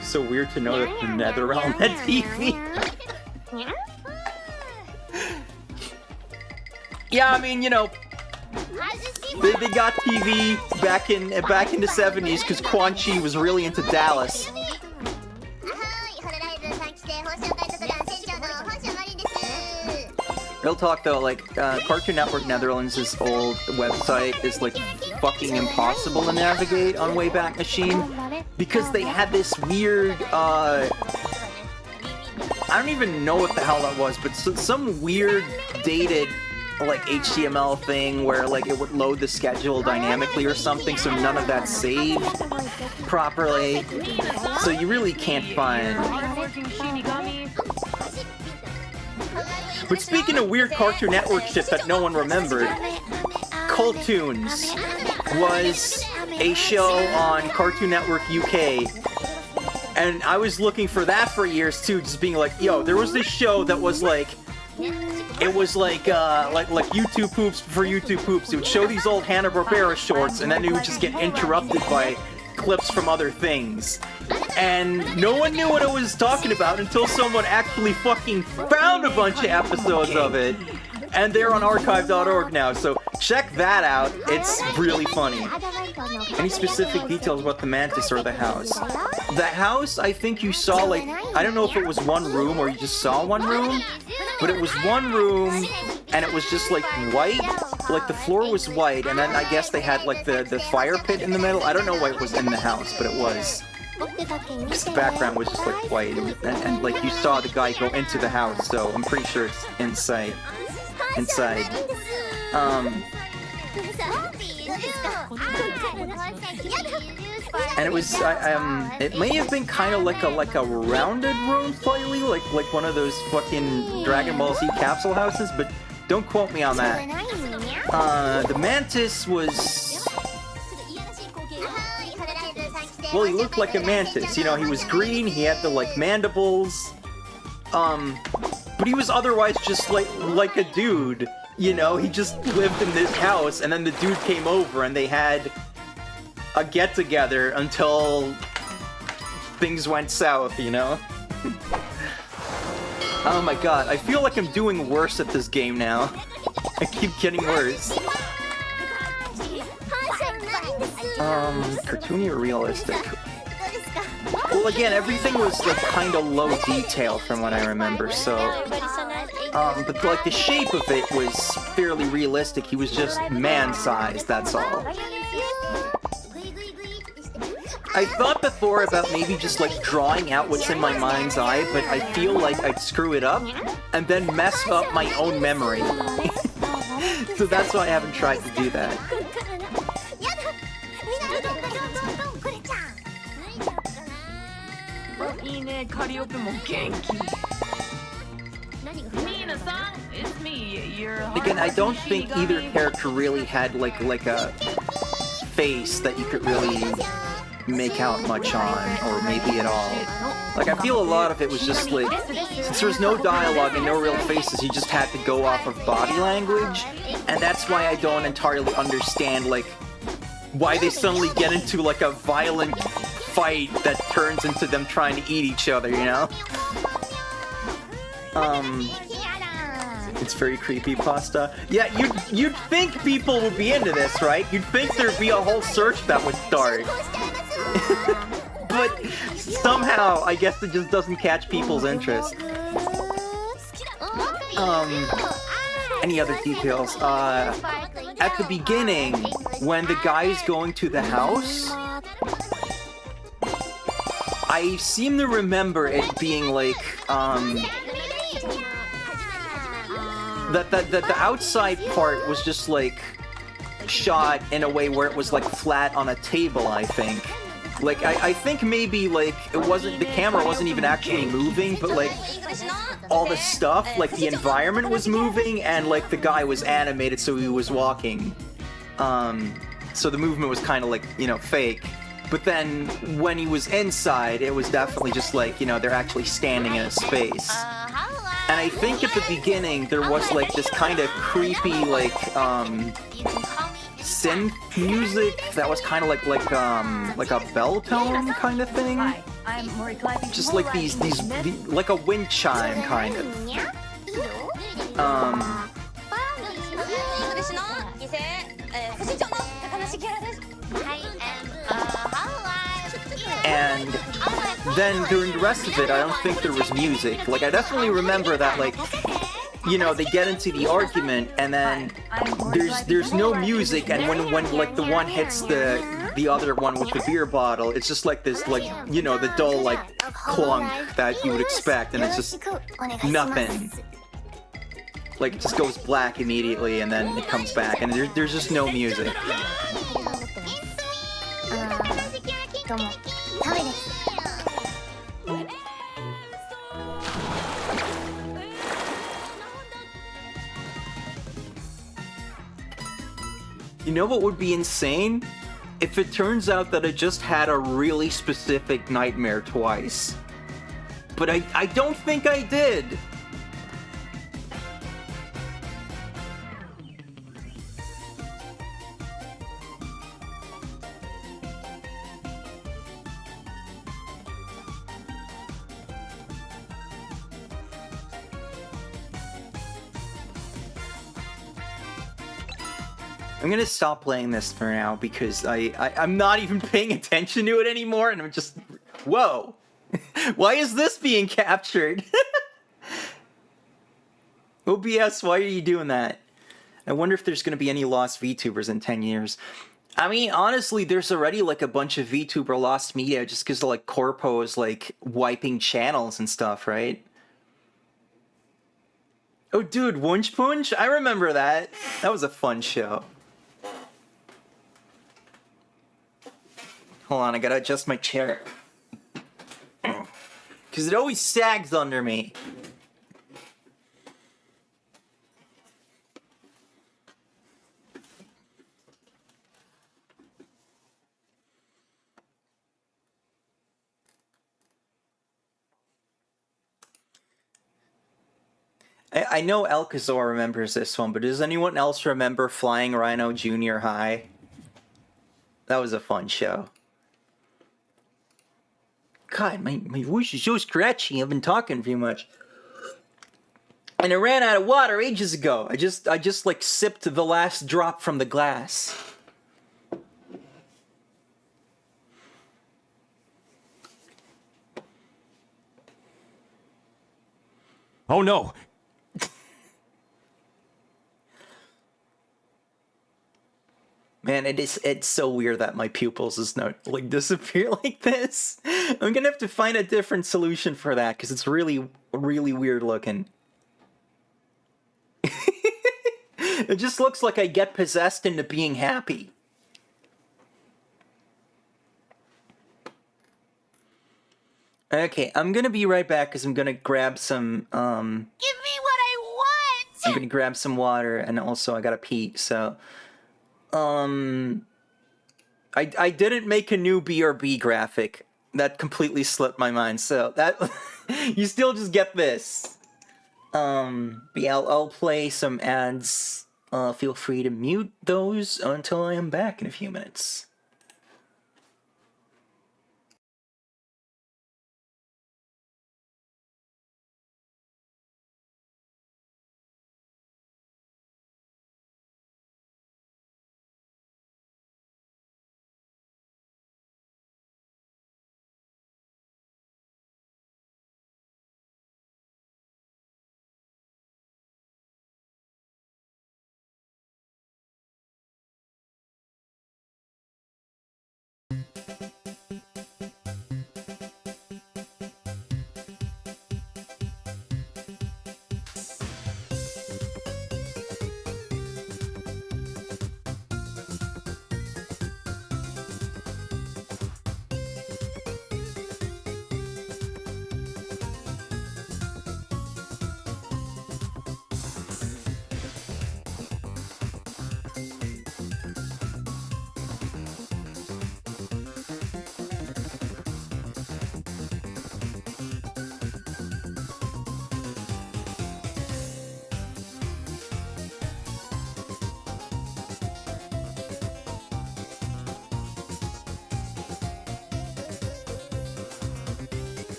So weird to know that the Netherrealm had TV. Yeah, I mean, you know, they got TV back in the 70s because Quan Chi was really into Dallas. Real talk though, like Cartoon Network Netherlands' old website is like fucking impossible to navigate on Wayback Machine because they had this weird I don't even know what the hell that was, but some weird dated like HTML thing where like it would load the schedule dynamically or something, so none of that's saved properly. So you really can't find. But speaking of weird Cartoon Network shit that no one remembered, Cartoons was a show on Cartoon Network UK. And I was looking for that for years too, just being like, yo, there was this show that was like, it was like YouTube Poops for YouTube Poops. It would show these old Hanna-Barbera shorts, and then it would just get interrupted by clips from other things. And no one knew what it was talking about until someone actually fucking found a bunch of episodes of it. And they're on archive.org now, so check that out. It's really funny. Any specific details about the mantis or the house? The house, I think you saw, like, I don't know if it was one room or you just saw one room, but it was one room and it was just like white, like the floor was white, and then I guess they had like the fire pit in the middle. I don't know why it was in the house, but it was. Because the background was just like white, and like you saw the guy go into the house, so I'm pretty sure it's inside. And it was, it may have been kind of like a rounded room slightly, like one of those fucking Dragon Ball Z capsule houses, but don't quote me on that. The mantis was, well, he looked like a mantis, you know, he was green, he had the like mandibles, but he was otherwise just like a dude, you know, he just lived in this house, and then the dude came over and they had a get-together until things went south, you know? Oh my god, I feel like I'm doing worse at this game now. I keep getting worse. Cartoony or realistic? Well, again, everything was like kind of low detail from what I remember, so... but like the shape of it was fairly realistic. He was just man-sized, that's all. I thought before about maybe just like drawing out what's in my mind's eye, but I feel like I'd screw it up and then mess up my own memory. So that's why I haven't tried to do that. いいね、カリオペも元気。Mina-san, it's me, your Again, I don't think either character really had like a face that you could really make out much on, or maybe at all. Like, I feel a lot of it was just like, since there's no dialogue and no real faces, you just had to go off of body language, and that's why I don't entirely understand, like, why they suddenly get into like a violent fight that turns into them trying to eat each other, you know? It's very creepy pasta. Yeah, you'd think people would be into this, right? You'd think there'd be a whole search that would start. But somehow, I guess it just doesn't catch people's interest. Any other details? At the beginning, when the guy's going to the house, I seem to remember it being like, that the outside part was just like shot in a way where it was like flat on a table, I think. Like, I think maybe like the camera wasn't even actually moving, but like all the stuff, like the environment was moving and like the guy was animated, so he was walking. So the movement was kind of like, you know, fake. But then when he was inside, it was definitely just like, you know, they're actually standing in a space. And I think at the beginning there was like this kind of creepy like synth music that was kind of like a bell tone kind of thing. Just like these like a wind chime kind of. And then during the rest of it, I don't think there was music. Like, I definitely remember that, like, you know, they get into the argument, and then there's no music, and when like the one hits the other one with the beer bottle, it's just like this, like, you know, the dull like clunk that you would expect, and it's just nothing. Like, it just goes black immediately, and then it comes back, and there's just no music. You know what would be insane? If it turns out that I just had a really specific nightmare twice. But I don't think I did. I'm gonna stop playing this for now because I'm not even paying attention to it anymore, and I'm just... Whoa! Why is this being captured? OBS, why are you doing that? I wonder if there's gonna be any lost VTubers in 10 years. I mean, honestly, there's already like a bunch of VTuber lost media just because of like corpos like wiping channels and stuff, right? Oh dude, Wunsch Punch? I remember that. That was a fun show. Hold on, I gotta adjust my chair. Because it always sags under me. I know Alcazar remembers this one, but does anyone else remember Flying Rhino Junior High? That was a fun show. God, my voice is so scratchy. I've been talking too much. And I ran out of water ages ago. I just like sipped the last drop from the glass. Oh no! Man, it's so weird that my pupils just not like disappear like this. I'm gonna have to find a different solution for that because it's really, really weird looking. It just looks like I get possessed into being happy. Okay, I'm gonna be right back because I'm gonna grab some Give me what I want! I'm gonna grab some water and also I gotta pee, so I didn't make a new BRB graphic. That completely slipped my mind, so that you still just get this. But yeah, I'll play some ads. Feel free to mute those until I am back in a few minutes.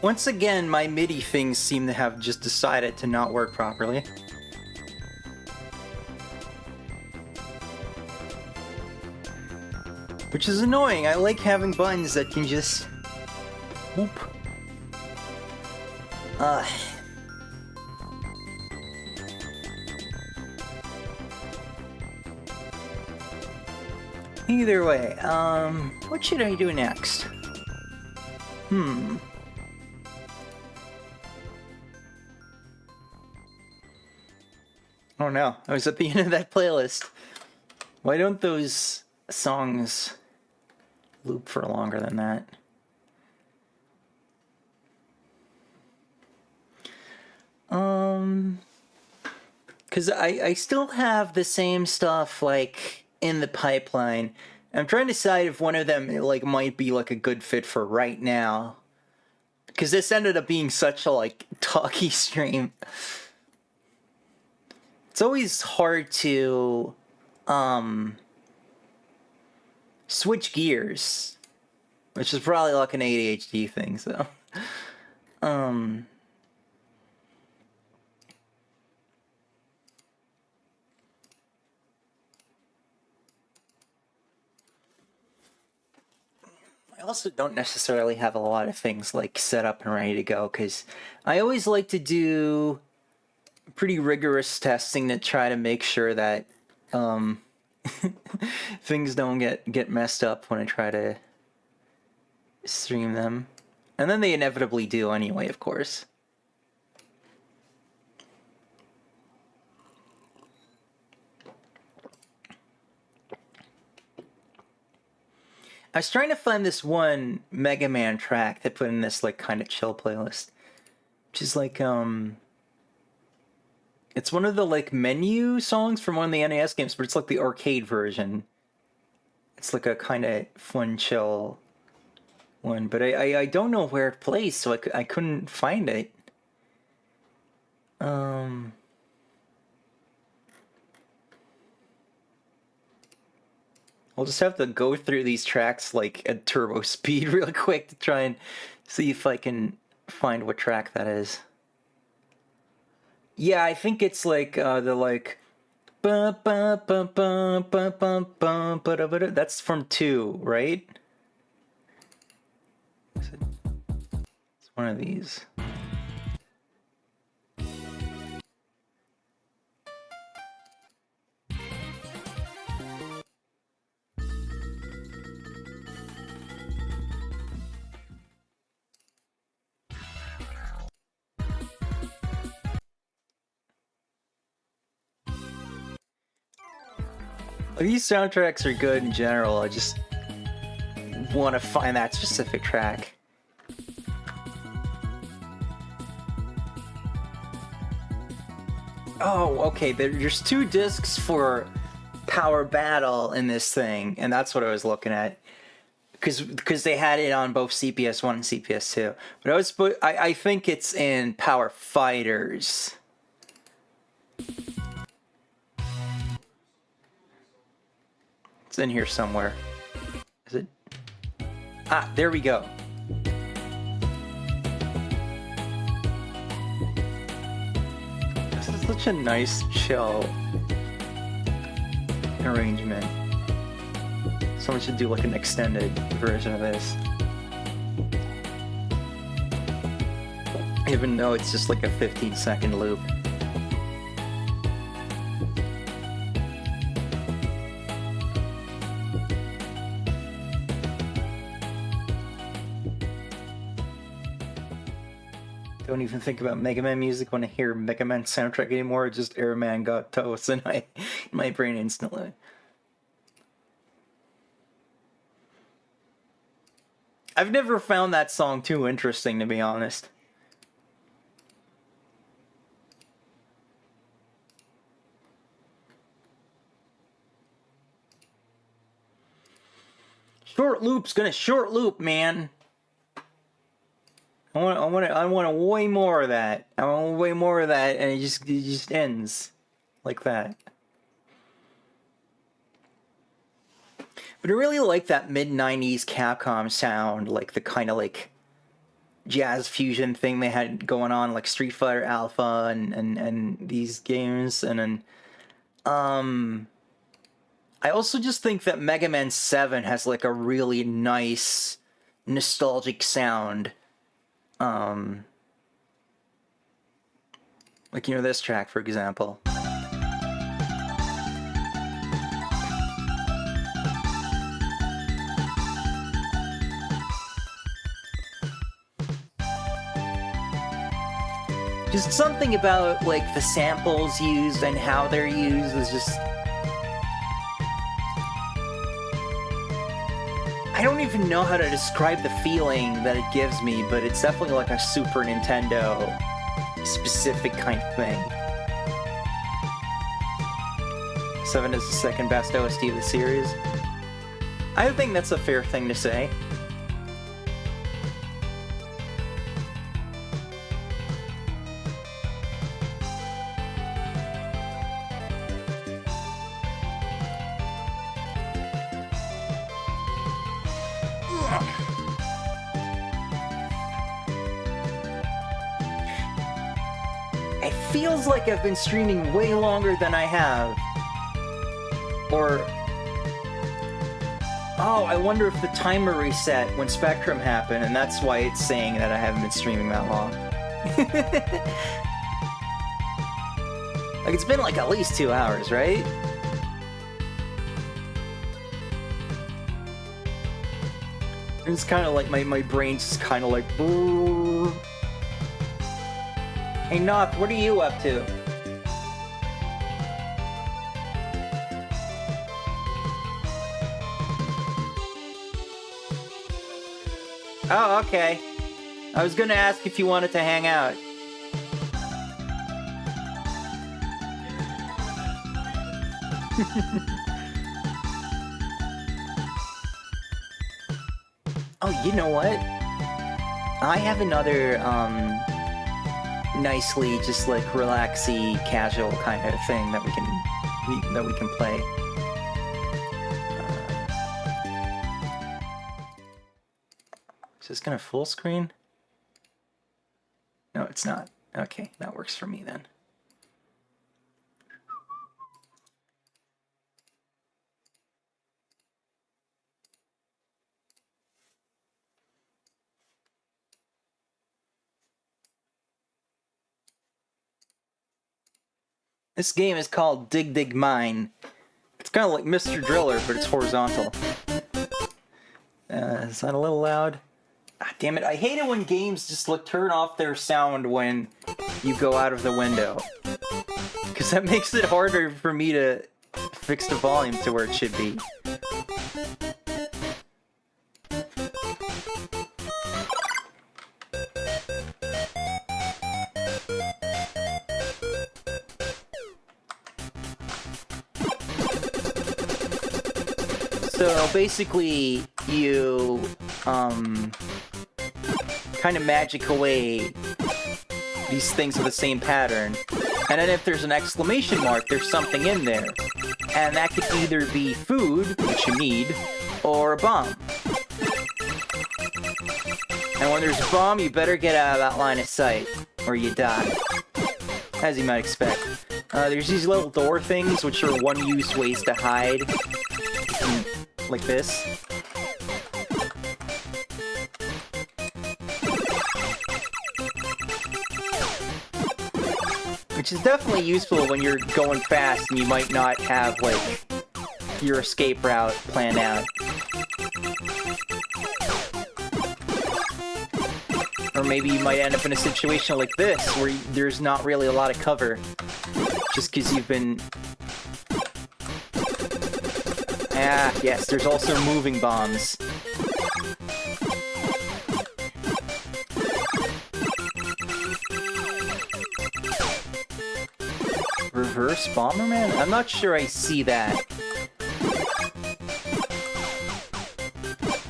Once again, my MIDI things seem to have just decided to not work properly. Which is annoying. I like having buttons that can just... Whoop. Either way, what should I do next? Oh no, I was at the end of that playlist. Why don't those songs loop for longer than that. Because I still have the same stuff, like, in the pipeline. I'm trying to decide if one of them, like, might be, like, a good fit for right now. Because this ended up being such a, like, talky stream. It's always hard to, switch gears. Which is probably, like, an ADHD thing, so. I also don't necessarily have a lot of things like set up and ready to go because I always like to do pretty rigorous testing to try to make sure that things don't get messed up when I try to stream them. And then they inevitably do anyway, of course. I was trying to find this one Mega Man track that put in this like kind of chill playlist, which is like it's one of the like menu songs from one of the NES games, but it's like the arcade version. It's like a kind of fun chill one, but I don't know where it plays, so I couldn't find it. I'll just have to go through these tracks like at turbo speed real quick to try and see if I can find what track that is. Yeah, I think it's like the like that's from 2, right? It's one of these. These soundtracks are good in general, I just want to find that specific track. Oh, okay, there's 2 discs for Power Battle in this thing, and that's what I was looking at. Because they had it on both CPS1 and CPS2. But I think it's in Power Fighters. It's in here somewhere. Is it? Ah, there we go. This is such a nice, chill arrangement. Someone should do like an extended version of this. Even though it's just like a 15-second loop. Don't even think about Mega Man music when I hear Mega Man soundtrack anymore. Just Airman got toast in my brain instantly. I've never found that song too interesting, to be honest. Short loop's gonna short loop, man. I want way more of that. I want way more of that, and it just ends like that. But I really like that mid-90s Capcom sound, like the kind of like jazz fusion thing they had going on, like Street Fighter Alpha and these games, and then I also just think that Mega Man 7 has like a really nice nostalgic sound. Like, you know, this track, for example. Just something about, like, the samples used and how they're used is just... I don't even know how to describe the feeling that it gives me, but it's definitely like a Super Nintendo specific kind of thing. 7 is the second best OST of the series. I think that's a fair thing to say. It feels like I've been streaming way longer than I have. Or... oh, I wonder if the timer reset when Spectrum happened, and that's why it's saying that I haven't been streaming that long. Like, it's been like at least 2 hours, right? It's kind of like my brain's just kind of like... brrr. Hey, Noth, what are you up to? Oh, okay. I was gonna ask if you wanted to hang out. Oh, you know what? I have another, nicely just like relaxy, casual kind of thing that we can play. Is this gonna full screen? No, it's not. Okay, that works for me then. This game is called Dig Dig Mine. It's kind of like Mr. Driller, but it's horizontal. Is that a little loud? Ah, damn it, I hate it when games just turn off their sound when you go out of the window. Because that makes it harder for me to fix the volume to where it should be. So basically, you kind of magic away these things with the same pattern, and then if there's an exclamation mark, there's something in there, and that could either be food, which you need, or a bomb. And when there's a bomb, you better get out of that line of sight, or you die, as you might expect. There's these little door things, which are one-use ways to hide. Like this. Which is definitely useful when you're going fast and you might not have, like, your escape route planned out. Or maybe you might end up in a situation like this, where there's not really a lot of cover. Just because you've been... Ah, yes, there's also moving bombs. Reverse Bomberman? I'm not sure I see that.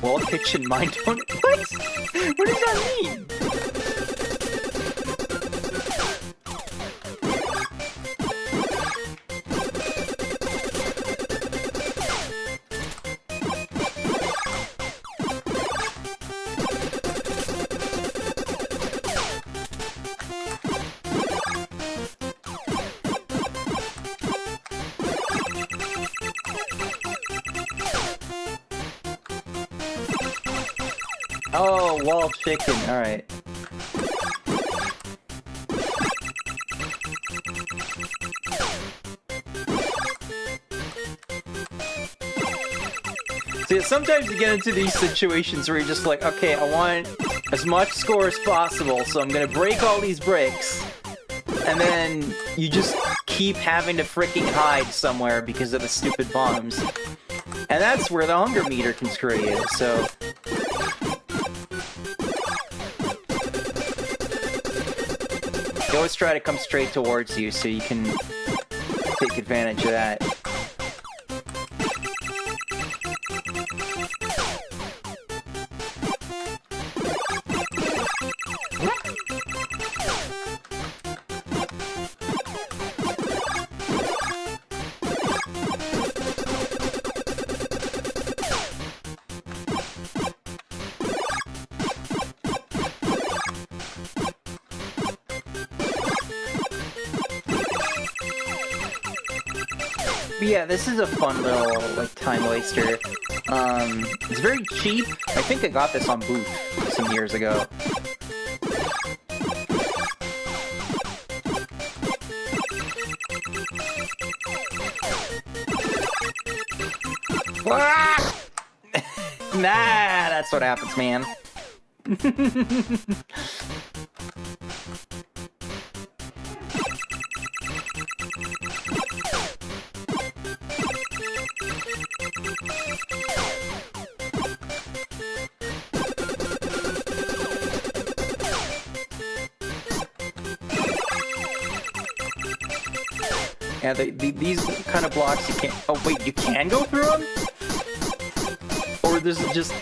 Wall kitchen mine don't... What? What does that mean? Oh, wall chicken, alright. See, sometimes you get into these situations where you're just like, okay, I want as much score as possible, so I'm gonna break all these bricks. And then you just keep having to freaking hide somewhere because of the stupid bombs. And that's where the hunger meter can screw you, so... You always try to come straight towards you so you can take advantage of that. But yeah, this is a fun little, like, time waster. It's very cheap. I think I got this on Booth some years ago. Nah, that's what happens, man. Yeah, these kind of blocks you can't... Oh, wait, you can go through them? Or this is just...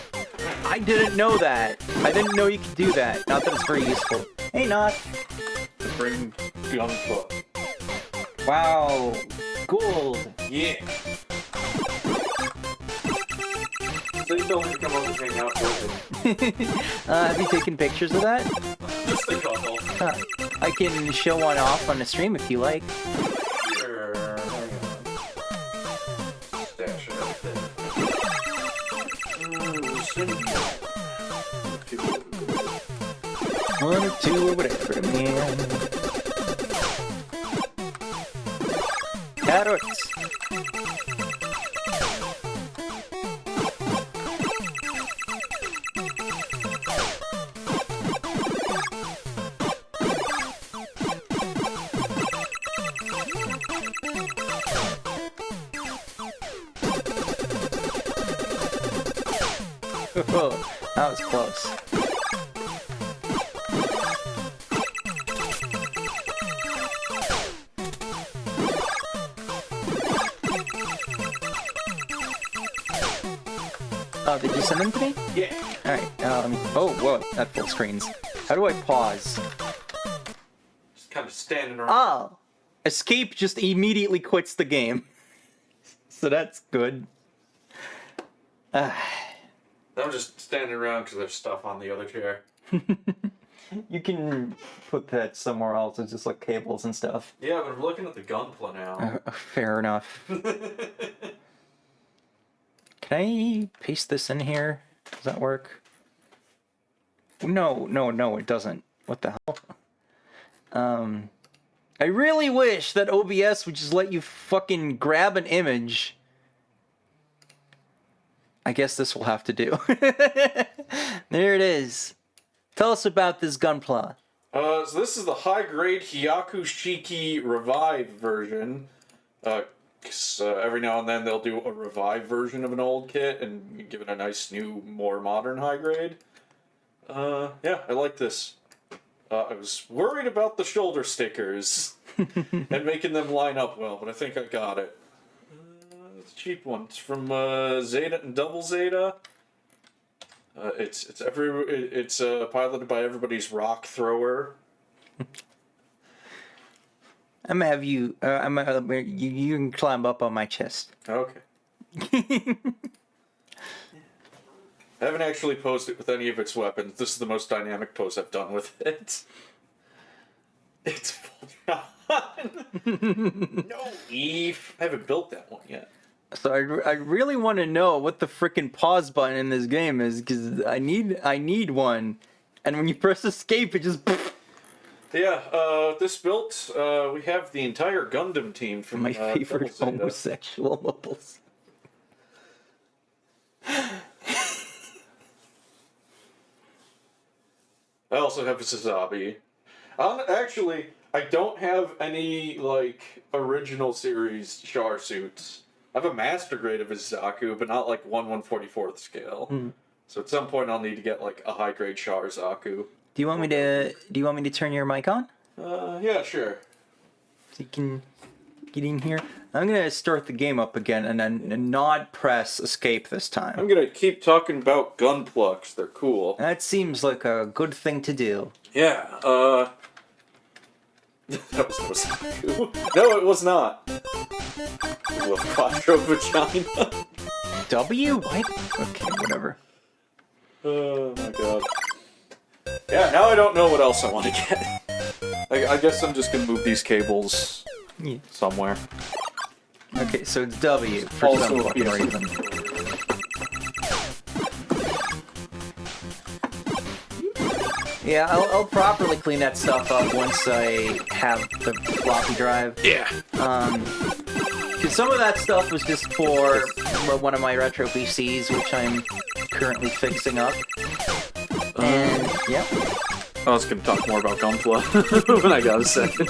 I didn't know that. I didn't know you could do that. Not that it's very useful. Hey, Not. To bring Gunpla. Wow. Gold. Yeah. So you told me to come over and hang out with me. Have you taken pictures of that? Just a couple. I can show one off on the stream if you like. Sure. Hang on. Stash it right there. One or two or whatever, man. Carrots. Oh, that was close. Oh, did you send them to me? Yeah. Alright, let me... Oh, whoa, that full screens. How do I pause? Just kind of standing around. Oh! Escape just immediately quits the game. So that's good. I'm just standing around because there's stuff on the other chair. You can put that somewhere else. It's just like cables and stuff. Yeah, but I'm looking at the Gunpla now. Fair enough. Can I paste this in here? Does that work? No, it doesn't. What the hell? I really wish that OBS would just let you fucking grab an image. I guess this will have to do. There it is. Tell us about this Gunpla. So this is the high-grade Hyaku Shiki Revive version. 'Cause every now and then they'll do a revive version of an old kit and give it a nice new, more modern high grade. Yeah, I like this. I was worried about the shoulder stickers and making them line up well, but I think I got it. It's a cheap one. It's from Zeta and Double Zeta. It's piloted by everybody's rock thrower. I'm gonna have you. You can climb up on my chest. Okay. I haven't actually posed it with any of its weapons. This is the most dynamic pose I've done with it. It's full John. No, Eve. I haven't built that one yet. So I really want to know what the frickin' pause button in this game is, because I need one. And when you press escape, it just... Yeah, this built, we have the entire Gundam team from My favorite Double Zeta. homosexual mobiles. I also have a Sazabi. Actually, I don't have any, like, original series Char suits. I have a master grade of his Zaku, but not like 1/144th scale. So at some point I'll need to get like a high grade Char Zaku. Do you want me to turn your mic on? Yeah, sure. So you can get in here. I'm gonna start the game up again and then not press escape this time. I'm gonna keep talking about gunplucks. They're cool. That seems like a good thing to do. Yeah, that was no Zaku. No, it was not. Well, Quattro Vagina. W? What? Okay, whatever. Oh my god. Yeah, now I don't know what else I want to get. I guess I'm just gonna move these cables Yeah. somewhere. Okay, so it's W for Also, some fucking yes. reason. Yeah, I'll properly clean that stuff up once I have the floppy drive. Yeah. Because some of that stuff was just for one of my retro PCs, which I'm currently fixing up. And, yeah. I was gonna talk more about Gunpla when I got a second.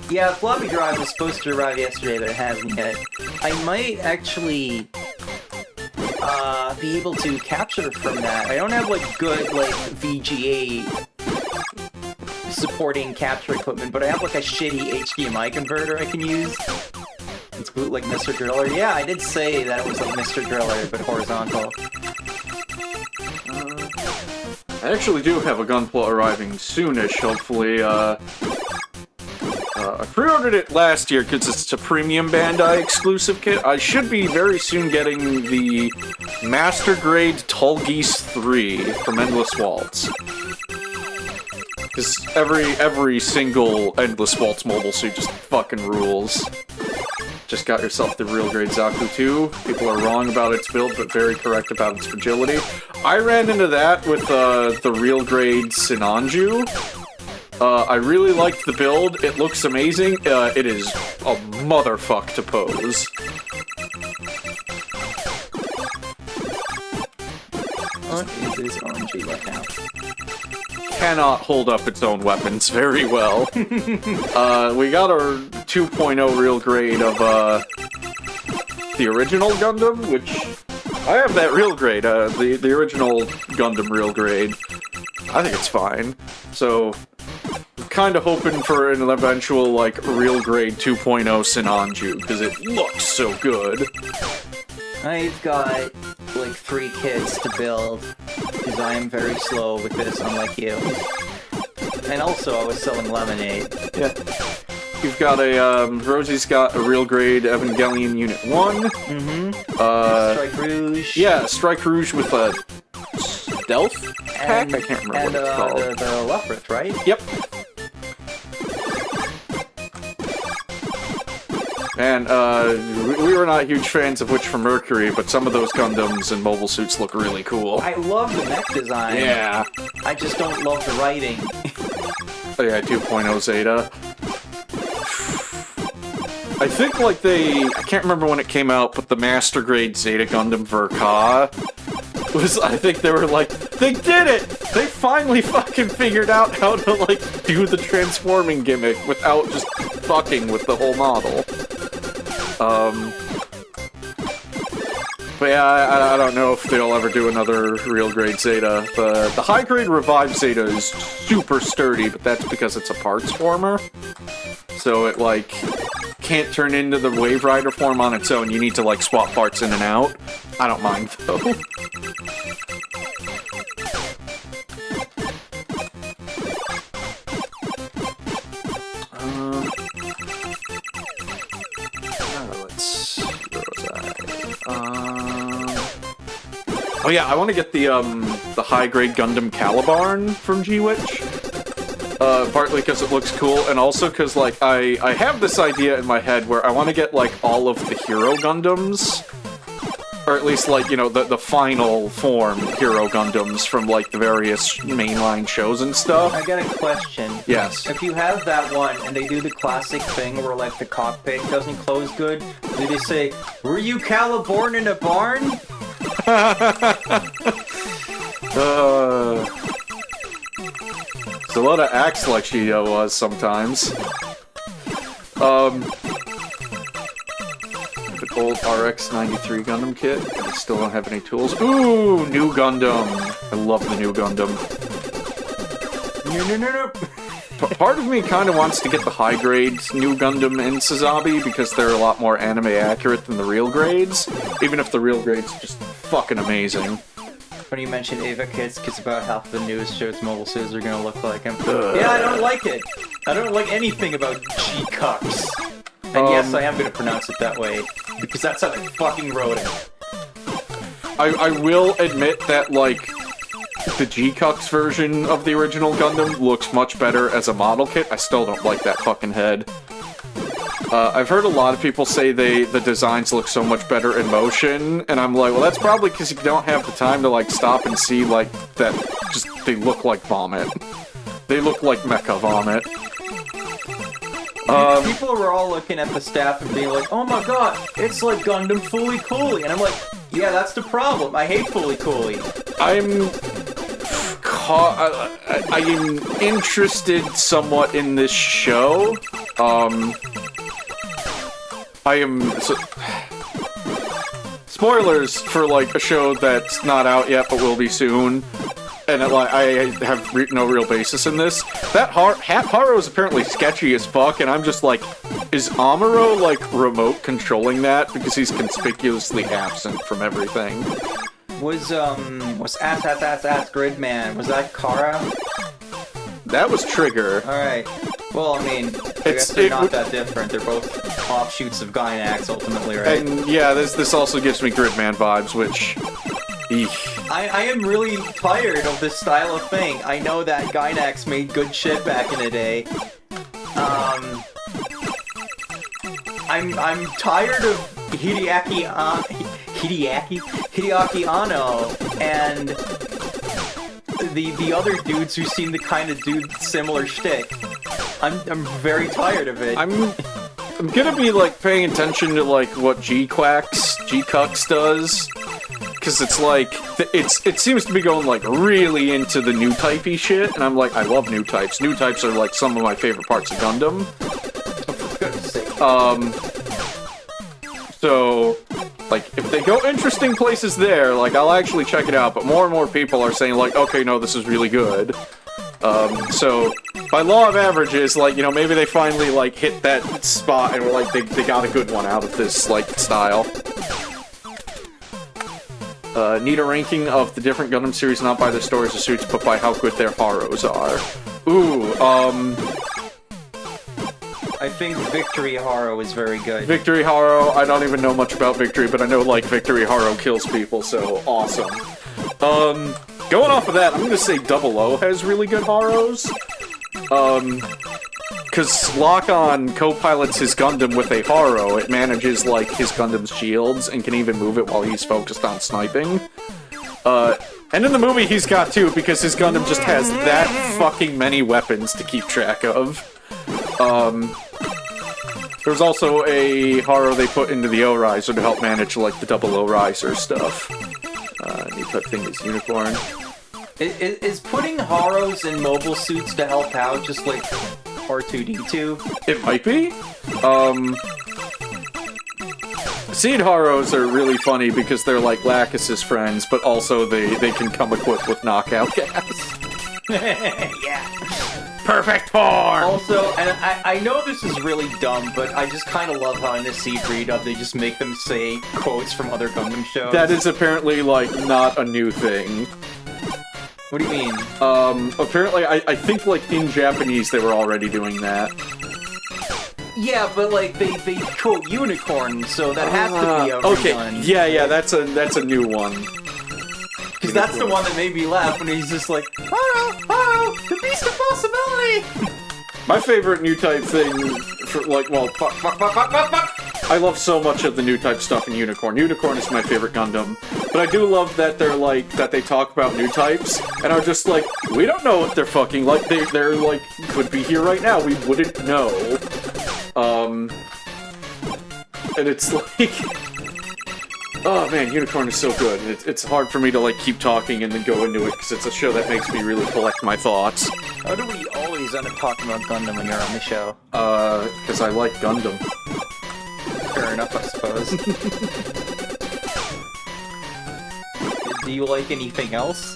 Yeah, floppy drive was supposed to arrive yesterday, but it hasn't yet. I might actually be able to capture from that. I don't have like good like VGA supporting capture equipment, but I have like a shitty HDMI converter I can use. It's boot like Mr. Driller. Yeah, I did say that it was like Mr. Driller, but horizontal. I actually do have a Gunpla arriving soonish, hopefully. I pre-ordered it last year because it's a premium Bandai exclusive kit. I should be very soon getting the Master Grade Tallgeese 3 from Endless Waltz. Because every single Endless Waltz mobile suit just fucking rules. Just got yourself the real grade Zaku 2. People are wrong about its build, but very correct about its fragility. I ran into that with the real grade Sinanju. I really liked the build. It looks amazing. It is a motherfuck to pose. What is this RNG right now? Cannot hold up its own weapons very well. We got our 2.0 real grade of the original Gundam, which I have that real grade, the original Gundam real grade. I think it's fine. So, kind of hoping for an eventual like real grade 2.0 Sinanju because it looks so good. I've got like 3 kits to build because I am very slow with this, unlike you. And also, I was selling lemonade. Yeah. You've got a, Rosie's got a real grade Evangelion Unit 1. Mm-hmm. Strike Rouge. Yeah, Strike Rouge with a stealth pack? I can't remember what it's called. The Lefrith, right? Yep. And, we were not huge fans of Witch from Mercury, but some of those Gundams and mobile suits look really cool. I love the mech design. Yeah. I just don't love the writing. Oh yeah, 2.0 Zeta. I think, like, I can't remember when it came out, but the Master Grade Zeta Gundam Verka was, I think they were like, they did it! They finally fucking figured out how to, like, do the transforming gimmick without just fucking with the whole model. But yeah, I don't know if they'll ever do another real grade Zeta. The high grade Revive Zeta is super sturdy, but that's because it's a parts former. So it, like, can't turn into the Wave Rider form on its own. You need to, like, swap parts in and out. I don't mind, though. Oh yeah, I want to get the high-grade Gundam Calibarn from G-Witch. Partly because it looks cool, and also because, like, I have this idea in my head where I want to get, like, all of the Hero Gundams. Or at least, like, you know, the final form Hero Gundams from, like, the various mainline shows and stuff. I got a question. Yes. If you have that one, and they do the classic thing where, like, the cockpit doesn't close good, do they say, "Were you Caliborn in a barn?" It's a lot of acts like she was sometimes. old RX-93 Gundam kit, and I still don't have any tools. Ooh, new Gundam! I love the new Gundam. No. Part of me kind of wants to get the high-grade new Gundam in Sazabi, because they're a lot more anime accurate than the real grades, even if the real grades are just fucking amazing. When you mentioned Ava kits, because about half the news shows mobile suits are gonna look like him. Yeah, I don't like it. I don't like anything about G-Cups. And yes, I am gonna pronounce it that way, because that's how they fucking wrote it. I will admit that, like, the G-Cux version of the original Gundam looks much better as a model kit. I still don't like that fucking head. I've heard a lot of people say the designs look so much better in motion, and I'm like, well, that's probably because you don't have the time to, like, stop and see, like, that just, they look like vomit. They look like mecha vomit. People were all looking at the staff and being like, oh my god, it's like Gundam Fully Cooley. And I'm like, yeah, that's the problem. I hate Fully Cooley. I am interested somewhat in this show. Spoilers for, like, a show that's not out yet but will be soon. And I have no real basis in this. That Haro is apparently sketchy as fuck, and I'm just like, is Amuro, like, remote controlling that? Because he's conspicuously absent from everything. Was Ass Gridman, was that Kara? That was Trigger. Alright. Well, I mean, I guess they're not that different. They're both offshoots of Gynax, ultimately, right? And yeah, this also gives me Gridman vibes, which... I am really tired of this style of thing. I know that Gynax made good shit back in the day. I'm tired of Hideaki Anno and the other dudes who seem to kind of do similar shtick. I'm very tired of it. I'm gonna be, like, paying attention to, like, what G-Cux does. Because it's like, it seems to be going, like, really into the new typey shit, and I'm like, I love new types. New types are, like, some of my favorite parts of Gundam. So, like, if they go interesting places there, like, I'll actually check it out, but more and more people are saying, like, okay, no, this is really good. So, by law of averages, like, you know, maybe they finally, like, hit that spot, and we're like, they got a good one out of this, like, style. Need a ranking of the different Gundam series, not by their stories or suits, but by how good their Haros are. Ooh, I think Victory Haro is very good. Victory Haro, I don't even know much about Victory, but I know, like, Victory Haro kills people, so awesome. Going off of that, I'm gonna say Double O has really good Haros. Because Lock-On co-pilots his Gundam with a Haro, it manages, like, his Gundam's shields, and can even move it while he's focused on sniping. And in the movie he's got two, because his Gundam just has that fucking many weapons to keep track of. There's also a Haro they put into the O-Riser to help manage, like, the double O-Riser stuff. New type thing is Unicorn. Is putting Haros in mobile suits to help out just, like, R2-D2? It might be. Seed Haros are really funny because they're like Lacus's friends, but also they can come equipped with knockout gas. Yeah. Perfect form! Also, and I know this is really dumb, but I just kind of love how in the Seed redub they just make them say quotes from other Gundam shows. That is apparently, like, not a new thing. What do you mean? Apparently, I think, like, in Japanese they were already doing that. Yeah, but, like, they quote Unicorn, so that has to be a okay, rerun. yeah, that's a new one. Because that's the one that made me laugh when he's just like, oh, the beast of possibility! My favorite new type thing, for, like, well, fuck. I love so much of the new type stuff in Unicorn. Unicorn is my favorite Gundam. But I do love that they're like, that they talk about new types, and are just like, we don't know what they're fucking like. They're like, could be here right now, we wouldn't know. And it's like, oh man, Unicorn is so good. It's hard for me to, like, keep talking and then go into it, because it's a show that makes me really collect my thoughts. How do we always end up talking about Gundam when you're on the show? Because I like Gundam. Fair enough, I suppose. Do you like anything else?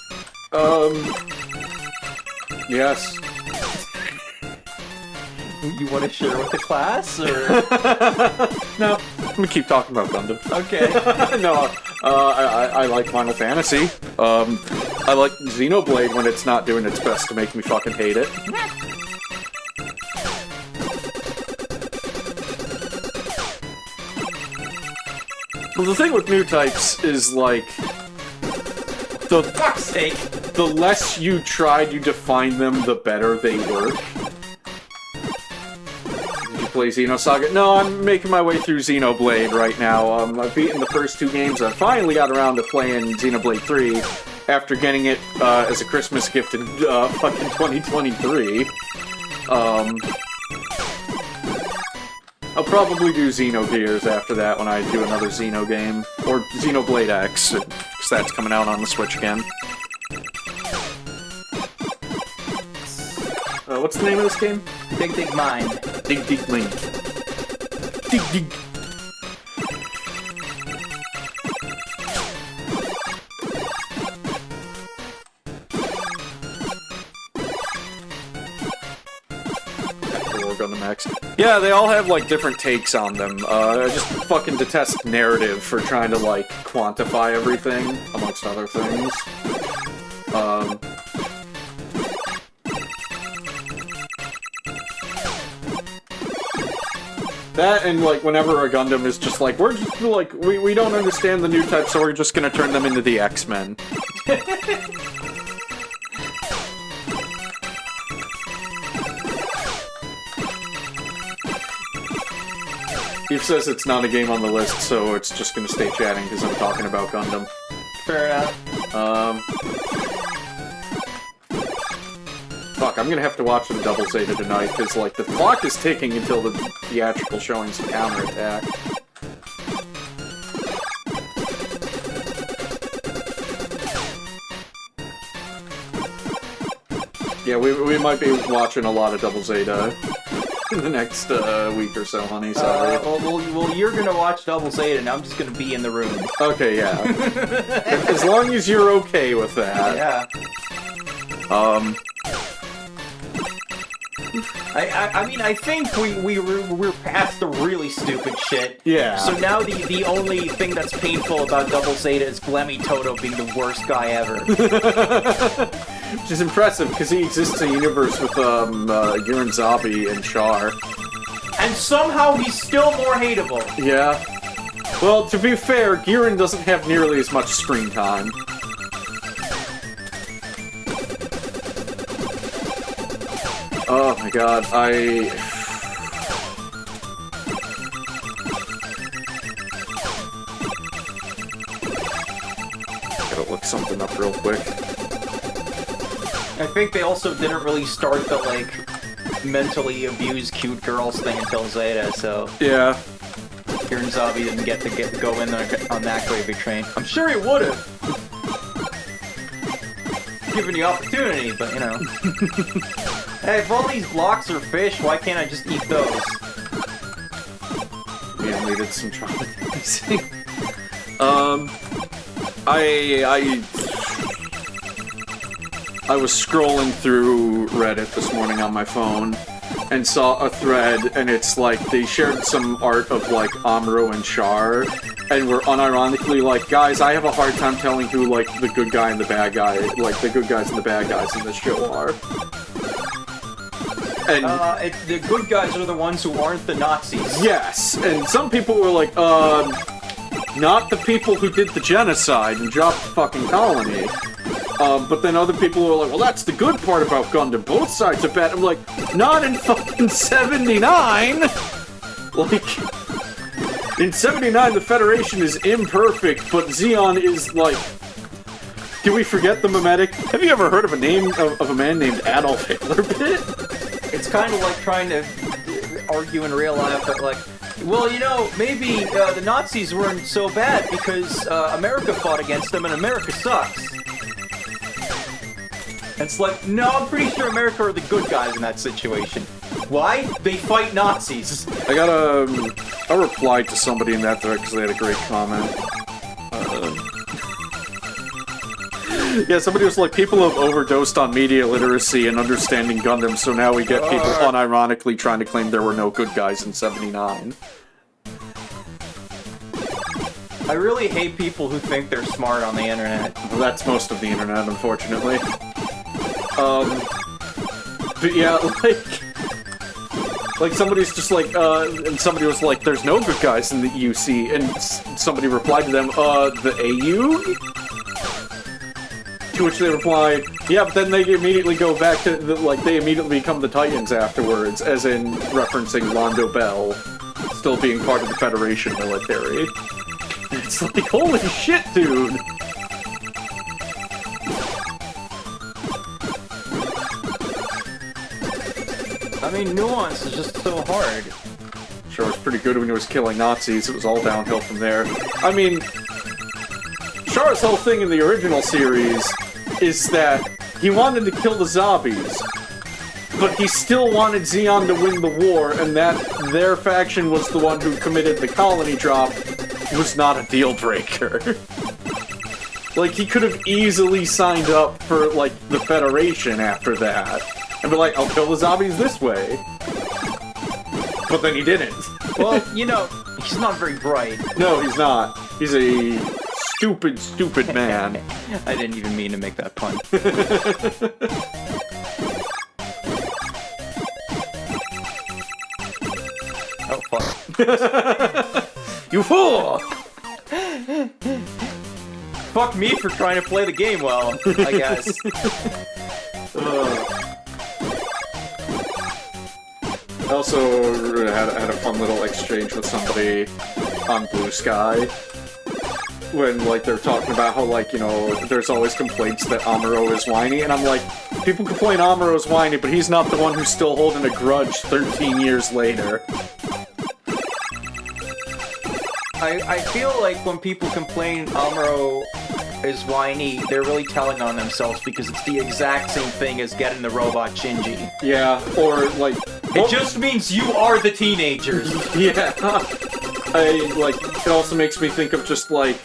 Yes. You want to share with the class, or? No, I'm gonna keep talking about Gundam. Okay. No, I like Final Fantasy. I like Xenoblade when it's not doing its best to make me fucking hate it. Well, the thing with new types is, like, the Fuck's sake. the less you try to define them, the better they work. Did you play Xenosaga? No, I'm making my way through Xenoblade right now. I've beaten the first two games. I finally got around to playing Xenoblade 3 after getting it as a Christmas gift in fucking 2023. I'll probably do Xenogears after that when I do another Xeno game. Or Xenoblade X, because that's coming out on the Switch again. What's the name of this game? Dig Dig Mine. Dig Dig Link. Dig Dig. Gundam X. Yeah, they all have, like, different takes on them. I just fucking detest narrative for trying to, like, quantify everything, amongst other things. That and, like, whenever a Gundam is just like, we're just, like, we don't understand the new type, so we're just gonna turn them into the X-Men. Eve says it's not a game on the list, so it's just gonna stay chatting because I'm talking about Gundam. Fair enough. Fuck, I'm gonna have to watch the Double Zeta tonight, because, like, the clock is ticking until the theatrical showings of Counterattack. Yeah, we might be watching a lot of Double Zeta in the next week or so, honey, sorry. Well, you're gonna watch Double Zeta, and I'm just gonna be in the room. Okay, yeah. As long as you're okay with that. Yeah. I mean, I think we're past the really stupid shit. Yeah. So now the only thing that's painful about Double Zeta is Glemmy Toto being the worst guy ever. Which is impressive, because he exists in a universe with, Yurin Zabi and Char. And somehow he's still more hateable. Yeah. Well, to be fair, Girin doesn't have nearly as much screen time. Oh my god, gotta look something up real quick. I think they also didn't really start the, like, mentally abused cute girls thing until Zeta, so... Yeah. Yurin Zabi didn't get to go in on that gravy train. I'm sure he would've! Given the opportunity, but, you know... Hey, if all these blocks are fish, why can't I just eat those? Yeah, needed some chocolate. I was scrolling through Reddit this morning on my phone and saw a thread, and it's like they shared some art of like Amuro and Char, and were unironically like, guys, I have a hard time telling who like the good guy and the bad guy, like the good guys and the bad guys in this show are. And the good guys are the ones who aren't the Nazis. yes, and some people were like, not the people who did the genocide and dropped the fucking colony. But then other people were like, well, that's the good part about Gundam. Both sides are bad. I'm like, not in fucking 79! Like, in 79, the Federation is imperfect, but Zeon is, like... Did we forget the mimetic? Have you ever heard of a name of a man named Adolf Hitler bit? It's kind of like trying to argue in real life that, like, well, you know, maybe the Nazis weren't so bad because America fought against them and America sucks. It's like, no, I'm pretty sure America are the good guys in that situation. Why? They fight Nazis. I got a reply to somebody in that thread because they had a great comment. Yeah, somebody was like, people have overdosed on media literacy and understanding Gundam, so now we get people unironically trying to claim there were no good guys in 79. I really hate people who think they're smart on the internet. Well, that's most of the internet, unfortunately. But yeah, like somebody's just like, and somebody was like, there's no good guys in the UC, and somebody replied to them, the AU? To which they replied, yeah, but then they immediately go back to, they immediately become the Titans afterwards, as in referencing Londo Bell still being part of the Federation military. It's like, holy shit, dude! I mean, nuance is just so hard. Sure, it was pretty good when he was killing Nazis. It was all downhill from there. I mean, Char's whole thing in the original series is that he wanted to kill the zombies, but he still wanted Zeon to win the war, and that their faction was the one who committed the colony drop was not a deal breaker. Like, he could have easily signed up for, like, the Federation after that. And be like, I'll kill the zombies this way. But then he didn't. Well, you know, he's not very bright. No, he's not. He's a stupid, stupid man. I didn't even mean to make that pun. Oh, fuck. You fool! Fuck me for trying to play the game well, I guess. I also had a fun little exchange with somebody on Blue Sky when, like, they're talking about how, like, you know, there's always complaints that Amuro is whiny, and I'm like, people complain Amuro's whiny, but he's not the one who's still holding a grudge 13 years later. I feel like when people complain Amuro is whiny, they're really telling on themselves because it's the exact same thing as getting the robot Shinji. Yeah, or, like... It just means you are the teenagers. Yeah. It also makes me think of just, like,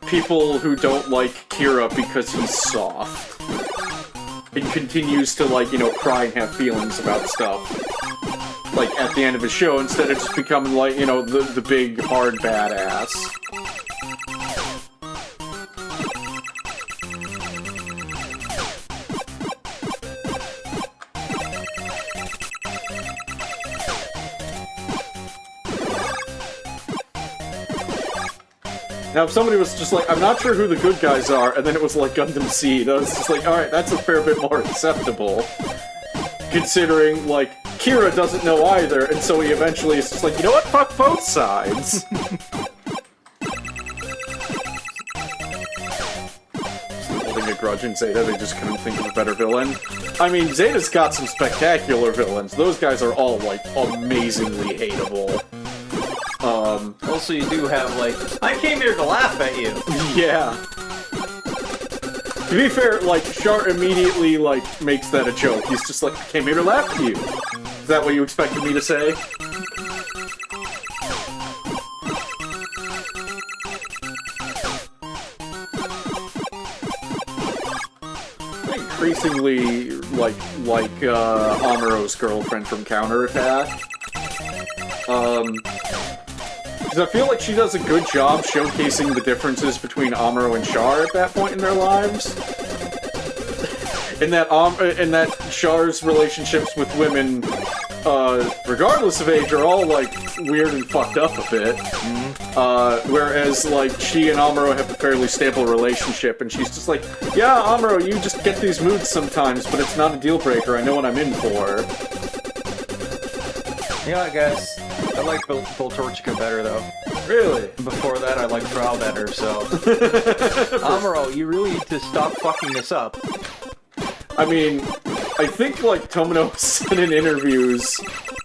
people who don't like Kira because he's soft. And continues to, like, you know, cry and have feelings about stuff. Like, at the end of his show, instead of just becoming, like, you know, the big, hard badass. Now, if somebody was just like, I'm not sure who the good guys are, and then it was like Gundam Seed, I was just like, alright, that's a fair bit more acceptable. Considering, like, Kira doesn't know either, and so he eventually is just like, you know what, fuck both sides! Holding a grudge in Zeta, they just couldn't think of a better villain. I mean, Zeta's got some spectacular villains. Those guys are all, like, amazingly hateable. Also, you do have, like, I came here to laugh at you. Yeah. To be fair, like, Char immediately, like, makes that a joke. He's just like, I came here to laugh at you. Is that what you expected me to say? Increasingly, like Amuro's girlfriend from Counterattack. Because I feel like she does a good job showcasing the differences between Amuro and Char at that point in their lives. And that Char's relationships with women, regardless of age, are all, like, weird and fucked up a bit. Whereas, like, she and Amuro have a fairly stable relationship, and she's just like, yeah, Amuro, you just get these moods sometimes, but it's not a deal breaker, I know what I'm in for. Yeah, I guess. I like Voltorchika better, though. Really? Before that, I liked Frau better, so... Amuro, you really need to stop fucking this up. I mean, I think, like, Tomino said in interviews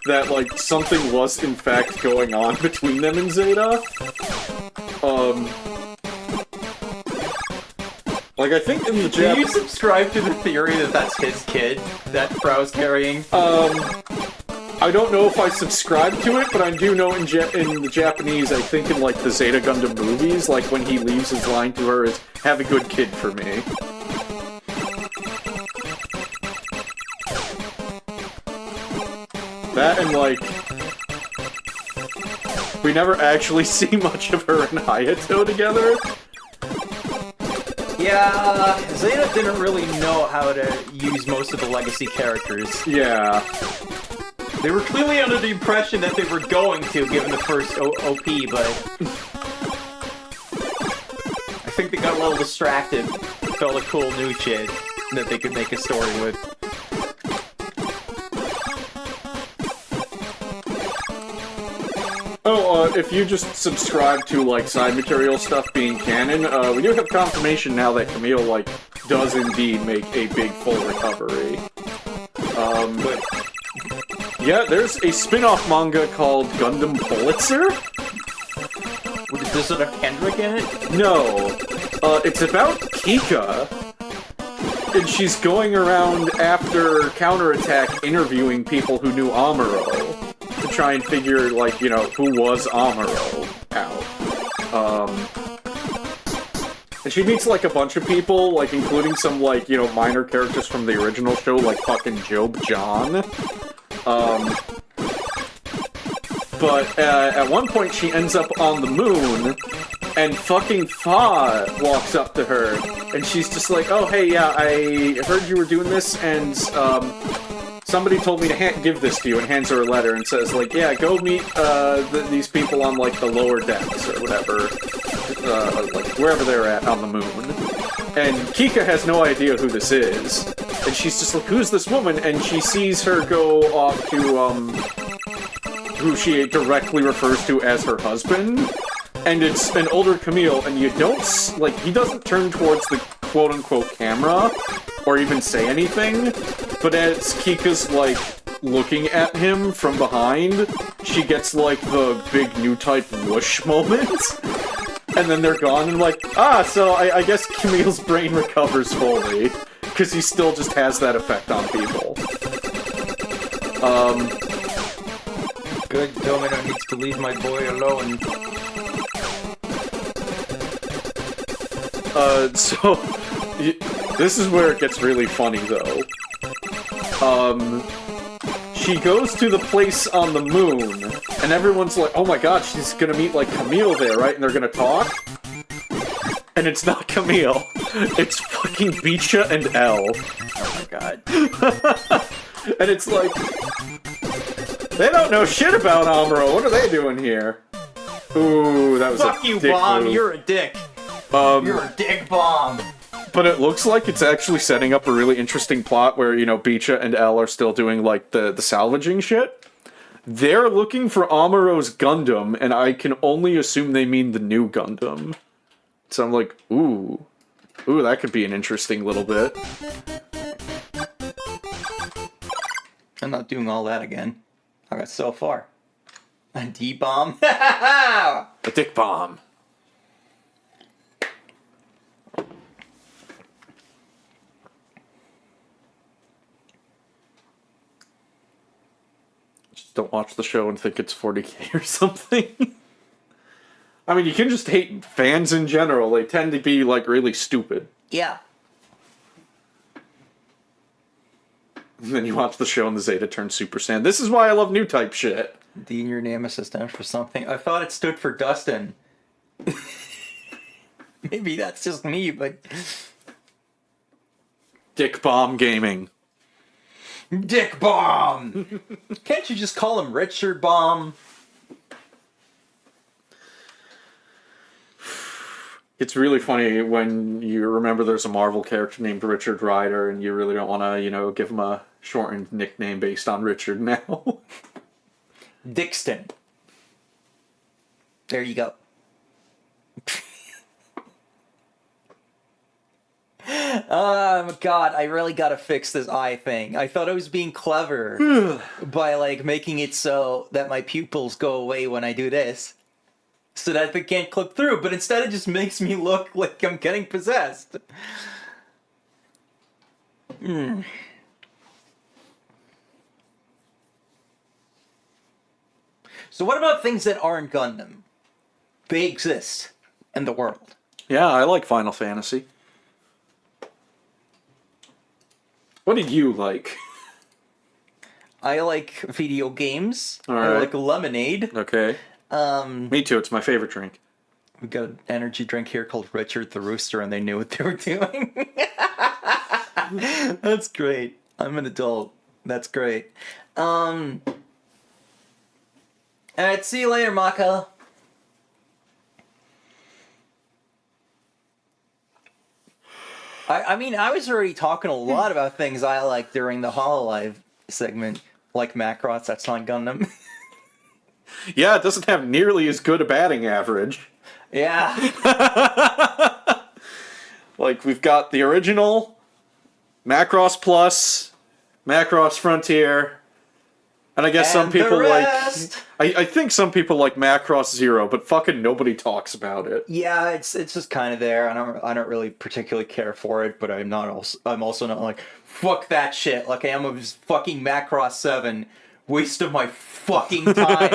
that, like, something was, in fact, going on between them and Zeta. Like, I think in the Do you subscribe to the theory that that's his kid that Frau's carrying? I don't know if I subscribe to it, but I do know in the Japanese, I think in, like, the Zeta Gundam movies, like, when he leaves his line to her is, have a good kid for me. That and, like... We never actually see much of her and Hayato together. Yeah, Zeta didn't really know how to use most of the legacy characters. Yeah. They were clearly under the impression that they were going to, given the first OP, but... I think they got a little distracted. Felt a cool new shit that they could make a story with. Oh, if you just subscribe to, like, side material stuff being canon, we do have confirmation now that Camille, like, does indeed make a big full recovery. But... Yeah, there's a spin-off manga called Gundam Pulitzer? Does it have Kendrick in it? No. It's about Kika. And she's going around after Counterattack interviewing people who knew Amuro. To try and figure, like, you know, who was Amuro out. And she meets, like, a bunch of people, like, including some, like, you know, minor characters from the original show, like fucking Job John. But at one point she ends up on the moon, and fucking Fa walks up to her, and she's just like, oh, hey, yeah, I heard you were doing this, and, somebody told me to give this to you, and hands her a letter and says, like, yeah, go meet, these people on, like, the lower decks, or whatever, like, wherever they're at on the moon. And Kika has no idea who this is, and she's just like, who's this woman? And she sees her go off to, who she directly refers to as her husband, and it's an older Camille, and you don't, like, he doesn't turn towards the quote-unquote camera, or even say anything, but as Kika's, like, looking at him from behind, she gets, like, the big new type whoosh moment, and then they're gone, and like, so I guess Camille's brain recovers fully, because he still just has that effect on people. Good, Domino needs to leave my boy alone. So... This is where it gets really funny, though. She goes to the place on the moon, and everyone's like, oh my god, she's gonna meet, like, Camille there, right? And they're gonna talk? And it's not Camille. It's fucking Bicha and L. Oh my god. And it's like... They don't know shit about Amuro. What are they doing here? Ooh, that was Fuck a you, dick Bomb! move. You're a dick! You're a dick bomb! But it looks like it's actually setting up a really interesting plot where, you know, Bicha and Elle are still doing, like, the salvaging shit. They're looking for Amuro's Gundam, and I can only assume they mean the new Gundam. So I'm like, ooh. Ooh, that could be an interesting little bit. I'm not doing all that again. I got so far. A D-bomb? A dick bomb. Just don't watch the show and think it's 40k or something. I mean, you can just hate fans in general. They tend to be, like, really stupid. Yeah. And then you watch the show and the Zeta turns Super Saiyan. This is why I love new type shit. D in your name stands for something. I thought it stood for Dustin. Maybe that's just me, but... Dick Bomb Gaming. Dick Bomb! Can't you just call him Richard Bomb? It's really funny when you remember there's a Marvel character named Richard Rider and you really don't want to, you know, give him a shortened nickname based on Richard now. Dixton. There you go. God, I really gotta fix this eye thing. I thought I was being clever by, like, making it so that my pupils go away when I do this. so that they can't click through, but instead it just makes me look like I'm getting possessed. So what about things that aren't Gundam? They exist in the world. Yeah, I like Final Fantasy. What did you like? I like video games. All I right. like lemonade. Okay. Me too, it's my favorite drink. We got an energy drink here called Richard the Rooster, and they knew what they were doing. That's great. I'm an adult. That's great. Alright, see you later, Maka. I mean, I was already talking a lot about things I like during the Hololive segment, like Macross, that's not Gundam. Yeah, it doesn't have nearly as good a batting average. Yeah. Like, we've got the original, Macross Plus, Macross Frontier, and I guess some And the people rest. I think some people like Macross Zero, but fucking nobody talks about it. Yeah, it's just kind of there. I don't really particularly care for it, but I'm also not like fuck that shit. Like I am with fucking Macross 7. Waste of my fucking time.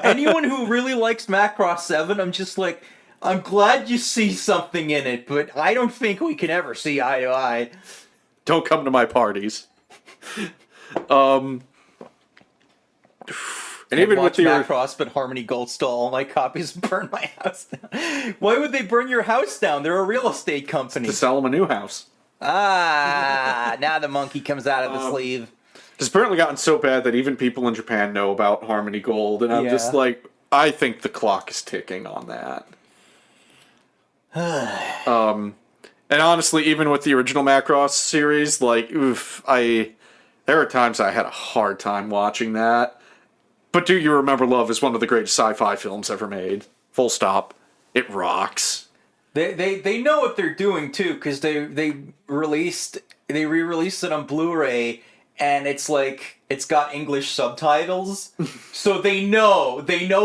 Anyone who really likes Macross 7, I'm just like, I'm glad you see something in it, but I don't think we can ever see eye to eye. Don't come to my parties. And even with Watch the Macross, but Harmony Gold stole all my copies and burned my house down. Why would they burn your house down? They're a real estate company. to sell them a new house. Ah, now the monkey comes out of the sleeve. It's apparently gotten so bad that even people in Japan know about Harmony Gold, and I'm just Yeah. like, I think the clock is ticking on that. And honestly, even with the original Macross series, like, oof, there are times I had a hard time watching that. But Do You Remember Love is one of the greatest sci-fi films ever made. Full stop. It rocks. They know what they're doing too, because they re-released it on Blu-ray, and it's like it's got English subtitles, so they know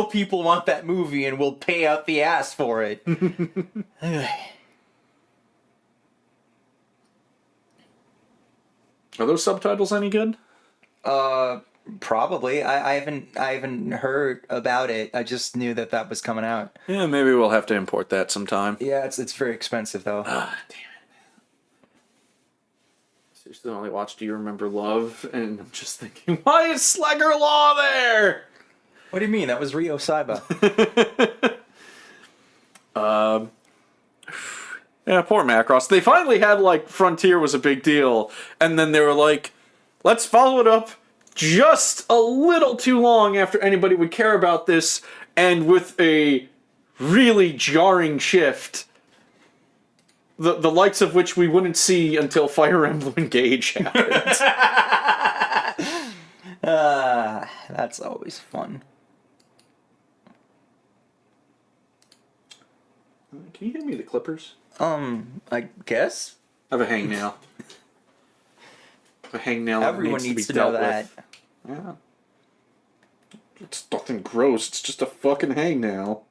people want that movie and will pay out the ass for it. Are those subtitles any good? Probably. I haven't heard about it. I just knew that was coming out. Yeah, maybe we'll have to import that sometime. Yeah, it's very expensive though. Ah, damn it. Seriously, I only watched Do You Remember Love, and I'm just thinking, why is Slugger Law there? What do you mean? That was Ryo Saiba. Yeah, poor Macross. They finally had, like, Frontier was a big deal, and then they were like, let's follow it up just a little too long after anybody would care about this, and with a really jarring shift, the likes of which we wouldn't see until Fire Emblem Engage happened. That's always fun. Can you hand me the clippers? I guess I have a hangnail. A hangnail. everyone needs to know that. Yeah. It's nothing gross. It's just a fucking hangnail.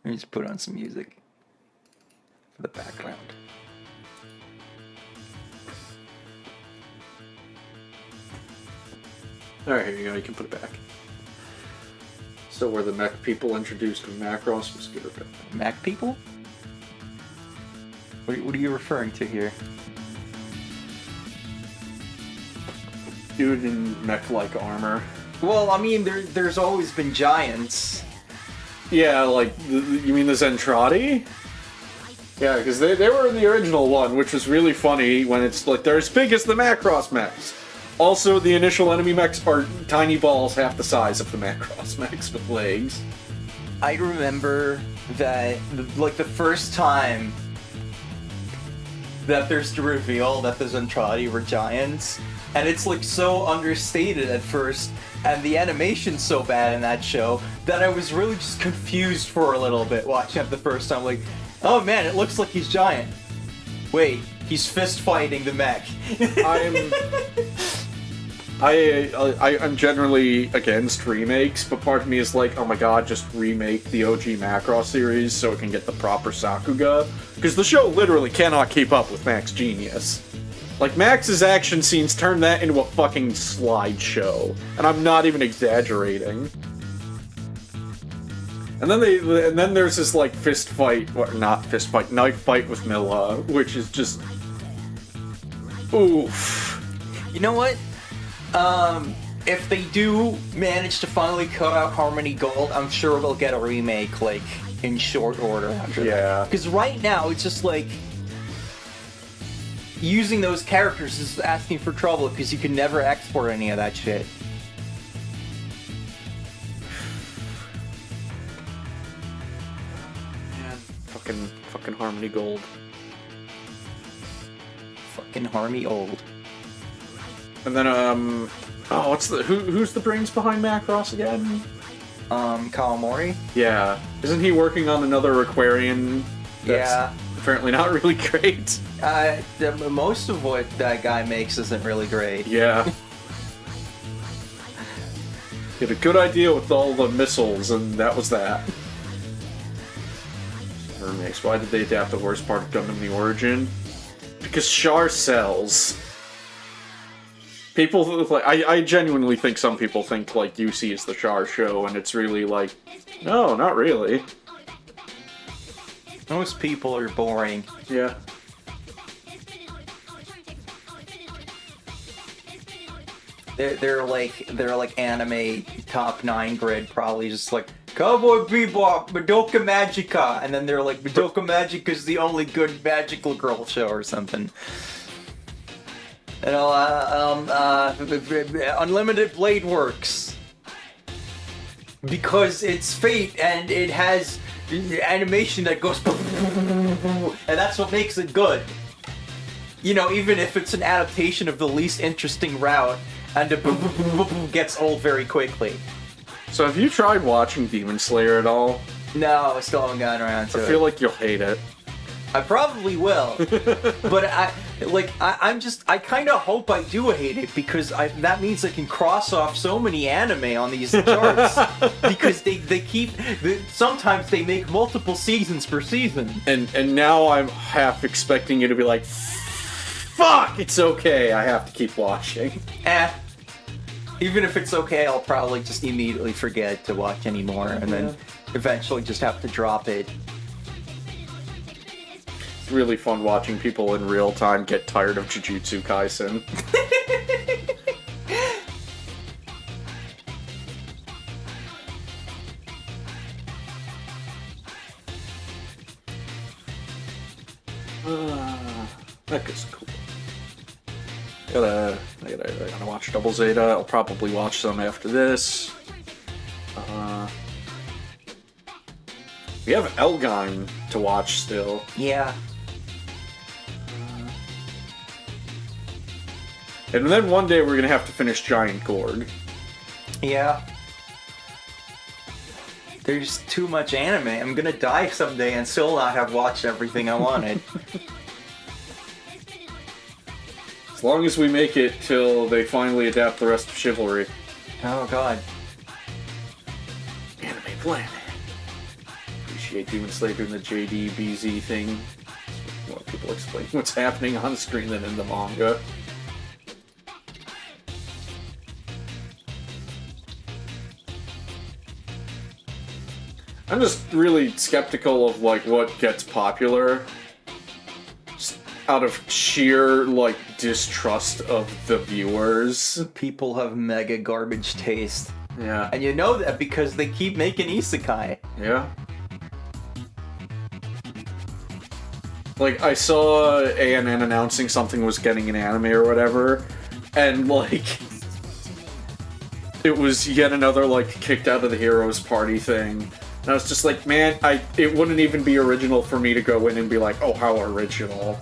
Let me just put on some music for the background. Alright, here you go. You can put it back. So were the mech people introduced when Macross was good or bad? Mac people? What are you referring to here? Dude in mech-like armor. Well, I mean, there's always been giants. Yeah, like, you mean the Zentradi? Yeah, because they were in the original one, which was really funny when it's like, they're as big as the Macross mechs. Also, the initial enemy mechs are tiny balls half the size of the Macross mechs with legs. I remember that, like, the first time that there's the reveal that the Zentradi were giants, and it's, like, so understated at first, and the animation's so bad in that show, that I was really just confused for a little bit watching it the first time, like, oh man, it looks like he's giant. Wait, he's fist fighting the mech. I'm generally against remakes, but part of me is like, oh my god, just remake the OG Macross series so it can get the proper Sakuga. Because the show literally cannot keep up with Max Genius. Like, Max's action scenes turn that into a fucking slideshow. And I'm not even exaggerating. And then there's this, like, knife fight with Milla, which is just... oof. You know what? If they do manage to finally cut out Harmony Gold, I'm sure we'll get a remake, like, in short order after that. Because right now, it's just like... using those characters is asking for trouble, because you can never export any of that shit. Man, fucking Harmony Gold. Fucking Harmony Old. And then, who's the brains behind Macross again? Kawamori? Yeah. Isn't he working on another Aquarian that's apparently not really great? Most of what that guy makes isn't really great. Yeah. He had a good idea with all the missiles, and that was that. Remakes. Why did they adapt the worst part of Gundam the Origin? Because Char sells. People, like, I genuinely think some people think, like, UC is the Char show, and it's really like, no, not really. Most people are boring. Yeah. They're like anime top 9 grid, probably just like Cowboy Bebop, Madoka Magica, and then they're like Madoka Magica's the only good magical girl show or something. You know, Unlimited Blade Works because it's Fate and it has animation that goes and that's what makes it good. You know, even if it's an adaptation of the least interesting route and it gets old very quickly. So have you tried watching Demon Slayer at all? No, I still haven't gotten around to it. I feel like you'll hate it. I probably will, but I kind of hope I do hate it because that means I can cross off so many anime on these charts because sometimes they make multiple seasons per season. And now I'm half expecting you to be like, fuck, it's okay, I have to keep watching. Even if it's okay, I'll probably just immediately forget to watch anymore and then eventually just have to drop it. It's really fun watching people in real time get tired of Jujutsu Kaisen. That is cool. I gotta watch Double Zeta. I'll probably watch some after this. We have Elgine to watch still. Yeah. And then one day we're gonna have to finish Giant Gorg. Yeah. There's too much anime. I'm gonna die someday and still not have watched everything I wanted. As long as we make it till they finally adapt the rest of Chivalry. Oh god. Anime Planet. Appreciate Demon Slayer doing the JDBZ thing. More people explain what's happening on screen than in the manga. I'm just really skeptical of like what gets popular just out of sheer like distrust of the viewers. People have mega garbage taste. Yeah. And you know that because they keep making isekai. Yeah. Like, I saw ANN announcing something was getting an anime or whatever, and like, it was yet another like kicked out of the heroes party thing. And I was just like, man, it wouldn't even be original for me to go in and be like, oh, how original.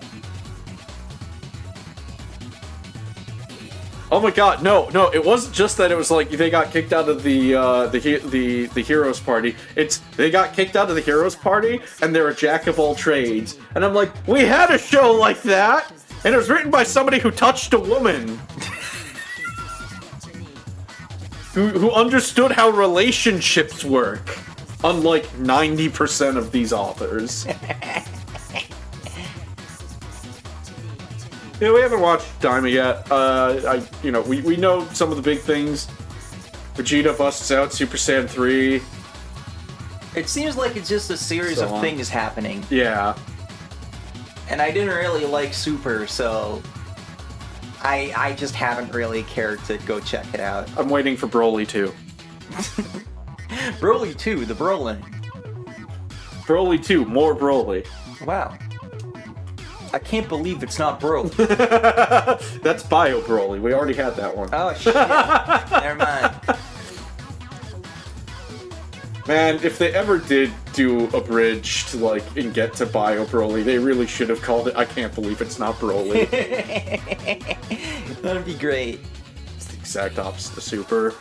Oh my god, no, it wasn't just that it was like they got kicked out of the heroes party. It's they got kicked out of the heroes party and they're a jack of all trades. And I'm like, we had a show like that, and it was written by somebody who touched a woman. who understood how relationships work, unlike 90% of these authors. Yeah, we haven't watched Daima yet. We know some of the big things. Vegeta busts out Super Saiyan 3. It seems like it's just a series of things happening. Yeah. And I didn't really like Super, so I just haven't really cared to go check it out. I'm waiting for Broly 2. Broly 2, the Brolin. Broly 2, more Broly. Wow. I can't believe it's not Broly. That's Bio Broly. We already had that one. Oh, shit. Never mind. Man, if they ever did do a bridge to, like, and get to Bio Broly, they really should have called it I Can't Believe It's Not Broly. That'd be great. It's the exact opposite of Super.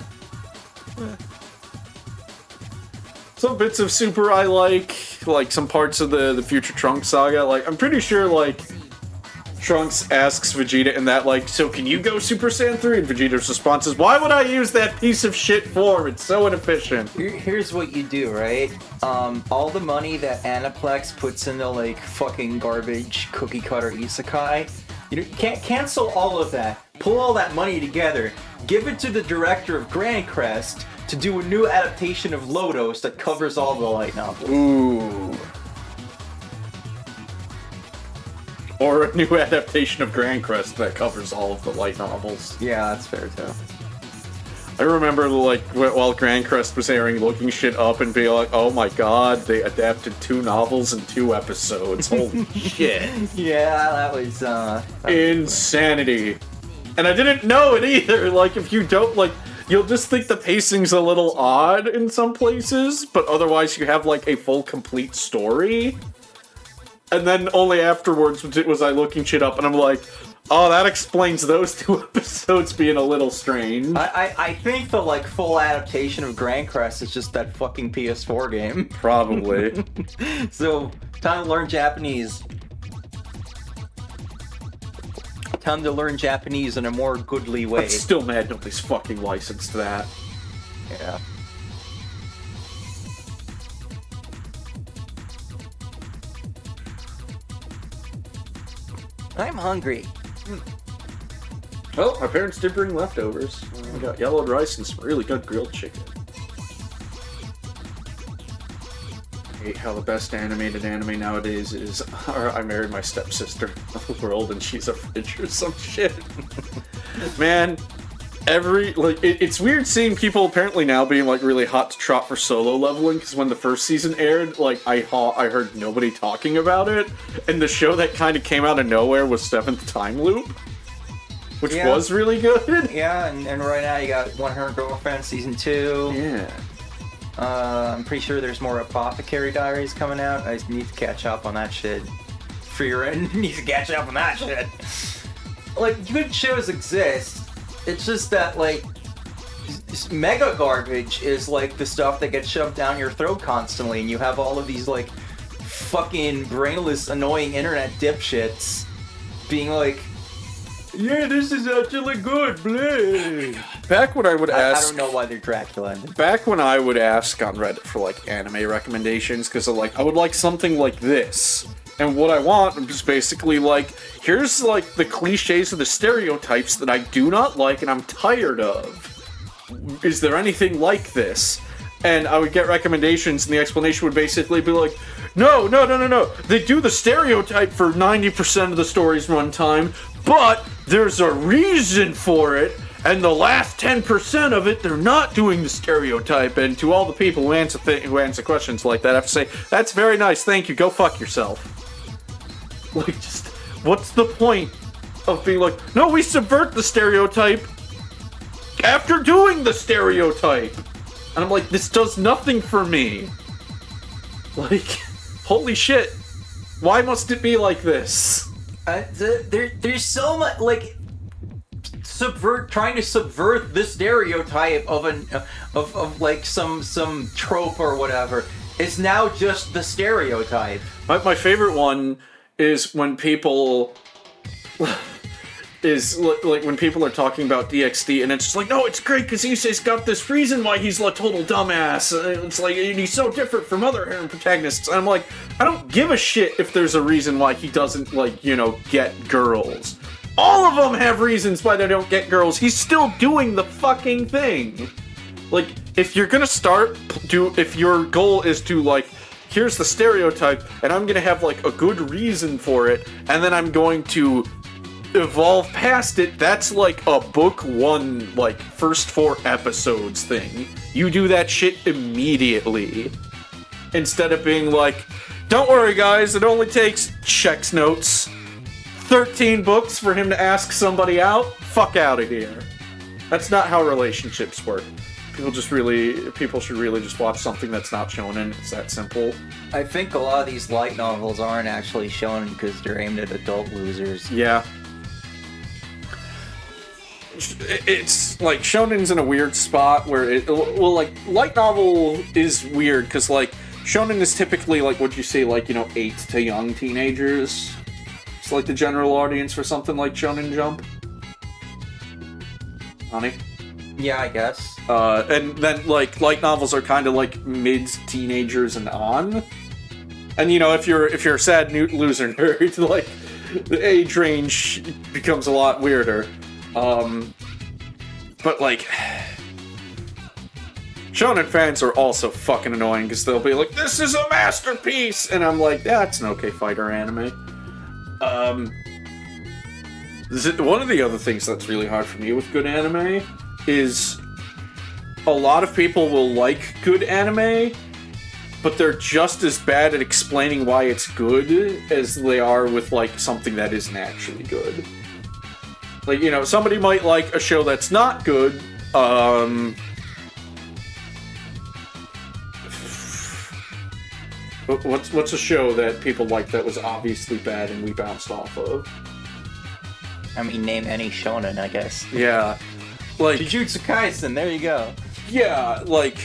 Some bits of Super I like some parts of the Future Trunks saga. Like, I'm pretty sure, like, Trunks asks Vegeta in that, like, so can you go Super Saiyan 3? And Vegeta's response is, why would I use that piece of shit form? It's so inefficient. Here's what you do, right? All the money that Aniplex puts into, like, fucking garbage cookie cutter isekai, you can't cancel all of that. Pull all that money together. Give it to the director of Grand Crest to do a new adaptation of Lodos that covers all the light novels. Ooh. Or a new adaptation of Grand Crest that covers all of the light novels. Yeah, that's fair too. I remember, like, while Grand Crest was airing, looking shit up and being like, oh my god, they adapted 2 novels in 2 episodes. Holy shit. Yeah, that was insanity. And I didn't know it either. Like, if you don't, like, you'll just think the pacing's a little odd in some places, but otherwise you have, like, a full, complete story. And then only afterwards was I looking shit up, and I'm like, oh, that explains those 2 episodes being a little strange. I think the, like, full adaptation of Grand Crest is just that fucking PS4 game. Probably. So, time to learn Japanese. Time to learn Japanese in a more goodly way. I'm still mad nobody's fucking licensed that. Yeah. I'm hungry. Well, my parents did bring leftovers. I got yellowed rice and some really good grilled chicken. I hate how the best animated anime nowadays is I Married My Stepsister of the World and She's a Fridge or some shit. Man, it's weird seeing people apparently now being, like, really hot to trot for Solo Leveling, because when the first season aired, like, I heard nobody talking about it, and the show that kind of came out of nowhere was Seventh Time Loop, which was really good. Yeah, and right now you got 100 Girlfriends Season 2. Yeah. I'm pretty sure there's more Apothecary Diaries coming out. I need to catch up on that shit. Frieren needs to catch up on that shit. Like, good shows exist. It's just that, like, mega garbage is, like, the stuff that gets shoved down your throat constantly, and you have all of these, like, fucking brainless, annoying internet dipshits being like, yeah, this is actually good, bleh. Back when I would ask... I don't know why they're Dracula. Back when I would ask on Reddit for, like, anime recommendations, because, like, I would like something like this. And what I want is basically, like, here's, like, the cliches or the stereotypes that I do not like and I'm tired of. Is there anything like this? And I would get recommendations, and the explanation would basically be like, no. They do the stereotype for 90% of the stories one time, but there's a reason for it, and the last 10% of it, they're not doing the stereotype. And to all the people who answer questions like that, I have to say, that's very nice, thank you, go fuck yourself. Like, just, what's the point of being like, no, we subvert the stereotype after doing the stereotype? And I'm like, this does nothing for me. Like, holy shit. Why must it be like this? There's so much, like, trying to subvert the stereotype of like some trope or whatever. It's now just the stereotype. My favorite one is when people is like when people are talking about DxD, and it's just like, no, it's great because Issei's got this reason why he's a total dumbass. It's like, and he's so different from other harem protagonists. And I'm like, I don't give a shit if there's a reason why he doesn't, like, you know, get girls. All of them have reasons why they don't get girls. He's still doing the fucking thing. Like, if you're gonna if your goal is to, like, here's the stereotype, and I'm gonna have, like, a good reason for it, and then I'm going to evolve past it, that's like a book one, like, first 4 episodes thing. You do that shit immediately. Instead of being like, don't worry guys, it only takes, checks notes, 13 books for him to ask somebody out. Fuck out of here. That's not how relationships work. People should really just watch something that's not shonen. It's that simple. I think a lot of these light novels aren't actually shonen because they're aimed at adult losers. Yeah. It's like shonen's in a weird spot where like, light novel is weird because, like, shonen is typically, like, what'd you say, like, you know, 8 to young teenagers. It's like the general audience for something like Shonen Jump. Honey? Yeah, I guess. And then, like, light novels are kind of like mid-teenagers and on. And, you know, if you're a sad loser nerd, like, the age range becomes a lot weirder. But, like, shonen fans are also fucking annoying because they'll be like, this is a masterpiece! And I'm like, that's an okay fighter anime. One of the other things that's really hard for me with good anime is a lot of people will like good anime, but they're just as bad at explaining why it's good as they are with, like, something that isn't actually good. Like, you know, somebody might like a show that's not good, what's a show that people like that was obviously bad and we bounced off of? I mean, name any shonen, I guess. Yeah. Like, Jujutsu Kaisen, there you go. Yeah, like,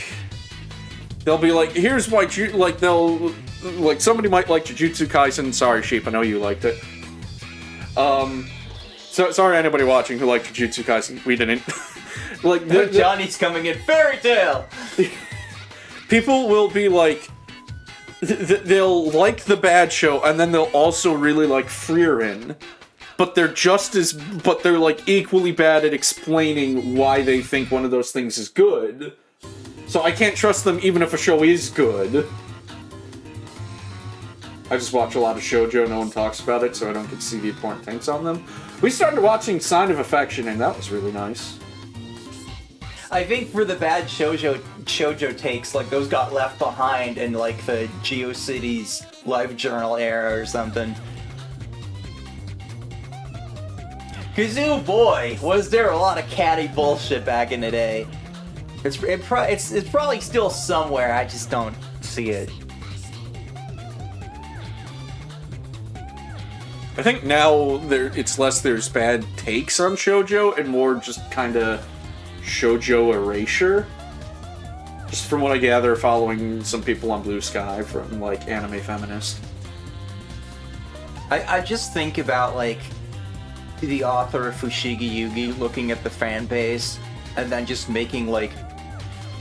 they'll be like, here's why, like, they'll, like, somebody might like Jujutsu Kaisen. Sorry, Sheep, I know you liked it. So, sorry anybody watching who liked Jujutsu Kaisen. We didn't. Like, Johnny's coming in. Fairy Tail! People will be like, they'll like the bad show, and then they'll also really like Frieren. But they're like equally bad at explaining why they think one of those things is good. So I can't trust them even if a show is good. I just watch a lot of shoujo, no one talks about it, so I don't get to see the important things on them. We started watching Sign of Affection, and that was really nice. I think for the bad shoujo takes, like, those got left behind in, like, the GeoCities Live Journal era or something. Cause, oh boy, was there a lot of catty bullshit back in the day. It's probably still somewhere, I just don't see it. I think now it's less there's bad takes on shoujo and more just kind of shoujo erasure. Just from what I gather, following some people on Blue Sky from, like, Anime Feminist. I just think about, like, the author of Fushigi Yugi looking at the fan base and then just making, like,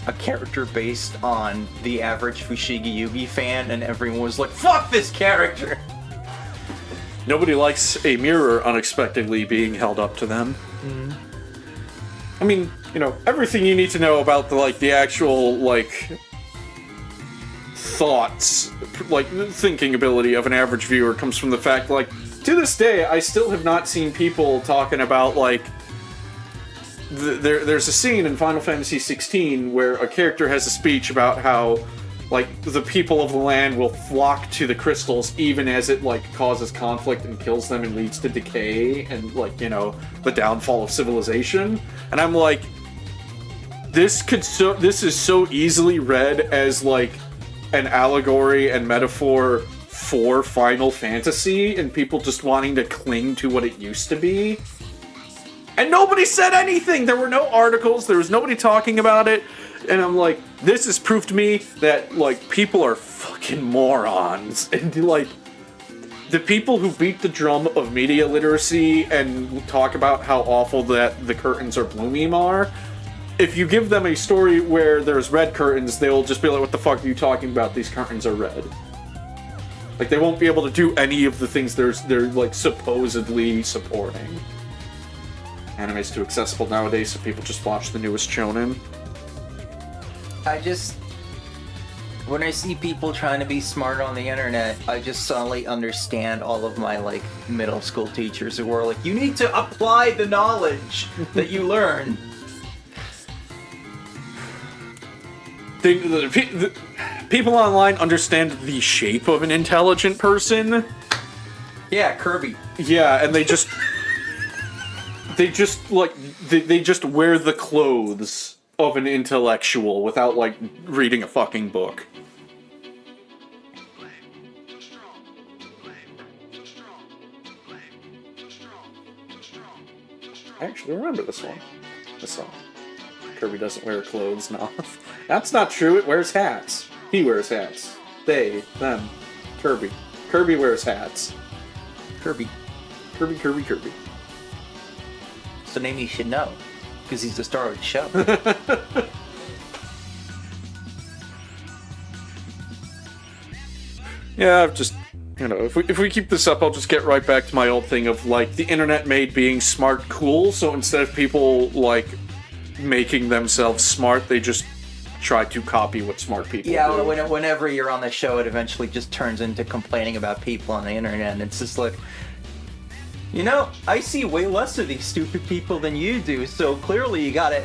a character based on the average Fushigi Yugi fan, and everyone was like, fuck this character! Nobody likes a mirror unexpectedly being held up to them. Mm. I mean, you know, everything you need to know about the actual, like, thoughts, like, thinking ability of an average viewer comes from the fact, like, to this day, I still have not seen people talking about, like, there's a scene in Final Fantasy XVI where a character has a speech about how, like, the people of the land will flock to the crystals even as it, like, causes conflict and kills them and leads to decay and, like, you know, the downfall of civilization. And I'm like, this is so easily read as, like, an allegory and metaphor for Final Fantasy and people just wanting to cling to what it used to be. And nobody said anything! There were no articles, there was nobody talking about it. And I'm like, this has proved to me that, like, people are fucking morons. And, like, the people who beat the drum of media literacy and talk about how awful that the curtains are blue meme are, if you give them a story where there's red curtains, they'll just be like, what the fuck are you talking about? These curtains are red. Like, they won't be able to do any of the things they're like, supposedly supporting. Anime's too accessible nowadays, so people just watch the newest shonen. When I see people trying to be smart on the internet, I just suddenly understand all of my, like, middle school teachers who were like, you need to apply the knowledge that you learn. The people online understand the shape of an intelligent person. Yeah, Kirby. Yeah, and they just wear the clothes of an intellectual without, like, reading a fucking book. I actually remember this one. This song. Kirby doesn't wear clothes, no. That's not true, it wears hats. He wears hats. They, them, Kirby. Kirby wears hats. Kirby. Kirby, Kirby, Kirby. It's a name you should know, because he's the star of the show. Yeah, I've just, you know, if we keep this up, I'll just get right back to my old thing of, like, the internet made being smart cool, so instead of people, like, making themselves smart, they just try to copy what smart people do. Whenever you're on the show, it eventually just turns into complaining about people on the internet, and it's just like, you know, I see way less of these stupid people than you do, so clearly you gotta,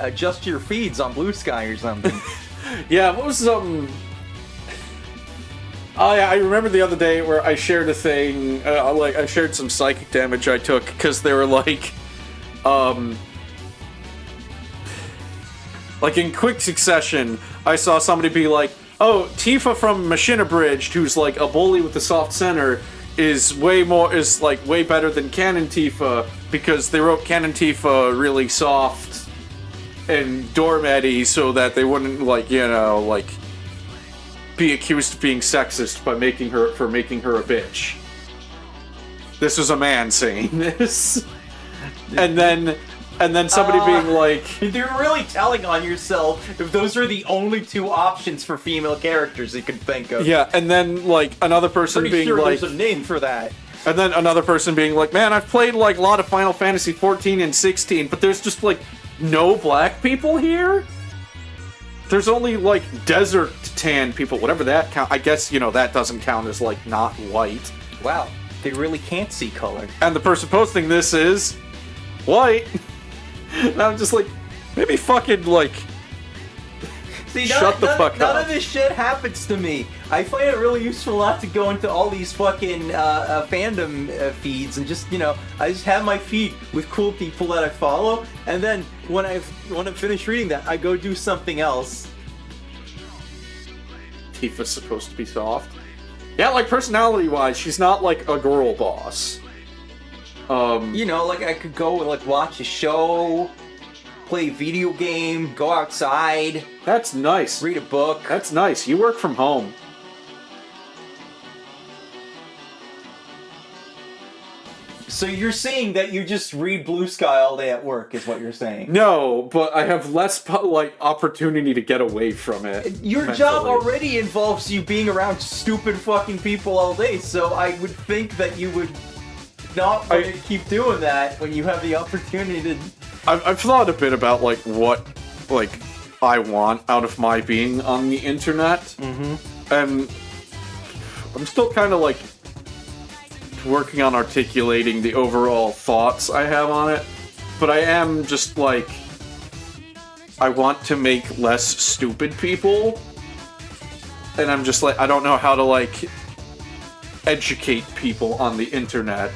adjust your feeds on Blue Sky or something. Yeah, what was, Oh yeah, I remember the other day where I shared a thing, I shared some psychic damage I took, because they were like in quick succession, I saw somebody be like, oh, Tifa from Machine Abridged, who's like a bully with a soft center, is way better than Canon Tifa, because they wrote Canon Tifa really soft and doormatty so that they wouldn't, like, you know, like, be accused of being sexist by making her a bitch. This was a man saying this. And then somebody being like, you're really telling on yourself if those are the only two options for female characters you could think of. Yeah, and then, like, another person Pretty being sure like, there's a name for that. And then another person being like, man, I've played, like, a lot of Final Fantasy 14 and 16, but there's just, like, no black people here? There's only, like, desert tan people, whatever that count. I guess, you know, that doesn't count as, like, not white. Wow, they really can't see color. And the person posting this is white. And I'm just like, maybe fucking, like, See, shut the fuck up. None of this shit happens to me. I find it really useful not to go into all these fucking fandom feeds and just, you know, I just have my feed with cool people that I follow, and then when I'm finished reading that, I go do something else. Tifa's supposed to be soft. Yeah, like, personality-wise, she's not, like, a girl boss. You know, like, I could go, like, watch a show, play a video game, go outside. That's nice. Read a book. That's nice. You work from home. So you're saying that you just read Blue Sky all day at work, is what you're saying? No, but I have less, like, opportunity to get away from it. Your mentally. job already involves you being around stupid fucking people all day, so I would think that you would not want to keep doing that when you have the opportunity to... I've thought a bit about, like, what, like, I want out of my being on the internet. Mm-hmm. And I'm still kind of, like, working on articulating the overall thoughts I have on it. But I am just, like, I want to make less stupid people. And I'm just, like, I don't know how to, like, educate people on the internet.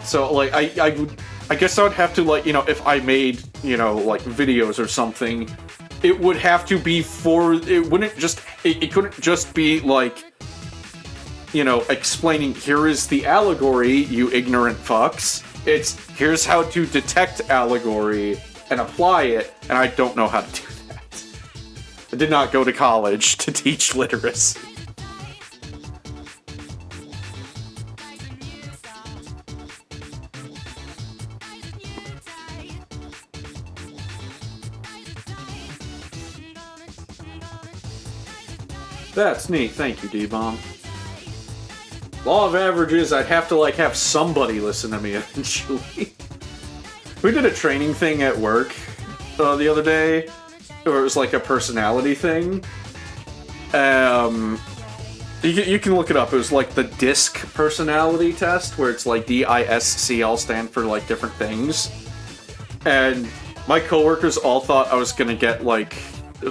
So, like, I guess I would have to, like, you know, if I made, you know, like, videos or something, it would have to be it couldn't just be, like, you know, explaining, here is the allegory, you ignorant fucks. It's, here's how to detect allegory and apply it, and I don't know how to do that. I did not go to college to teach literacy. That's neat. Thank you, D-Bomb. Law of averages, I'd have to, like, have somebody listen to me eventually. We did a training thing at work the other day, where it was, like, a personality thing. You can look it up. It was, like, the DISC personality test, where it's, like, D-I-S-C all stand for, like, different things. And my coworkers all thought I was gonna get, like,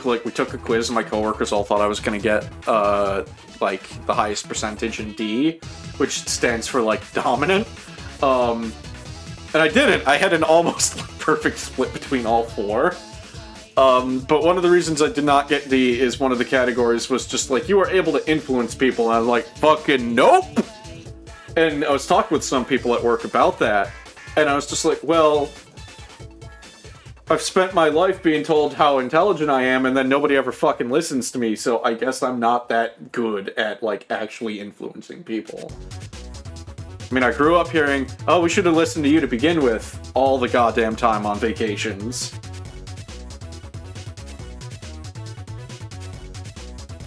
we took a quiz and my coworkers all thought I was gonna get, like, the highest percentage in D, which stands for, like, dominant. And I didn't. I had an almost perfect split between all four. But one of the reasons I did not get D is one of the categories was just like, you are able to influence people, and I was like, fucking nope! And I was talking with some people at work about that, and I was just like, well, I've spent my life being told how intelligent I am, and then nobody ever fucking listens to me, so I guess I'm not that good at, like, actually influencing people. I mean, I grew up hearing, oh, we should have listened to you to begin with, all the goddamn time on vacations.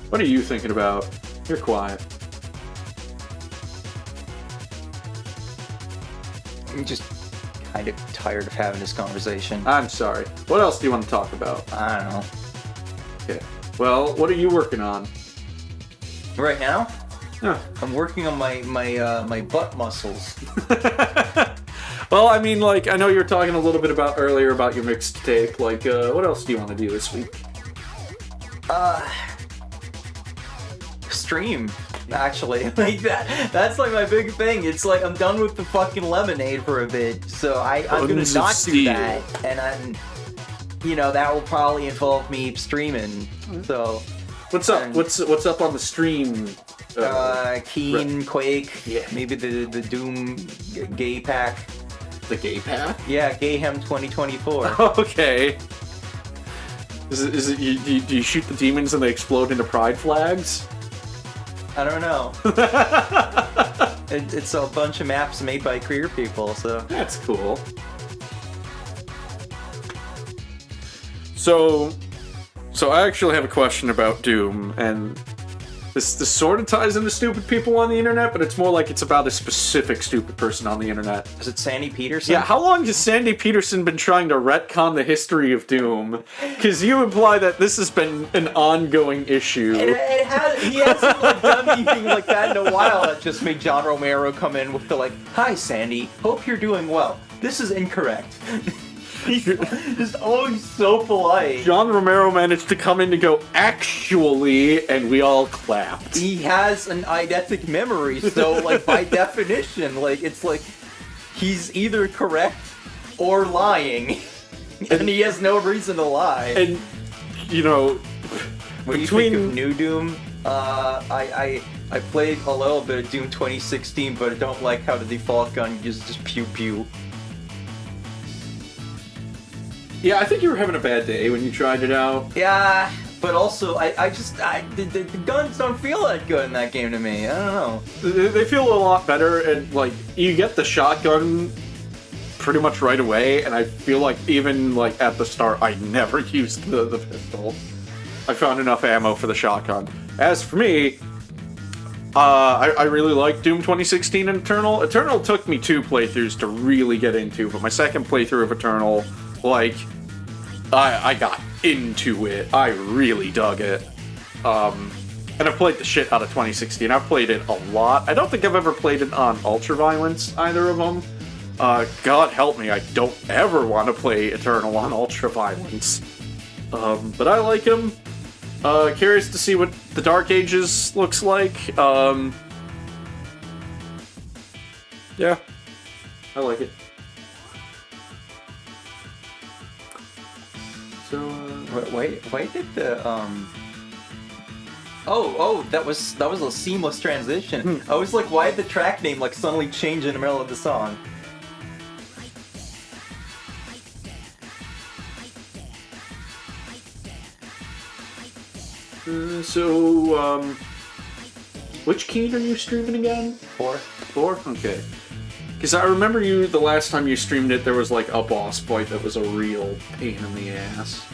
What are you thinking about? You're quiet. I'm just kind of tired of having this conversation. I'm sorry. What else do you want to talk about? I don't know. Okay. Well, what are you working on? Right now? Yeah. I'm working on my butt muscles. Well, I mean, like, I know you were talking a little bit about earlier about your mixed tape. Like, what else do you want to do this week? Stream, actually. Like that's like my big thing. It's like I'm done with the fucking lemonade for a bit, so I'm gonna not do that, and I'm, you know, that will probably involve me streaming. So what's up? What's up on the stream? Keen, Quake, yeah, maybe the Doom gay pack. The gay pack? Yeah, Gayhem 2024. Okay. Is it do you shoot the demons and they explode into pride flags? I don't know. It's a bunch of maps made by queer people, so... That's cool. So I actually have a question about Doom, and this sort of ties into stupid people on the internet, but it's more like it's about a specific stupid person on the internet. Is it Sandy Peterson? Yeah, how long has Sandy Peterson been trying to retcon the history of Doom? Because you imply that this has been an ongoing issue. It has, he hasn't like, done anything like that in a while. That just made John Romero come in with the like, "Hi Sandy, hope you're doing well. This is incorrect." He's just always so polite. John Romero managed to come in to go, "Actually," and we all clapped. He has an eidetic memory, so like by definition, like it's like he's either correct or lying, and he has no reason to lie. And you know, when you think of New Doom, I played a little bit of Doom 2016, but I don't like how the default gun uses just pew pew. Yeah, I think you were having a bad day when you tried it out. Yeah, but also, the guns don't feel that good in that game to me. I don't know. They feel a lot better, and, like, you get the shotgun pretty much right away, and I feel like even, like, at the start, I never used the pistol. I found enough ammo for the shotgun. As for me, I really like Doom 2016 and Eternal. Eternal took me 2 playthroughs to really get into, but my second playthrough of Eternal, like, I got into it. I really dug it. And I played the shit out of 2016. I've played it a lot. I don't think I've ever played it on Ultraviolence, either of them. God help me, I don't ever want to play Eternal on Ultraviolence. But I like him. Curious to see what the Dark Ages looks like. Yeah, I like it. So, wait, did the Oh, that was a seamless transition. I was like, why did the track name like suddenly change in the middle of the song? Which key are you streaming again? 4. 4? Okay. Because I remember the last time you streamed it, there was like a boss fight that was a real pain in the ass.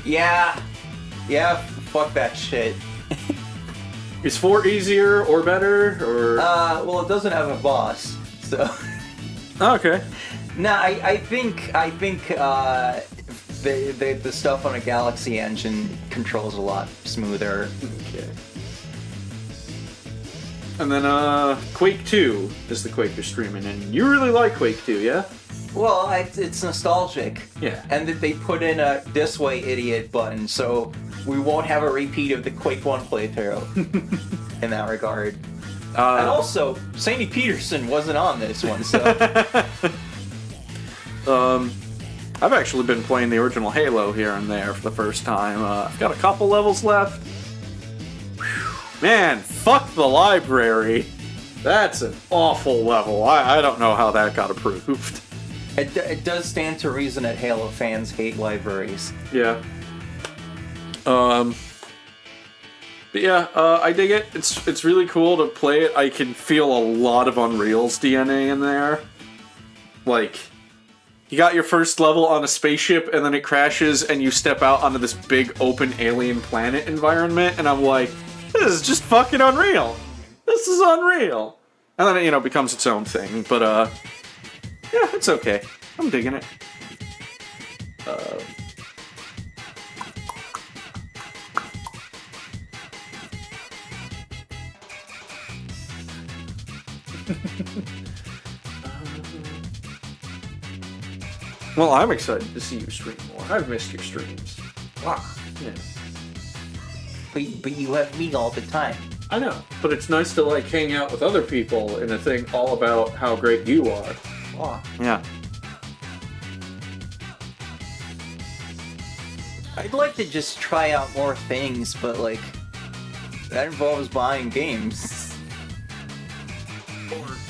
Yeah, fuck that shit. Is 4 easier or better, or? Well, it doesn't have a boss, so. Okay. No, I think the stuff on a Galaxy engine controls a lot smoother. Okay. And then Quake 2 is the Quake you're streaming, and you really like Quake 2, yeah? Well, it's nostalgic. Yeah. And that they put in a "this way, idiot" button, so we won't have a repeat of the Quake 1 playthrough in that regard. And also, Sandy Peterson wasn't on this one, so. I've actually been playing the original Halo here and there for the first time. I've got a couple levels left. Whew. Man, fuck the library. That's an awful level. I don't know how that got approved. It does stand to reason that Halo fans hate libraries. Yeah. But yeah, I dig it. It's really cool to play it. I can feel a lot of Unreal's DNA in there. Like, you got your first level on a spaceship, and then it crashes, and you step out onto this big open alien planet environment, and I'm like, this is just fucking unreal. This is unreal. And then it, becomes its own thing. But, yeah, it's okay. I'm digging it. Well, I'm excited to see you stream more. I've missed your streams. Wow. Yeah. But you have me all the time. I know, but it's nice to hang out with other people in a thing all about how great you are. Wow. Yeah. I'd like to just try out more things, but that involves buying games.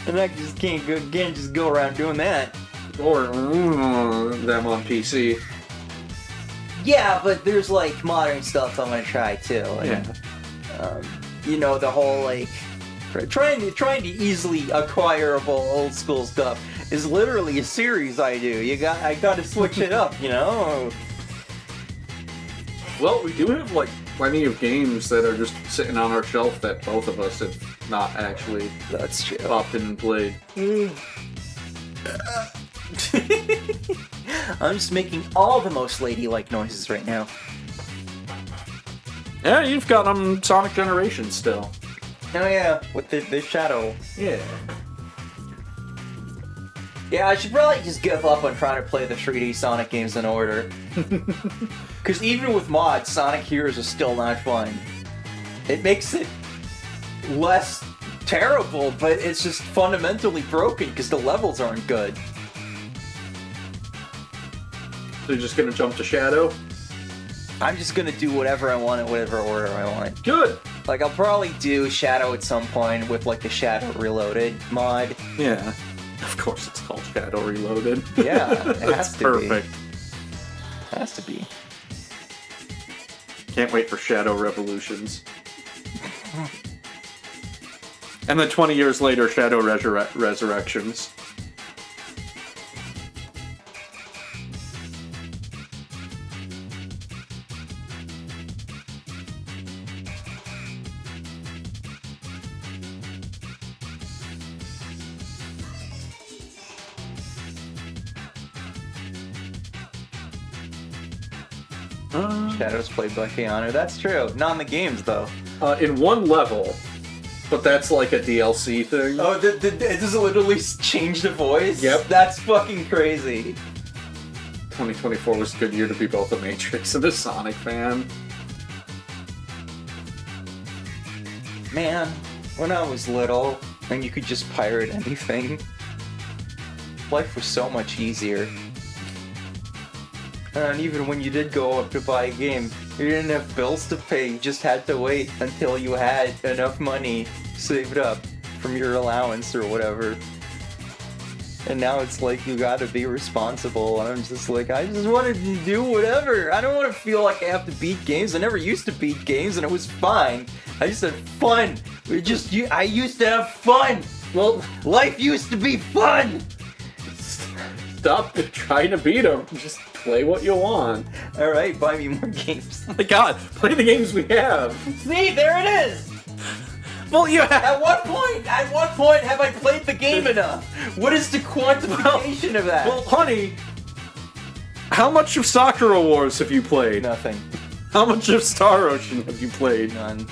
And I just can't just go around doing that. Or them on PC. Yeah, but there's modern stuff I'm gonna try too. Yeah. The whole trying to easily acquirable old school stuff is literally a series I do. I gotta switch it up, Well, we do have plenty of games that are just sitting on our shelf that both of us have not actually That's true. popped in and played. I'm just making all the most ladylike noises right now. Yeah, you've got Sonic Generations still. Oh yeah, with the shadow. Yeah. Yeah, I should probably just give up on trying to play the 3D Sonic games in order. Because even with mods, Sonic Heroes is still not fun. It makes it less terrible, but it's just fundamentally broken because the levels aren't good. So you're just gonna jump to Shadow? I'm just gonna do whatever I want in whatever order I want. Good! I'll probably do Shadow at some point with the Shadow Reloaded mod. Yeah. Of course it's called Shadow Reloaded. Yeah, it has That's to perfect. be. Has to be. Can't wait for Shadow Revolutions. And then 20 years later, Shadow Resurrections. Shadow's played by Keanu. That's true. Not in the games, though. In one level, but that's like a DLC thing. Oh, does it literally change the voice? Yep. That's fucking crazy. 2024 was a good year to be both a Matrix and a Sonic fan. Man, when I was little, and you could just pirate anything, life was so much easier. And even when you did go up to buy a game, you didn't have bills to pay, you just had to wait until you had enough money saved up from your allowance or whatever. And now it's you gotta be responsible, and I'm just I just wanted to do whatever. I don't want to feel like I have to beat games. I never used to beat games, and it was fine. I just had fun. I used to have fun. Well, life used to be fun. Stop trying to beat them. Just play what you want. All right, buy me more games. Oh my god, play the games we have. See, there it is. Well, yeah. At what point have I played the game enough? What is the quantification of that? Well, honey, how much of Sakura Wars have you played? Nothing. How much of Star Ocean have you played? None.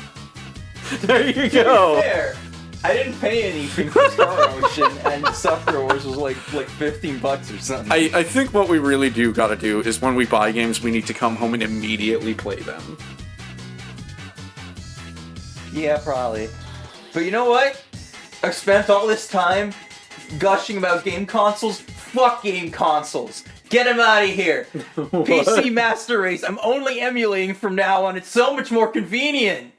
There you To be go. fair, I didn't pay anything for Star Ocean, and Sakura Wars was like $15 or something. I think what we really do gotta do is when we buy games, we need to come home and immediately play them. Yeah, probably. But you know what? I've spent all this time gushing about game consoles. Fuck game consoles. Get them out of here. PC Master Race. I'm only emulating from now on. It's so much more convenient.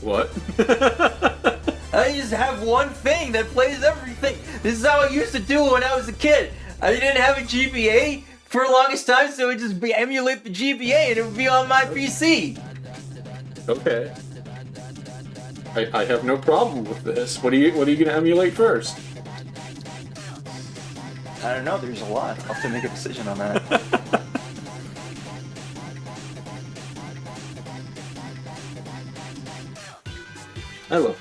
What? I just have one thing that plays everything. This is how I used to do it when I was a kid. I didn't have a GBA for the longest time, so it would just emulate the GBA and it would be on my PC. Okay. I have no problem with this. What are you gonna emulate first? I don't know, there's a lot. I'll have to make a decision on that. I love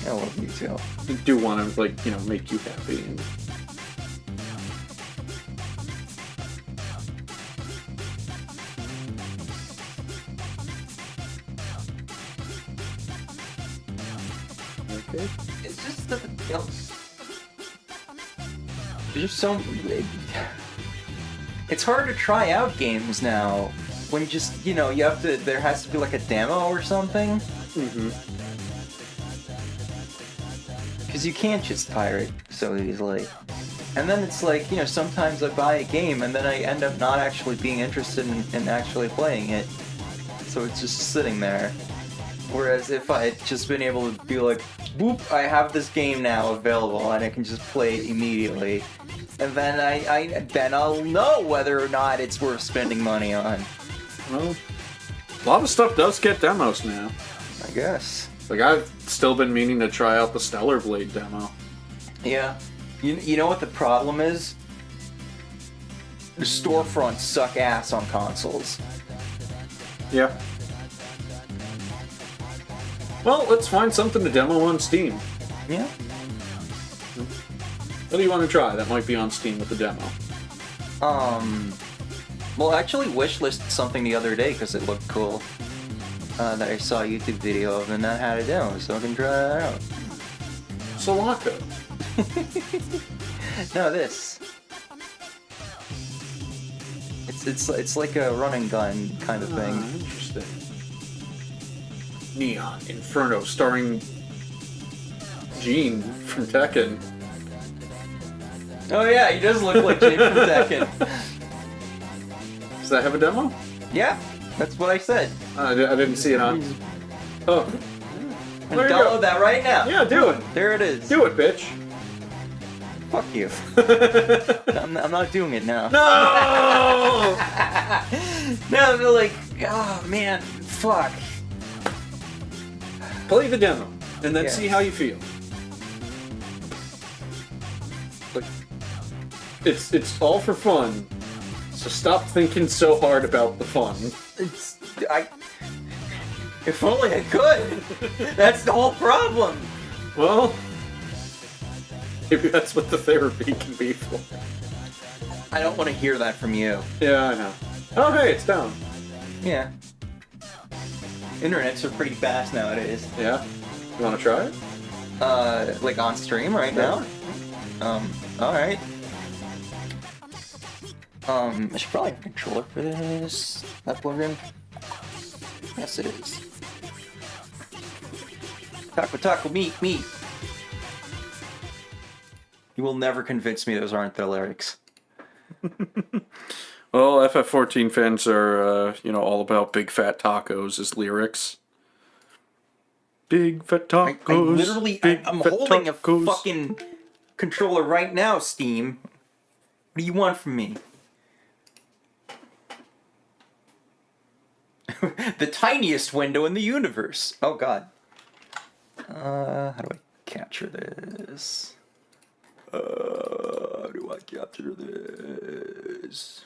I love you too. I do want to, like, make you happy. And... Okay. It's just the... There's so... It's hard to try out games now. When just, you have to... There has to be like a demo or something. Mm-hmm. Because you can't just pirate so easily. And then it's like, sometimes I buy a game and then I end up not actually being interested in actually playing it. So it's just sitting there. Whereas if I had just been able to be like, boop, I have this game now available and I can just play it immediately. And then then I'll know whether or not it's worth spending money on. Well, a lot of stuff does get demos now. I guess. Like, I've still been meaning to try out the Stellar Blade demo. Yeah. You know what the problem is? The storefronts suck ass on consoles. Yeah. Well, let's find something to demo on Steam. Yeah. What do you want to try that might be on Steam with the demo? Well, I actually wishlisted something the other day because it looked cool. That I saw a YouTube video of and that had a demo, so I can try that out. Sulaco. No, this. It's like a run and gun kind of thing. Interesting. Neon Inferno starring Gene from Tekken. Oh yeah, he does look like Jake from Tekken. Does that have a demo? Yeah, that's what I said. I didn't see it on. Oh. And There you download go. that right now. Yeah, do it. There it is. Do it, bitch. Fuck you. I'm not doing it now. No! No, they're like, oh man, fuck. Play the demo, and then Yeah. see how you feel. Like, it's all for fun, so stop thinking so hard about the fun. If only I could. That's the whole problem. Well, maybe that's what the therapy can be for. I don't want to hear that from you. Yeah, I know. Oh, hey, it's down. Yeah. Internets are pretty fast nowadays. Yeah? You want to try it? Like on stream right now? Alright. I should probably have a controller for this. That plugged in? Yes, it is. Taco, meat. You will never convince me those aren't the lyrics. Well, FF14 fans are, all about big fat tacos as lyrics. Big fat tacos. I literally, big I'm fat holding tacos. a fucking controller right now, Steam. What do you want from me? The tiniest window in the universe. Oh god. How do I capture this? How do I capture this?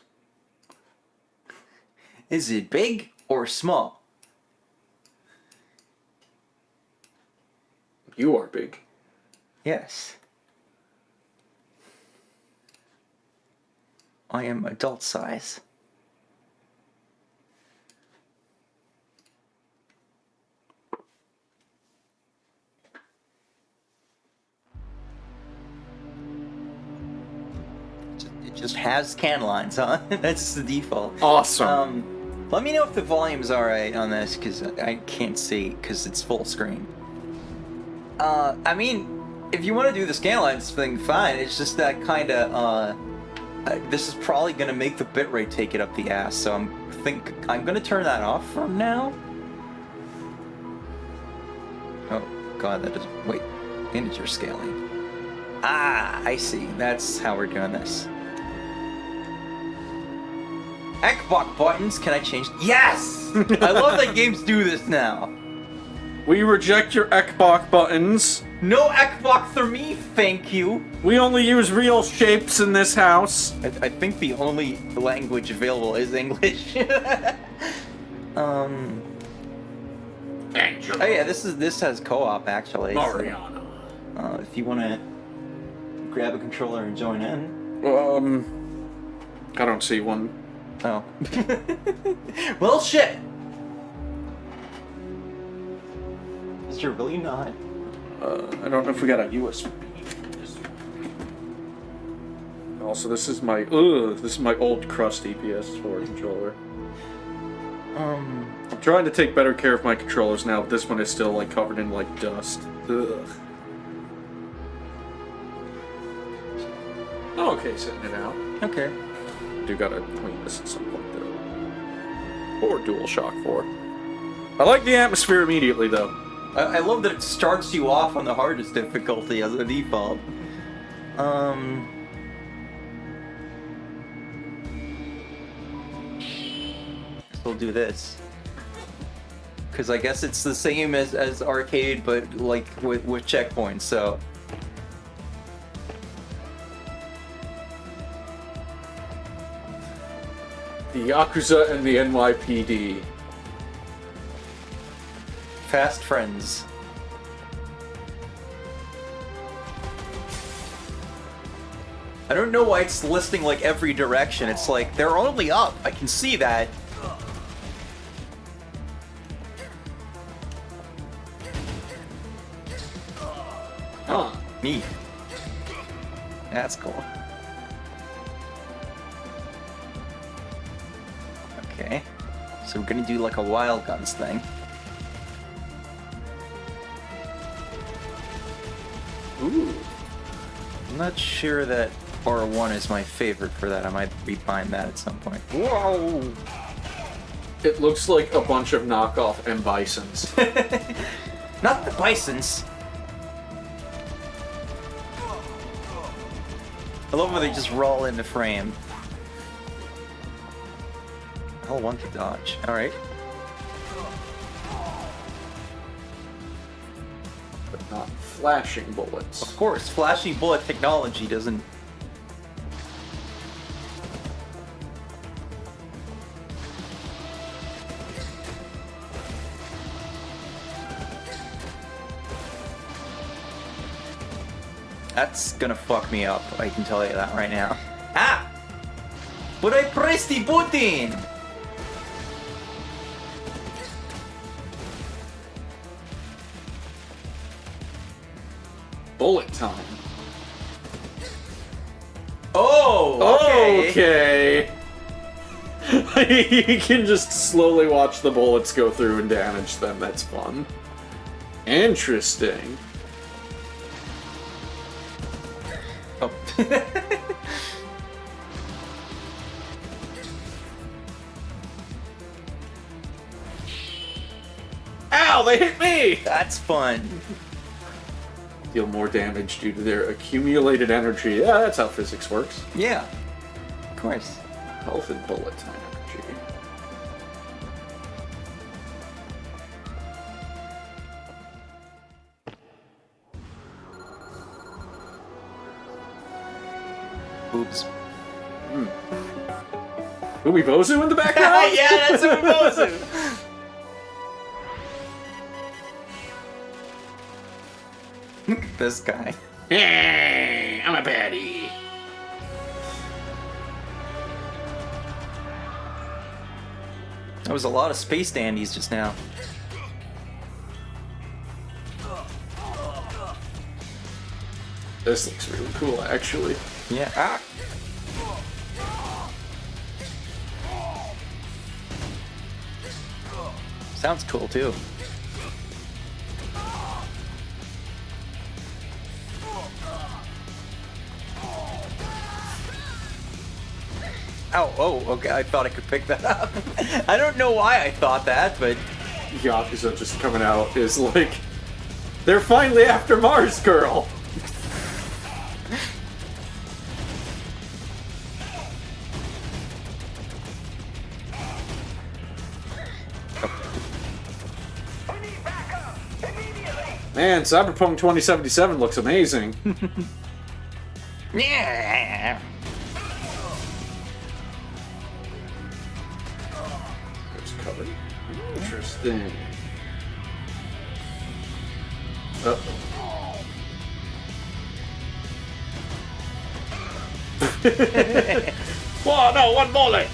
Is it big or small? You are big. Yes. I am adult size. It just has can lines, huh? That's the default. Awesome. Let me know if the volume's alright on this, because I can't see, because it's full screen. I mean, if you want to do the scan lines thing, fine. It's just that kind of, this is probably going to make the bitrate take it up the ass, so I'm going to turn that off from now. Oh, God, that doesn't... Wait. Integer scaling. Ah, I see. That's how we're doing this. Ekbok buttons, can I change? Yes! I love that games do this now. We reject your Ekbok buttons. No Ekbok for me, thank you. We only use real shapes in this house. I think the only language available is English. Oh yeah, this has co-op actually. Mariana. So, if you want to grab a controller and join in. I don't see one. Oh. Well, shit. Is there really not? I don't know if we got a USB. Also, this is my old crusty PS4 controller. I'm trying to take better care of my controllers now, but this one is still like covered in like dust. Ugh. Oh, okay, setting it out. Okay. Do gotta clean this at some point though. Or DualShock 4. I like the atmosphere immediately though. I love that it starts you off on the hardest difficulty as a default. We'll do this. Because I guess it's the same as arcade, but like with checkpoints, so... The Yakuza and the NYPD. Fast friends. I don't know why it's listing like every direction. It's like, they're only up. I can see that. Huh. Neat. That's cool. Okay. So we're gonna do like a wild guns thing. Ooh. I'm not sure that R1 is my favorite for that. I might be buying that at some point. Whoa! It looks like a bunch of knockoff M. Bisons. Not the bisons! I love when they just roll into frame. L1 to dodge. Alright. But not flashing bullets. Of course, flashy bullet technology doesn't... That's gonna fuck me up, I can tell you that right now. Ah! But I pressed the button! Bullet time. Oh! Okay! Okay. You can just slowly watch the bullets go through and damage them. That's fun. Interesting. Oh. Ow, they hit me! That's fun. Deal more damage due to their accumulated energy. Yeah, that's how physics works. Yeah. Of course. Health and bullet time energy. Boobs. Umibozu in the background? Yeah, that's Umibozu! Look at this guy. Hey, I'm a baddie. That was a lot of space dandies just now. This looks really cool, actually. Yeah. Ah. Sounds cool too. Oh, okay, I thought I could pick that up. I don't know why I thought that, but... Yakuza just coming out is like, they're finally after Mars Girl! Man, Cyberpunk 2077 looks amazing. Yeah. There's cover. Interesting. Uh-oh. Whoa, no, one bullet!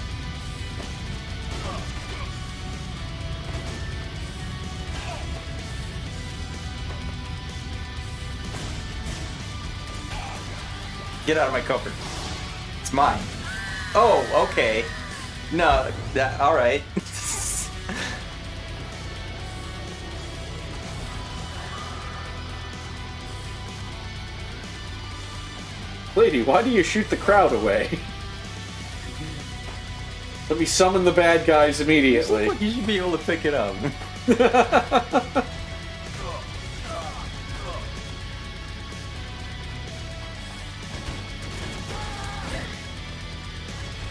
Get out of my cover. It's mine. Oh, okay. No, that, alright. Lady, why do you shoot the crowd away? Let me summon the bad guys immediately. You should be able to pick it up.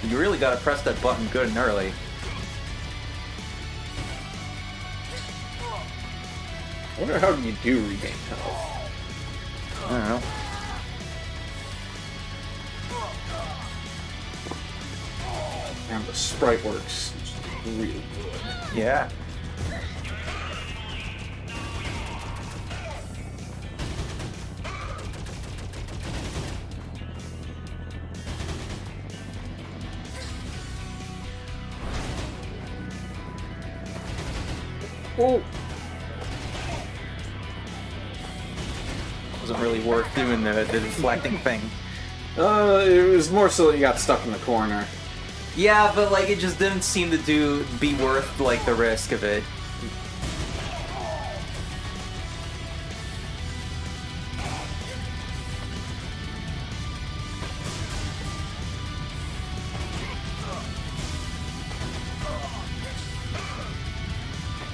You really gotta press that button good and early. I wonder how you do regain health. I don't know. And the sprite works really good. Yeah. Oh! Wasn't really worth doing the deflecting thing. It was more so that you got stuck in the corner. Yeah, but like it just didn't seem to be worth like the risk of it.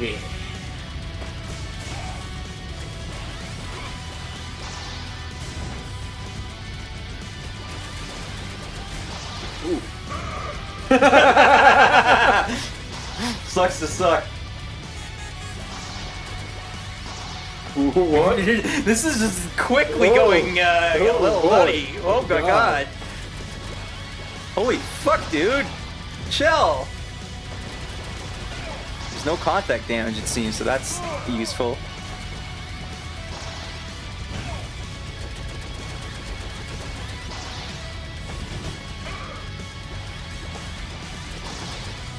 Yeah. Ooh. Sucks to suck. What? This is just quickly Whoa. going a Oh, little boy. nutty. Oh my God. god. Holy fuck, dude. Chill. There's no contact damage, it seems, so that's useful.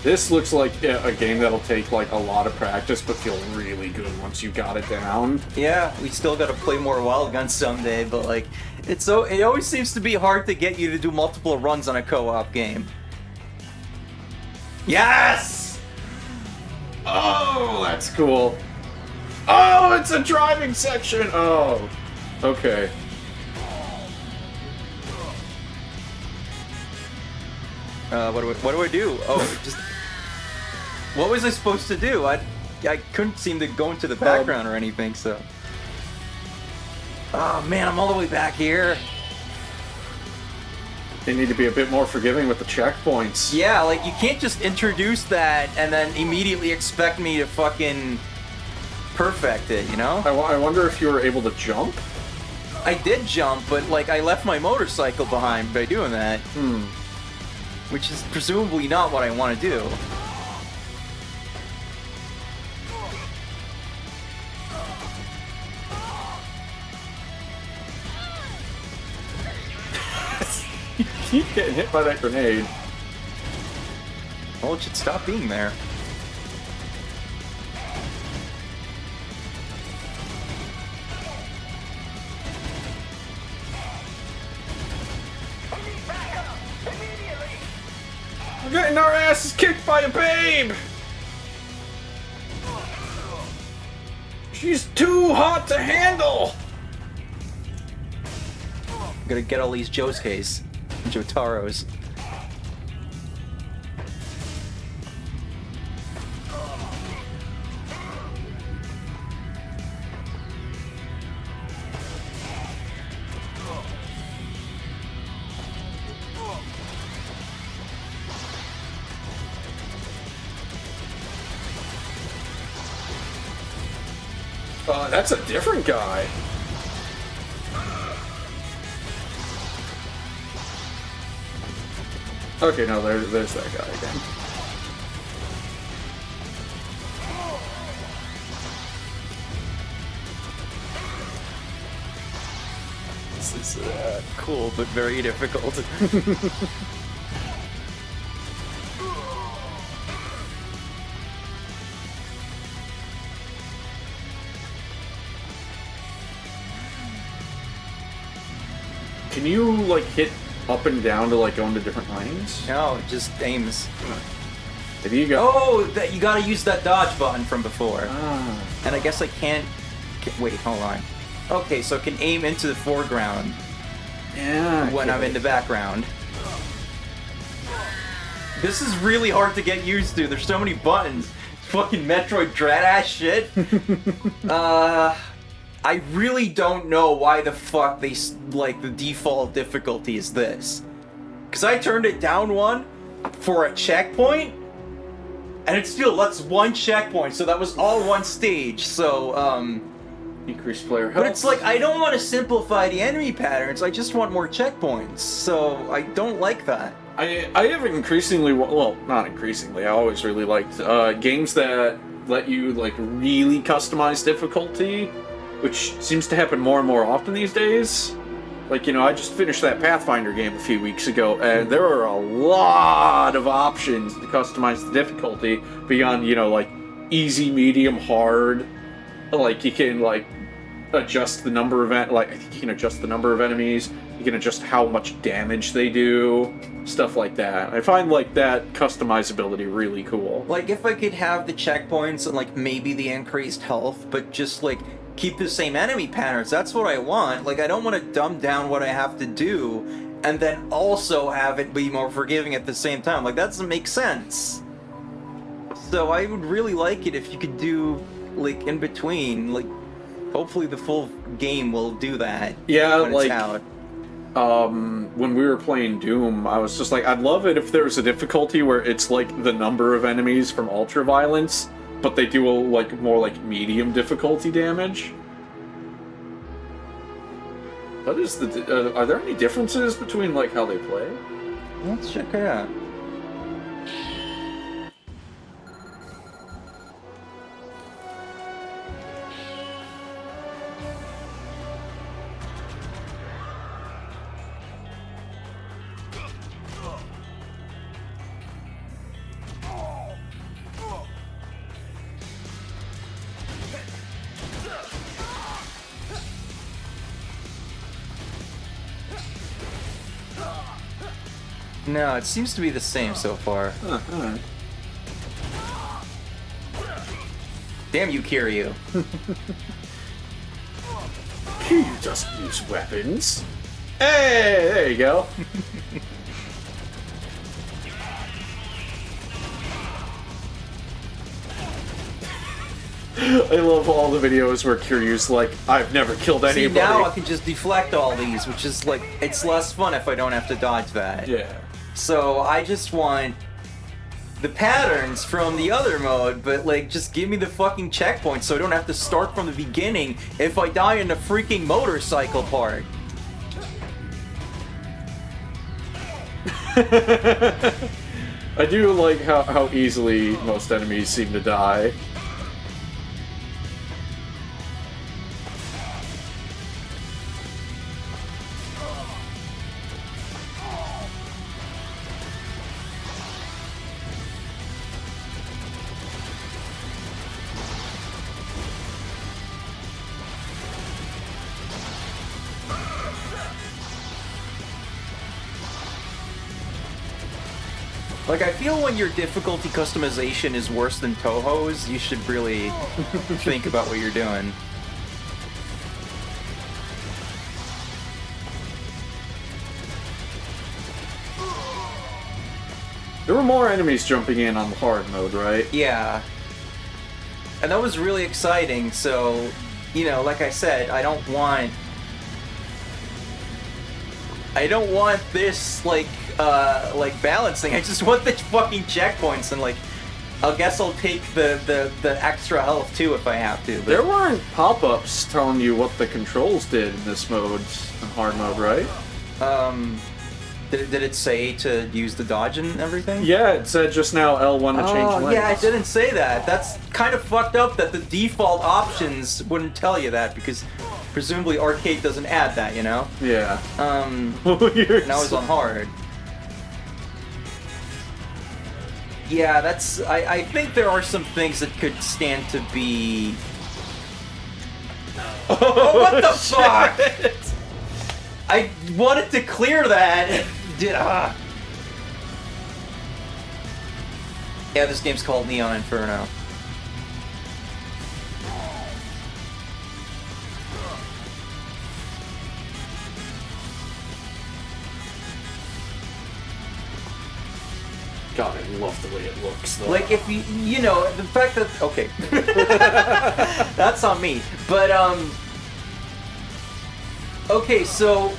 This looks like a game that'll take like a lot of practice, but feel really good once you got it down. Yeah, we still gotta play more Wild Guns someday, but like, it always seems to be hard to get you to do multiple runs on a co-op game. Yes! Oh, that's cool. Oh, it's a driving section. Oh, okay. What do I do? Oh, just... What was I supposed to do? I couldn't seem to go into the background or anything, so... Oh man, I'm all the way back here. They need to be a bit more forgiving with the checkpoints. Yeah, like, you can't just introduce that and then immediately expect me to fucking perfect it, you know? I wonder if you were able to jump? I did jump, but, like, I left my motorcycle behind by doing that. Which is presumably not what I want to do. keep getting hit by that grenade. Well, it should stop being there. We're getting our asses kicked by a babe! She's too hot to handle! I'm gonna get all these Josuke's, Jotaros. That's a different guy. Okay, no, there's that guy again. This is cool, but very difficult. Can you, like, hit up and down to, like, go into different lanes? No, it just aims. There you go. Oh, that you gotta use that dodge button from before. Ah. And I guess I can't... Wait, hold on. Okay, so I can aim into the foreground Yeah. when I'm in the background. This is really hard to get used to. There's so many buttons. Fucking Metroid dread ass shit. I really don't know why the fuck they, like, the default difficulty is this. Because I turned it down one for a checkpoint, and it still lets one checkpoint, so that was all one stage, so, Increased player health. But it's like, I don't want to simplify the enemy patterns, I just want more checkpoints, so I don't like that. I have increasingly, well, not increasingly, I always really liked games that let you, like, really customize difficulty, which seems to happen more and more often these days. Like, you know, I just finished that Pathfinder game a few weeks ago, and there are a lot of options to customize the difficulty beyond, you know, like, easy, medium, hard. Like, you can, like, adjust the number of, like, I think you can adjust the number of enemies, you can adjust how much damage they do, stuff like that. I find, like, that customizability really cool. Like, if I could have the checkpoints and, like, maybe the increased health, but just, like, keep the same enemy patterns, that's what I want. Like, I don't want to dumb down what I have to do, and then also have it be more forgiving at the same time. Like, that doesn't make sense. So I would really like it if you could do, like, in between, like, hopefully the full game will do that. Yeah, when like, it's out. When we were playing Doom, I was just like, I'd love it if there was a difficulty where it's like the number of enemies from Ultraviolence, but they do a, like, more like medium difficulty damage. What is the? Are there any differences between, like, how they play? Let's check it out. No, it seems to be the same so far. Alright. Damn you, Kiryu. He doesn't use weapons. Hey, there you go. I love all the videos where Kiryu's like, I've never killed anybody. See, now I can just deflect all these, which is like, it's less fun if I don't have to dodge that. Yeah. So I just want the patterns from the other mode, but like, just give me the fucking checkpoint so I don't have to start from the beginning if I die in the freaking motorcycle part. I do like how easily most enemies seem to die. Like, I feel when your difficulty customization is worse than Toho's, you should really think about what you're doing. There were more enemies jumping in on the hard mode, right? Yeah. And that was really exciting, so, you know, like I said, I don't want this, like balancing. I just want the fucking checkpoints, and, like, I guess I'll take the extra health, too, if I have to. But... There weren't pop-ups telling you what the controls did in this mode, in hard mode, right? Did it say to use the dodge and everything? Yeah, it said just now L1 to change lanes. Yeah, it didn't say that. That's kind of fucked up that the default options wouldn't tell you that, because presumably Arcade doesn't add that, you know? Yeah. Now it's on hard. Yeah, that's... I think there are some things that could stand to be... Oh, what the fuck?! I wanted to clear that! Yeah, this game's called Neon Inferno. God, I love the way it looks, though. Like, if you know, the fact that... Okay. That's on me. But, okay, so...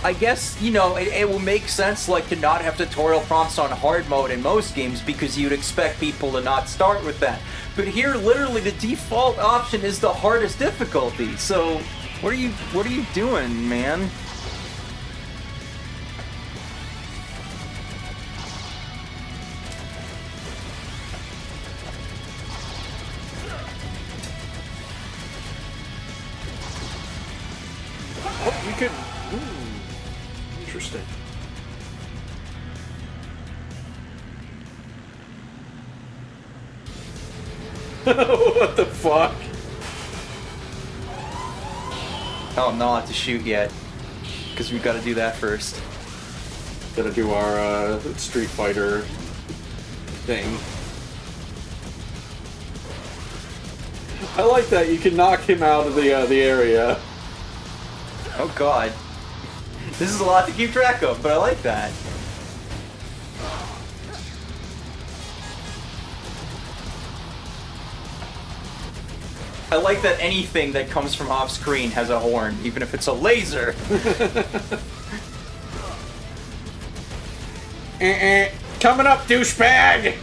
I guess, you know, it will make sense, like, to not have tutorial prompts on hard mode in most games, because you'd expect people to not start with that. But here, literally, the default option is the hardest difficulty. So, what are you doing, man? Oh, you could... Interesting. What the fuck? Oh, not to shoot yet, because we've got to do that first. Gotta do our Street Fighter thing. I like that you can knock him out of the area. Oh god. This is a lot to keep track of, but I like that. I like that anything that comes from off screen has a horn, even if it's a laser. Coming up, douchebag!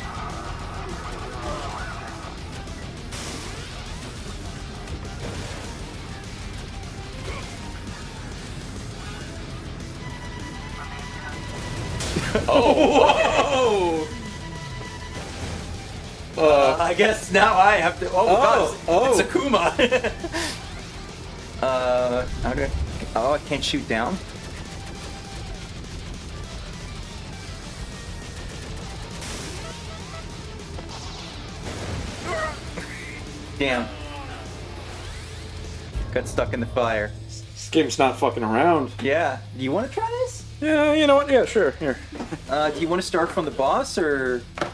Oh! Whoa! I guess now I have to. Oh god, it's Akuma. Okay. Oh, I can't shoot down. Damn. Got stuck in the fire. This game's not fucking around. Yeah. Do you want to try this? Yeah, you know what? Yeah, sure. Here. Do you want to start from the boss, or do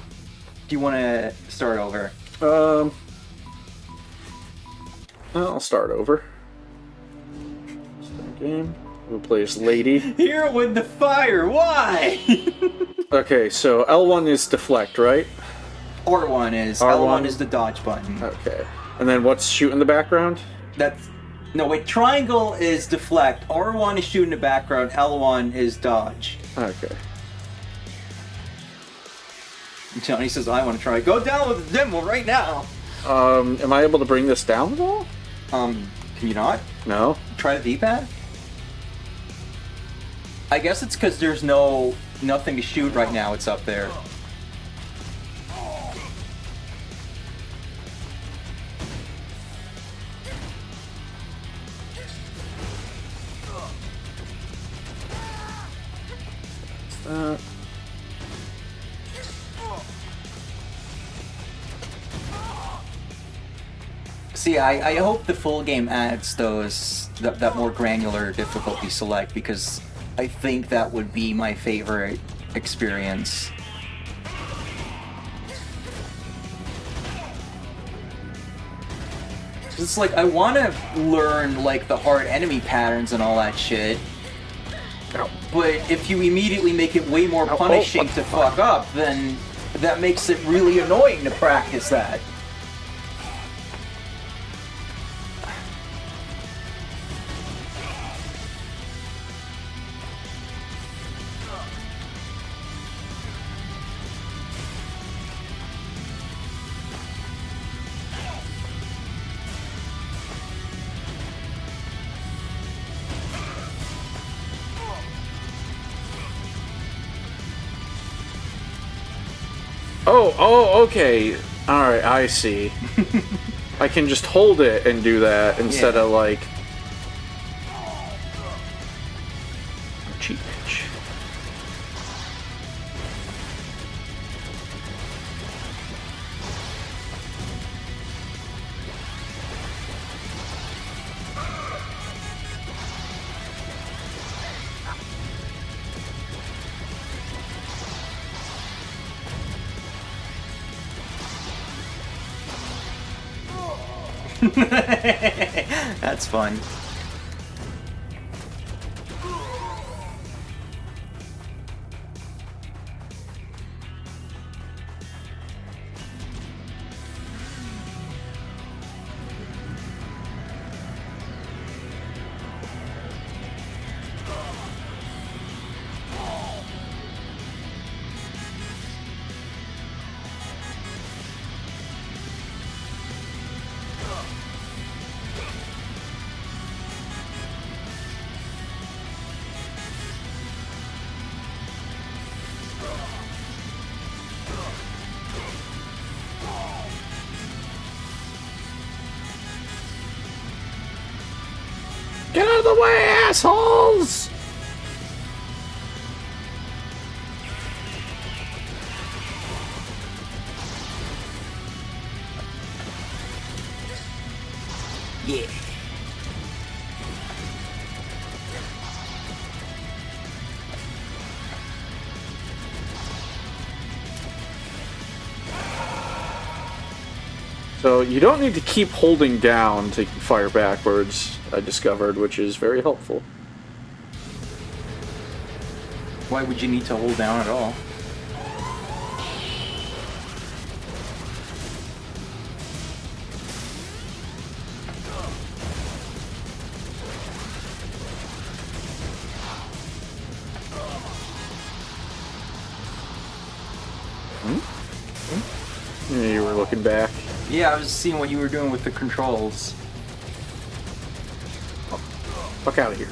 you want to start over? I'll start over. Start game. We'll play as Lady. Here with the fire. Why? Okay, so L1 is deflect, right? R1 is. R1. L1 is the dodge button. Okay. And then what's shoot in the background? That's... No, wait, triangle is deflect, R1 is shoot in the background, L1 is dodge. Okay. Johnny says, I want to try. Go down with the demo right now! Am I able to bring this down at all? Can you not? No. Try the D-pad? I guess it's because there's nothing to shoot right now, it's up there. See, I hope the full game adds that more granular difficulty select, because I think that would be my favorite experience. It's like, I want to learn, like, the hard enemy patterns and all that shit. Ow. But if you immediately make it way more punishing to fuck up, then that makes it really annoying to practice that. Oh, okay. Alright, I see. I can just hold it and do that instead of, like... Cheat pitch. That's fun. Get out of the way, assholes! Yeah. So you don't need to keep holding down to fire backwards, I discovered, which is very helpful. Why would you need to hold down at all? Yeah, you were looking back. Yeah, I was seeing what you were doing with the controls. Fuck out of here.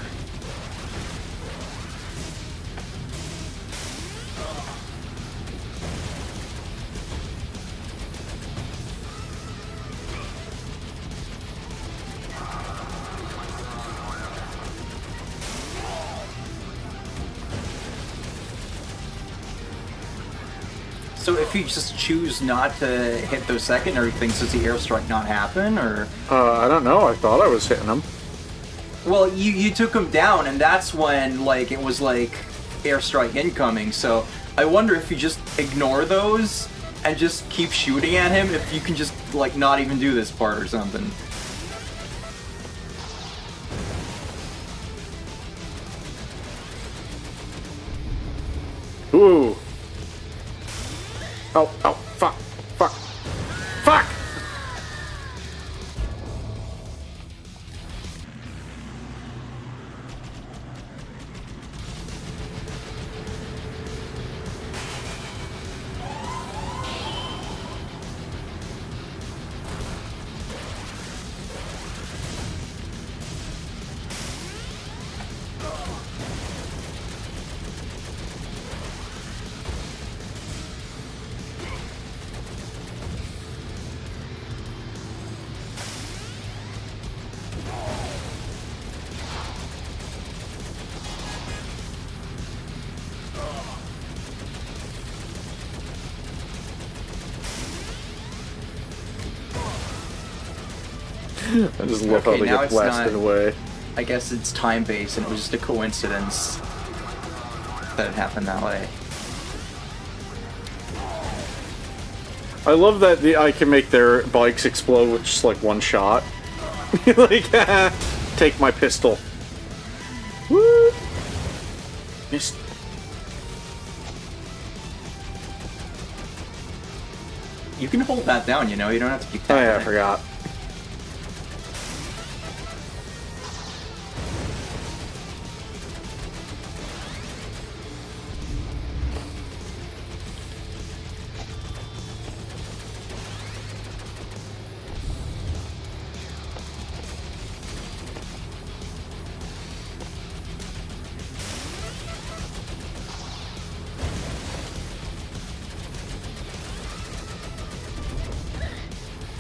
So if you just choose not to hit those secondary things, does the airstrike not happen, or? I don't know. I thought I was hitting them. Well, you took him down, and that's when, like, it was like airstrike incoming. So I wonder if you just ignore those and just keep shooting at him, if you can just, like, not even do this part or something. Ooh. Oh, fuck, fuck, fuck! I just love how Okay, they now get it's blasted not- away. I guess it's time-based, and it was just a coincidence that it happened that way. I love that I can make their bikes explode with just like one shot. Like, take my pistol. Woo! Missed. You can hold that down, you know. You don't have to keep Oh tapping yeah, I it. forgot.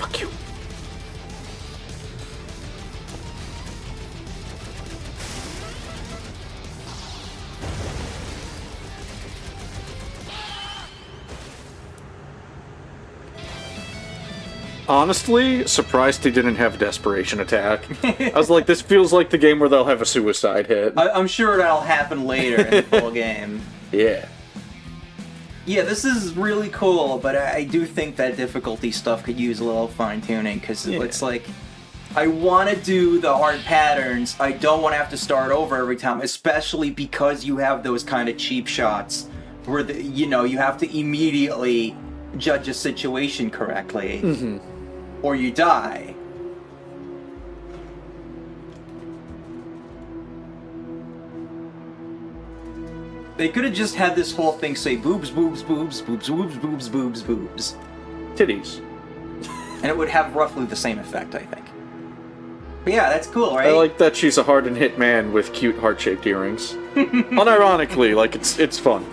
Fuck you. Honestly, surprised he didn't have desperation attack. I was like, this feels like the game where they'll have a suicide hit. I'm sure that'll happen later in the full game. Yeah. Yeah, this is really cool, but I do think that difficulty stuff could use a little fine-tuning, because it's like, I want to do the hard patterns, I don't want to have to start over every time, especially because you have those kind of cheap shots, where, you have to immediately judge a situation correctly, or you die. They could have just had this whole thing say boobs, boobs, boobs, boobs, boobs, boobs, boobs, boobs. Titties. And it would have roughly the same effect, I think. But yeah, that's cool, right? I like that she's a hardened-hit man with cute heart-shaped earrings. Unironically, like, it's fun.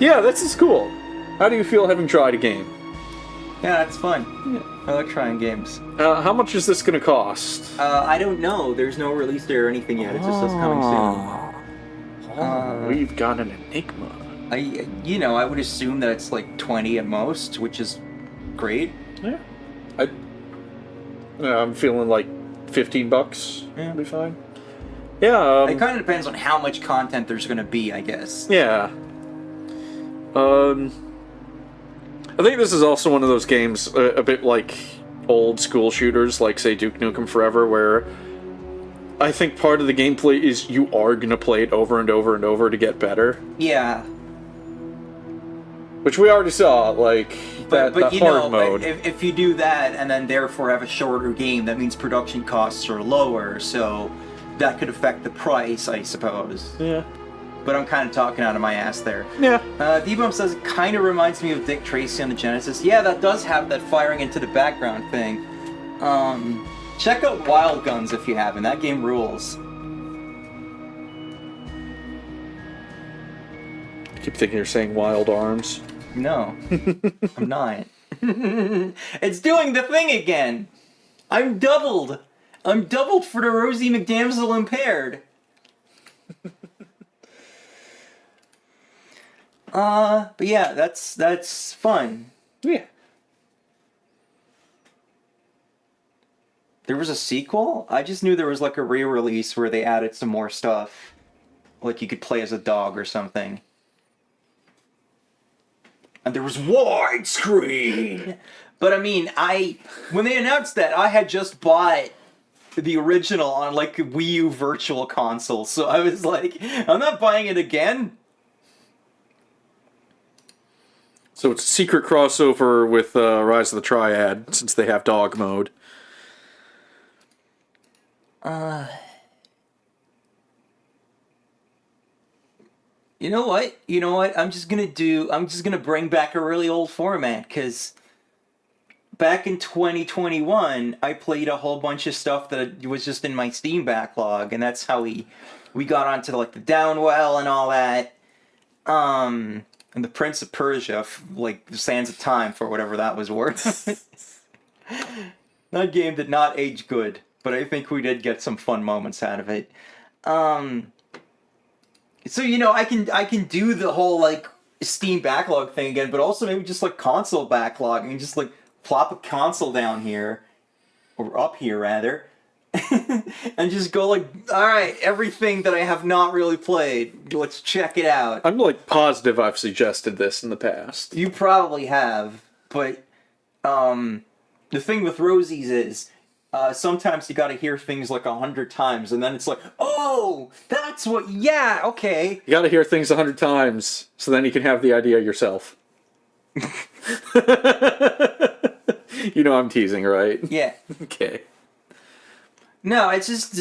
Yeah, this is cool. How do you feel having tried a game? Yeah, it's fun. Yeah. I like trying games. How much is this gonna cost? I don't know. There's no release date or anything yet. It just says coming soon. We've got an enigma. I would assume that it's like 20 at most, which is great. Yeah. I'm feeling like $15. Yeah. Be fine. Yeah. It kind of depends on how much content there's going to be, I guess. Yeah. I think this is also one of those games, a bit like old school shooters, like, say, Duke Nukem Forever, where I think part of the gameplay is you are going to play it over and over and over to get better. Yeah. Which we already saw, like, that hard mode. If you do that and then therefore have a shorter game, that means production costs are lower, so that could affect the price, I suppose. Yeah. But I'm kind of talking out of my ass there. Yeah. D-Bump says it kind of reminds me of Dick Tracy on the Genesis. Yeah, that does have that firing into the background thing. Check out Wild Guns if you haven't. That game rules. I keep thinking you're saying Wild Arms. No, I'm not. It's doing the thing again. I'm doubled. I'm doubled for the Rosie McDamsel impaired. But yeah, that's fun. Yeah. There was a sequel? I just knew there was like a re-release where they added some more stuff. Like you could play as a dog or something. And there was widescreen! But I mean, when they announced that, I had just bought the original on like a Wii U Virtual Console, so I was like, I'm not buying it again. So it's a secret crossover with Rise of the Triad, since they have dog mode. You know what? I'm just gonna bring back a really old format, because back in 2021, I played a whole bunch of stuff that was just in my Steam backlog, and that's how we got onto like the Downwell and all that. And the Prince of Persia, like the Sands of Time, for whatever that was worth. That game did not age good, but I think we did get some fun moments out of it. So, I can do the whole, like, Steam backlog thing again, but also maybe just, like, console backlog. I mean, just, like, plop a console down here, or up here, rather, and just go, like, alright, everything that I have not really played, let's check it out. I'm, like, positive I've suggested this in the past. You probably have, but the thing with Rosie's is sometimes you gotta hear things like 100 times, and then it's like, oh, that's what, yeah, okay. You gotta hear things 100 times, so then you can have the idea yourself. You know I'm teasing, right? Yeah. Okay. No, it's just,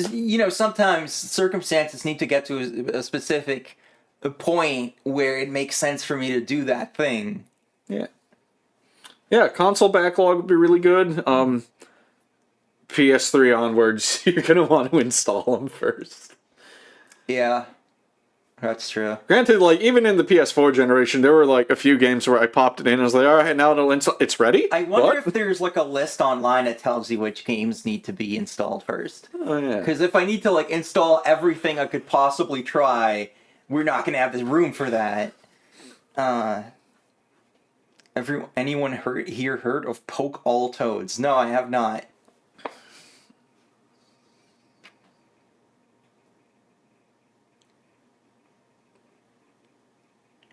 sometimes circumstances need to get to a specific point where it makes sense for me to do that thing. Yeah. Yeah, console backlog would be really good. PS3 onwards, you're gonna want to install them first. Yeah. That's true. Granted, like, even in the PS4 generation, there were, like, a few games where I popped it in and I was like, alright, now it'll install. It's ready? I wonder if there's, like, a list online that tells you which games need to be installed first. Oh, yeah. Because if I need to, like, install everything I could possibly try, we're not going to have the room for that. Anyone here heard of Poke All Toads? No, I have not.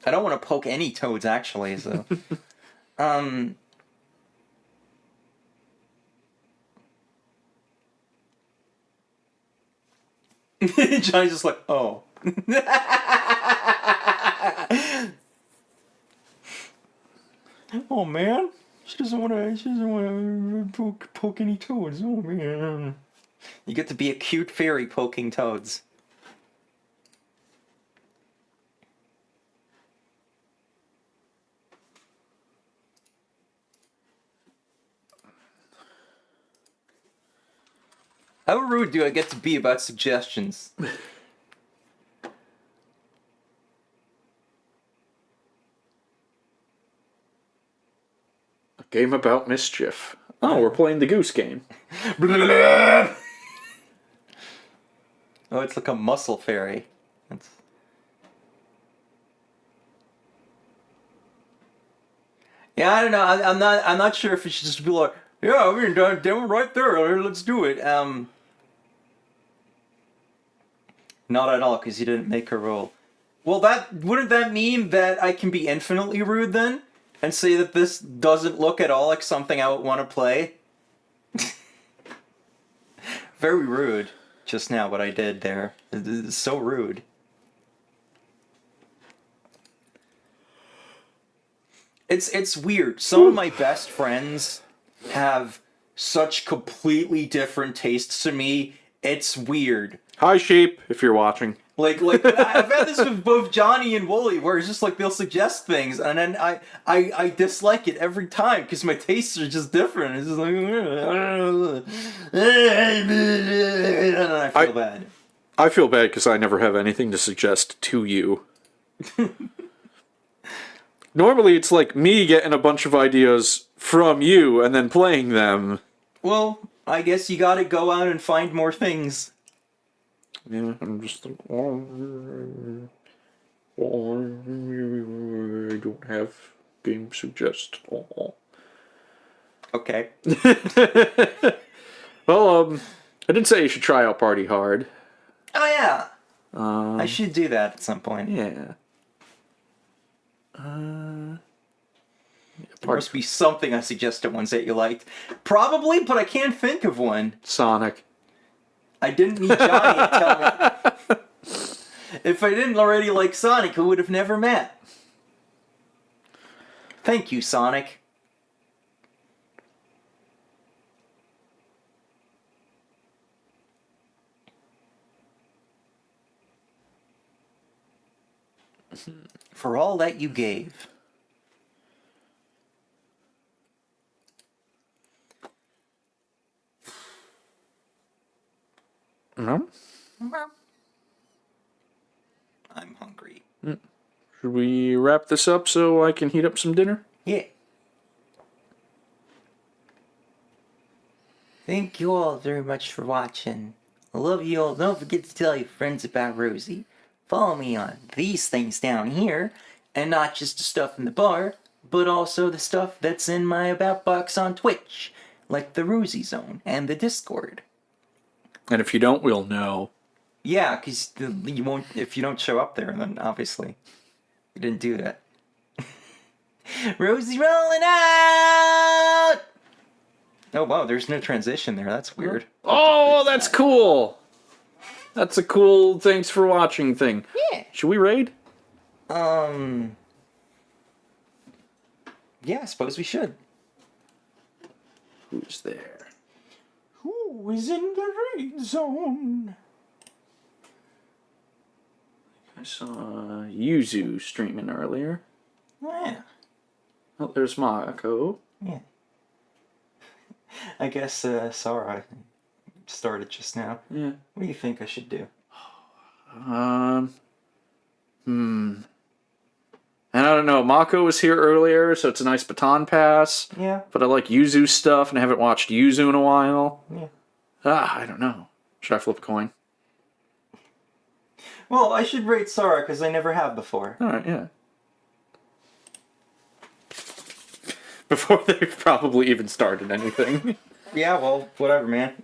I don't want to poke any toads, actually, so... Johnny's just like, oh. Oh, man. She doesn't want to poke any toads. Oh, man. You get to be a cute fairy poking toads. How rude do I get to be about suggestions? A game about mischief. Oh, we're playing the goose game. Oh, it's like a muscle fairy. That's... Yeah, I don't know. I'm not sure if it should just be like, yeah, I mean, down right there. Let's do it. Not at all, because you didn't make a roll. Well, wouldn't that mean that I can be infinitely rude then? And say that this doesn't look at all like something I would want to play? Very rude, just now, what I did there. It's so rude. It's weird. Some of my best friends have such completely different tastes to me. It's weird. Hi, sheep, if you're watching. Like I've had this with both Johnny and Wooly, where it's just like they'll suggest things, and then I dislike it every time because my tastes are just different. It's just like, and I feel bad. I feel bad because I never have anything to suggest to you. Normally, it's like me getting a bunch of ideas from you and then playing them. Well, I guess you gotta go out and find more things. Yeah, I'm just like, I don't have game suggest. Okay. Well, I did say you should try out Party Hard. Oh yeah. I should do that at some point. Yeah. There must be something I suggested ones that you liked. Probably, but I can't think of one. Sonic. I didn't need Johnny to tell me. If I didn't already like Sonic, we would have never met. Thank you, Sonic. For all that you gave. No? I'm hungry. Should we wrap this up so I can heat up some dinner? Yeah. Thank you all very much for watching. I love you all. Don't forget to tell your friends about Rosie. Follow me on these things down here, and not just the stuff in the bar, but also the stuff that's in my About box on Twitch, like the Rosie Zone and the Discord. And if you don't, we'll know. Yeah, because you won't. If you don't show up there, then obviously you didn't do that. Rosie rolling out! Oh, wow, there's no transition there. That's weird. Oh, that's cool! That's a cool thanks for watching thing. Yeah. Should we raid? Yeah, I suppose we should. Who's there? Who is in the raid zone? I saw Yuzu streaming earlier. Oh, yeah. Oh, there's Mako. Yeah. I guess Sora started just now. Yeah. What do you think I should do? And I don't know, Mako was here earlier, so it's a nice baton pass. Yeah. But I like Yuzu stuff, and I haven't watched Yuzu in a while. Yeah. I don't know. Should I flip a coin? Well, I should rate Sora because I never have before. Alright, yeah. Before they've probably even started anything. Yeah, well, whatever, man.